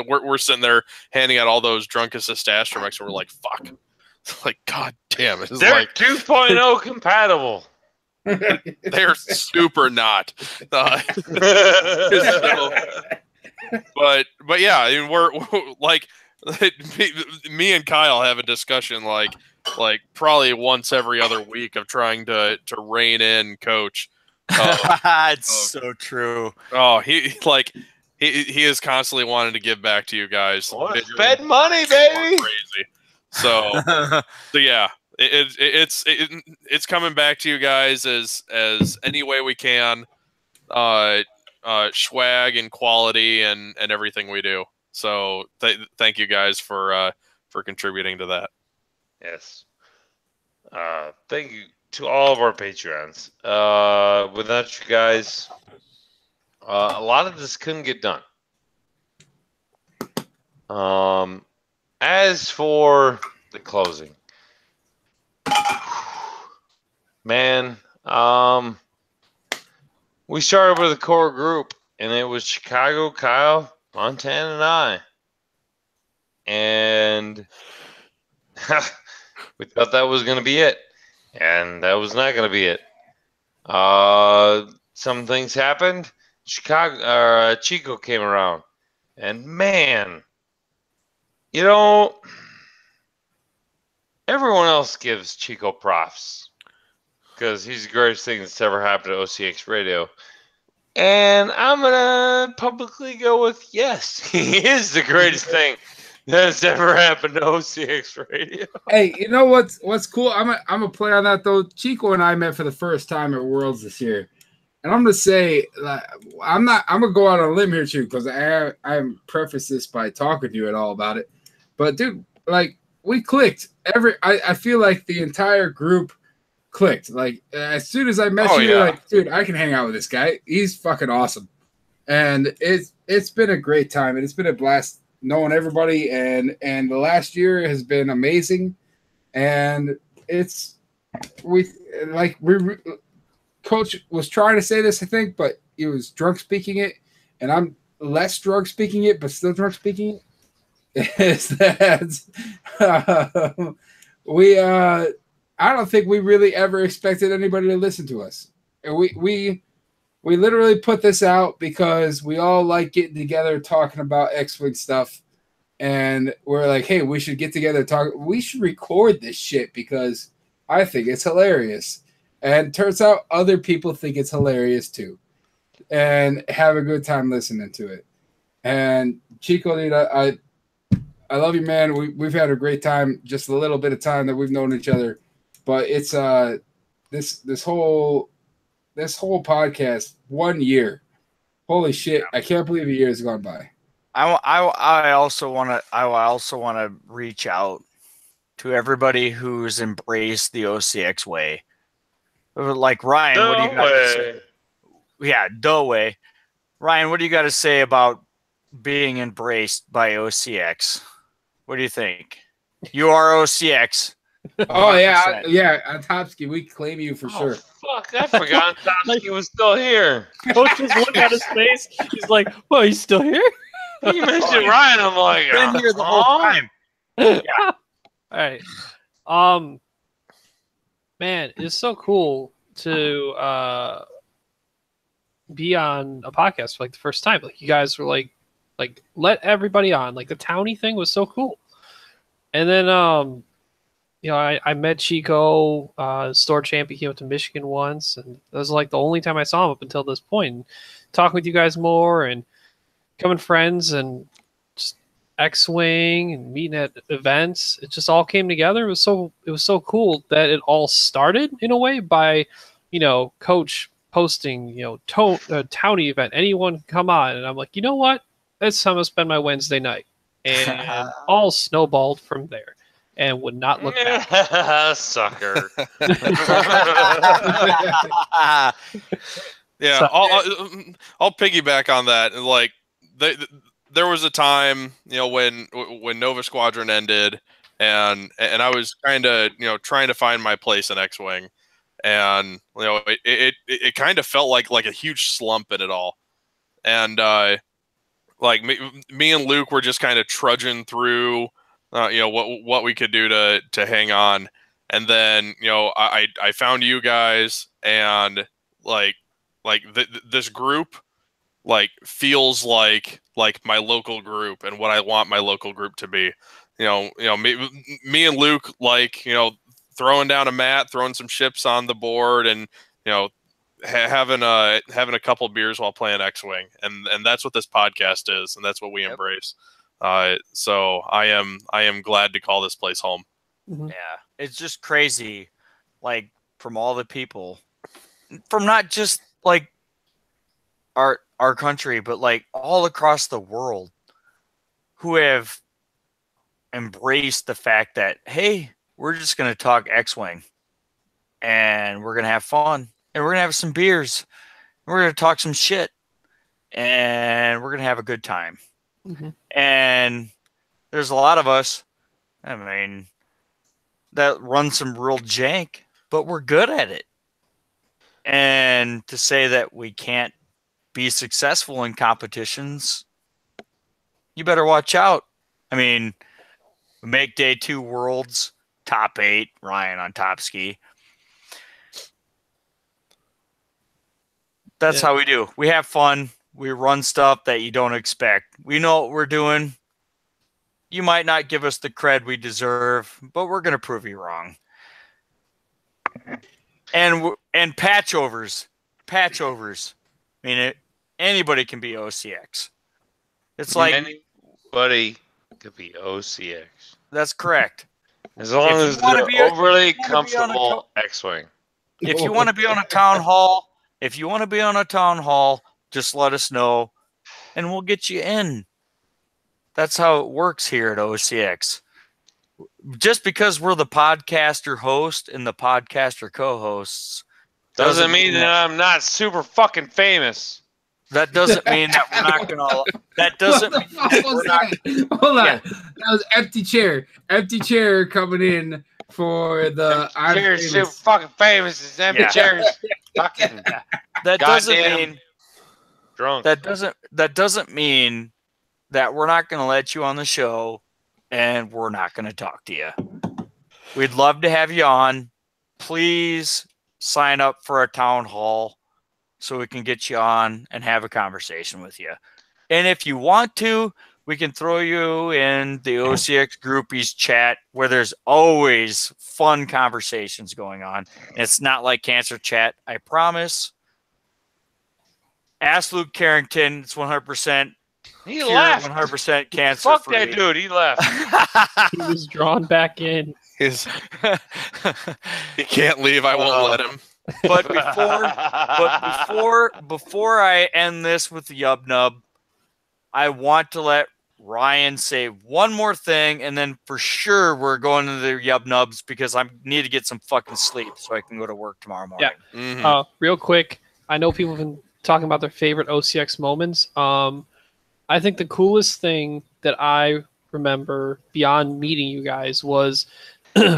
we're sitting there handing out all those drunk assist astromechs, and we're like, fuck, like, god damn it, they're like 2.0 compatible. They're super not. But yeah, I mean, we're like, me and Kyle have a discussion like probably once every other week of trying to rein in Coach. It's so true. Oh, he is constantly wanting to give back to you guys. Spend money, baby. Crazy. So yeah, it's coming back to you guys as any way we can. Swag and quality and everything we do. So thank you guys for contributing to that. Yes. Thank you to all of our Patreons. Without you guys, a lot of this couldn't get done. As for the closing, man, we started with a core group, and it was Chicago, Kyle, Montana, and I. And we thought that was going to be it. And that was not going to be it. Some things happened. Chico came around. And man, everyone else gives Chico props because he's the greatest thing that's ever happened to OCX Radio. And I'm going to publicly go with yes, he is the greatest thing that's ever happened to OCX Radio. Hey, you know what's cool? I'm gonna play on that though. Chico and I met for the first time at Worlds this year. And I'm gonna say, I'm gonna go out on a limb here too, because I preface this by talking to you at all about it. But dude, like, we clicked. I feel like the entire group clicked. Like, as soon as I met you, you're like, dude, I can hang out with this guy. He's fucking awesome. And it's been a great time, and it's been a blast knowing everybody. And the last year has been amazing. And Coach was trying to say this, I think, but he was drunk speaking it, and I'm less drunk speaking it, but still drunk speaking it. Is that I don't think we really ever expected anybody to listen to us. And we literally put this out because we all like getting together talking about X-Wing stuff, and we're like, hey, we should get together and talk. We should record this shit because I think it's hilarious. And turns out other people think it's hilarious too, and have a good time listening to it. And Chico, dude, I love you, man. We've had a great time, just a little bit of time that we've known each other. But it's this whole podcast, 1 year. Holy shit! I can't believe a year has gone by. I also want to reach out to everybody who's embraced the OCX way. Like Ryan, what do you got to say? Yeah, the way. Ryan, what do you got to say about being embraced by OCX? What do you think? You are OCX. Oh yeah, on Topsky, we claim you for sure. Fuck, I forgot Topsky was still here. Coach just looked at his face. He's like, "Well, he's still here." You mentioned Ryan. I'm like, been here the whole time. Yeah. All right. Man, it's so cool to be on a podcast for like the first time. Like you guys were like let everybody on. Like the townie thing was so cool. And then I met Chico, store champ. He came up to Michigan once, and that was like the only time I saw him up until this point. And talking with you guys more and becoming friends and just X-Wing and meeting at events. It just all came together. It was so cool that it all started in a way by, Coach posting, townie event. Anyone can come on. And I'm like, you know what? That's how I'm going to spend my Wednesday night. And all snowballed from there. And would not look back. Sucker. Yeah, So- I'll piggyback on that. Like, there was a time, when Nova Squadron ended, and I was kind of, trying to find my place in X-Wing, and it kind of felt like a huge slump in it all, and like me and Luke were just kind of trudging through. What we could do to hang on, and then I found you guys, and this group feels like my local group and what I want my local group to be. Me and Luke throwing down a mat, throwing some ships on the board, and having a couple beers while playing X-Wing, and that's what this podcast is, and that's what we embrace. So I am glad to call this place home. Mm-hmm. Yeah, it's just crazy, like from all the people, from not just like our country, but like all across the world, who have embraced the fact that, hey, we're just gonna talk X-Wing, and we're gonna have fun, and we're gonna have some beers, and we're gonna talk some shit, and we're gonna have a good time. Mm-hmm. And there's a lot of us, that run some real jank, but we're good at it. And to say that we can't be successful in competitions, you better watch out. Make day 2 Worlds, top 8, Ryan on top ski. That's how we do. We have fun. We run stuff that you don't expect. We know what we're doing. You might not give us the cred we deserve, but we're going to prove you wrong. And patchovers. Anybody can be OCX. It's like anybody could be OCX. That's correct. As long as they're overly comfortable X-Wing. If you want to be on a town hall, just let us know, and we'll get you in. That's how it works here at OCX. Just because we're the podcaster host and the podcaster co-hosts doesn't mean that I'm not super fucking famous. That doesn't mean that we're not gonna. That doesn't mean that we're not. Hold on, that was empty chair. Empty chair coming in for the. Chairs super fucking famous. It's empty chairs. Fucking. That doesn't mean. Drunk. That doesn't mean that we're not going to let you on the show and we're not going to talk to you. We'd love to have you on. Please sign up for a town hall so we can get you on and have a conversation with you. And if you want to, we can throw you in the OCX groupies chat where there's always fun conversations going on. It's not like cancer chat, I promise. Ask Luke Carrington. It's 100%. He left. 100% cancer. Fuck that dude. He left. He was drawn back in. He can't leave. I won't let him. But before I end this with the Yub Nub, I want to let Ryan say one more thing, and then for sure we're going to the Yub Nubs because I need to get some fucking sleep so I can go to work tomorrow morning. Yeah. Mm-hmm. Real quick, I know people have been talking about their favorite OCX moments. I think the coolest thing that I remember beyond meeting you guys was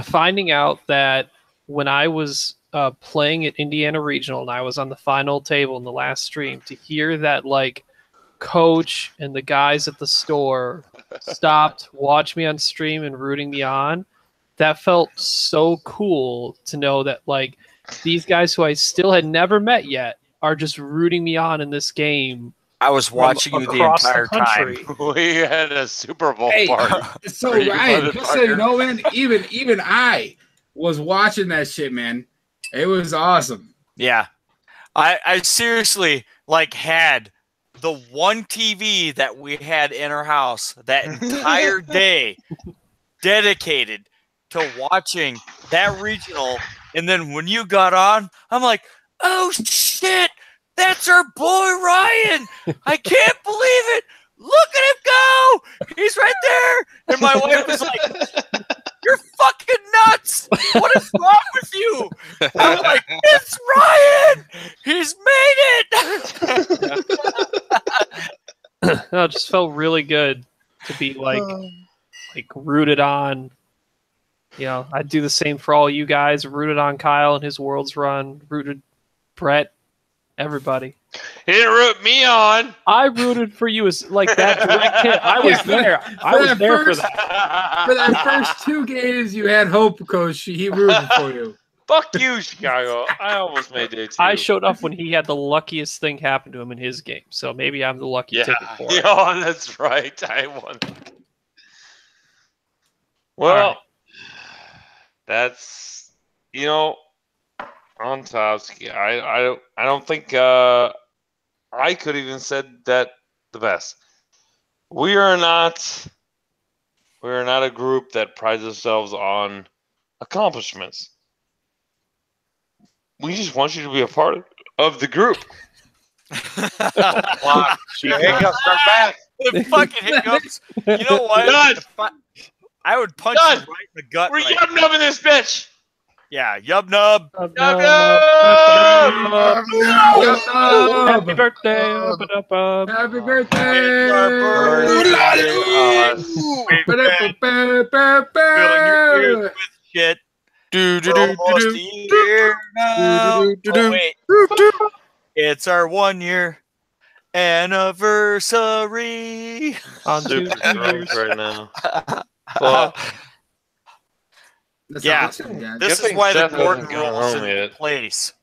finding out that when I was playing at Indiana Regional and I was on the final table in the last stream, to hear that like Coach and the guys at the store stopped watching me on stream and rooting me on, that felt so cool to know that like these guys who I still had never met yet are just rooting me on in this game. I was watching you the entire time. We had a Super Bowl Hey, party. so Are you Ryan, just so you motherfucker? know, man, even I was watching that shit, man. It was awesome. Yeah. I seriously like had the one TV that we had in our house that entire day dedicated to watching that regional. And then when you got on, I'm like, oh shit, that's our boy Ryan. I can't believe it. Look at him go. He's right there. And my wife was like, you're fucking nuts. What is wrong with you? I'm like, it's Ryan. He's made it. No, it just felt really good to be like rooted on. You know, I'd do the same for all you guys. Rooted on Kyle and his Worlds run. Rooted Brett. Everybody. He didn't root me on. I rooted for you as like that direct hit. I was there. I was there for that. For that first 2 games, you had hope, Coach. He rooted for you. Fuck you, Chicago. I almost made it too. I showed up when he had the luckiest thing happen to him in his game. So maybe I'm the lucky ticket for it. Oh, that's right. I won. Well, that's on Topsky. I don't think I could even said that the best. We are not a group that prides ourselves on accomplishments. We just want you to be a part of the group. Wow. Hiccups are back. The fucking hiccups. You know what? I would punch you right in the gut. We're yub-nubbing this bitch. Yeah, yub-nub. Happy birthday. Happy birthday. Filling your ears with shit. Almost a year now. Oh, wait. It's our 1-year anniversary. On Super drunk right now. Yeah, this is why the Gordon rule is in place.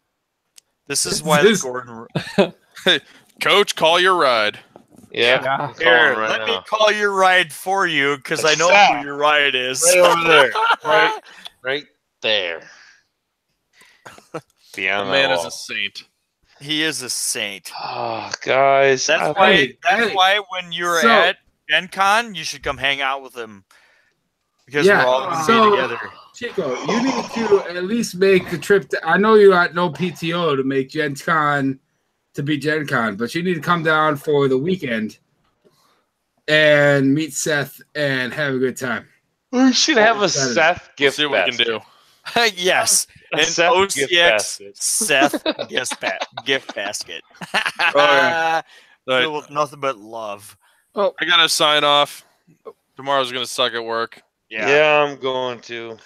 This is why the Gordon. Hey, Coach, call your ride. Yeah. Here, let me call your ride for you because I know who your ride is. Right over there. Right there. The man is a saint. He is a saint. Oh, guys. That's why when you're at Gen Con, you should come hang out with him. Because we're all going to be together. Chico, you need to at least make the trip. I know you got no PTO to make Gen Con to be Gen Con, but you need to come down for the weekend and meet Seth and have a good time. We should have a Seth gift See what we can do. Yes. An OCX Seth gift basket. Filled with nothing but love. Oh, I gotta sign off. Tomorrow's gonna suck at work. Yeah, I'm going to.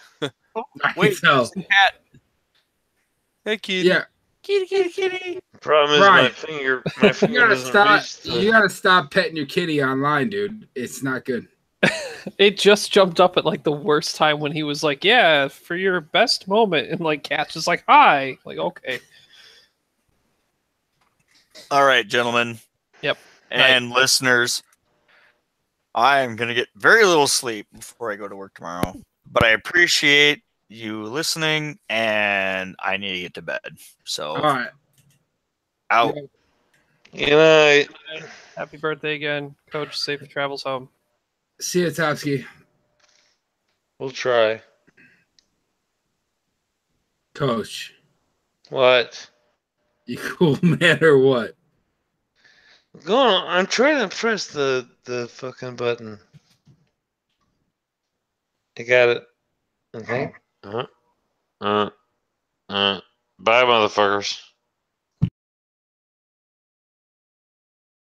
Wait, there's a cat. Hey, kitty. Yeah. Kitty. Problem is my finger doesn't reach. You gotta stop petting your kitty online, dude. It's not good. It just jumped up at like the worst time when he was like, "Yeah, for your best moment," and like Cat's just like, "Hi," like okay. All right, gentlemen. Yep. And listeners, I am gonna get very little sleep before I go to work tomorrow. But I appreciate you listening, and I need to get to bed. So, all right. Out. Good night. Happy birthday again, Coach. Safe travels home. See you, Topsky. We'll try. Coach. What? You cool man or what? Go on. I'm trying to press the fucking button. I got it. Okay. Bye, motherfuckers.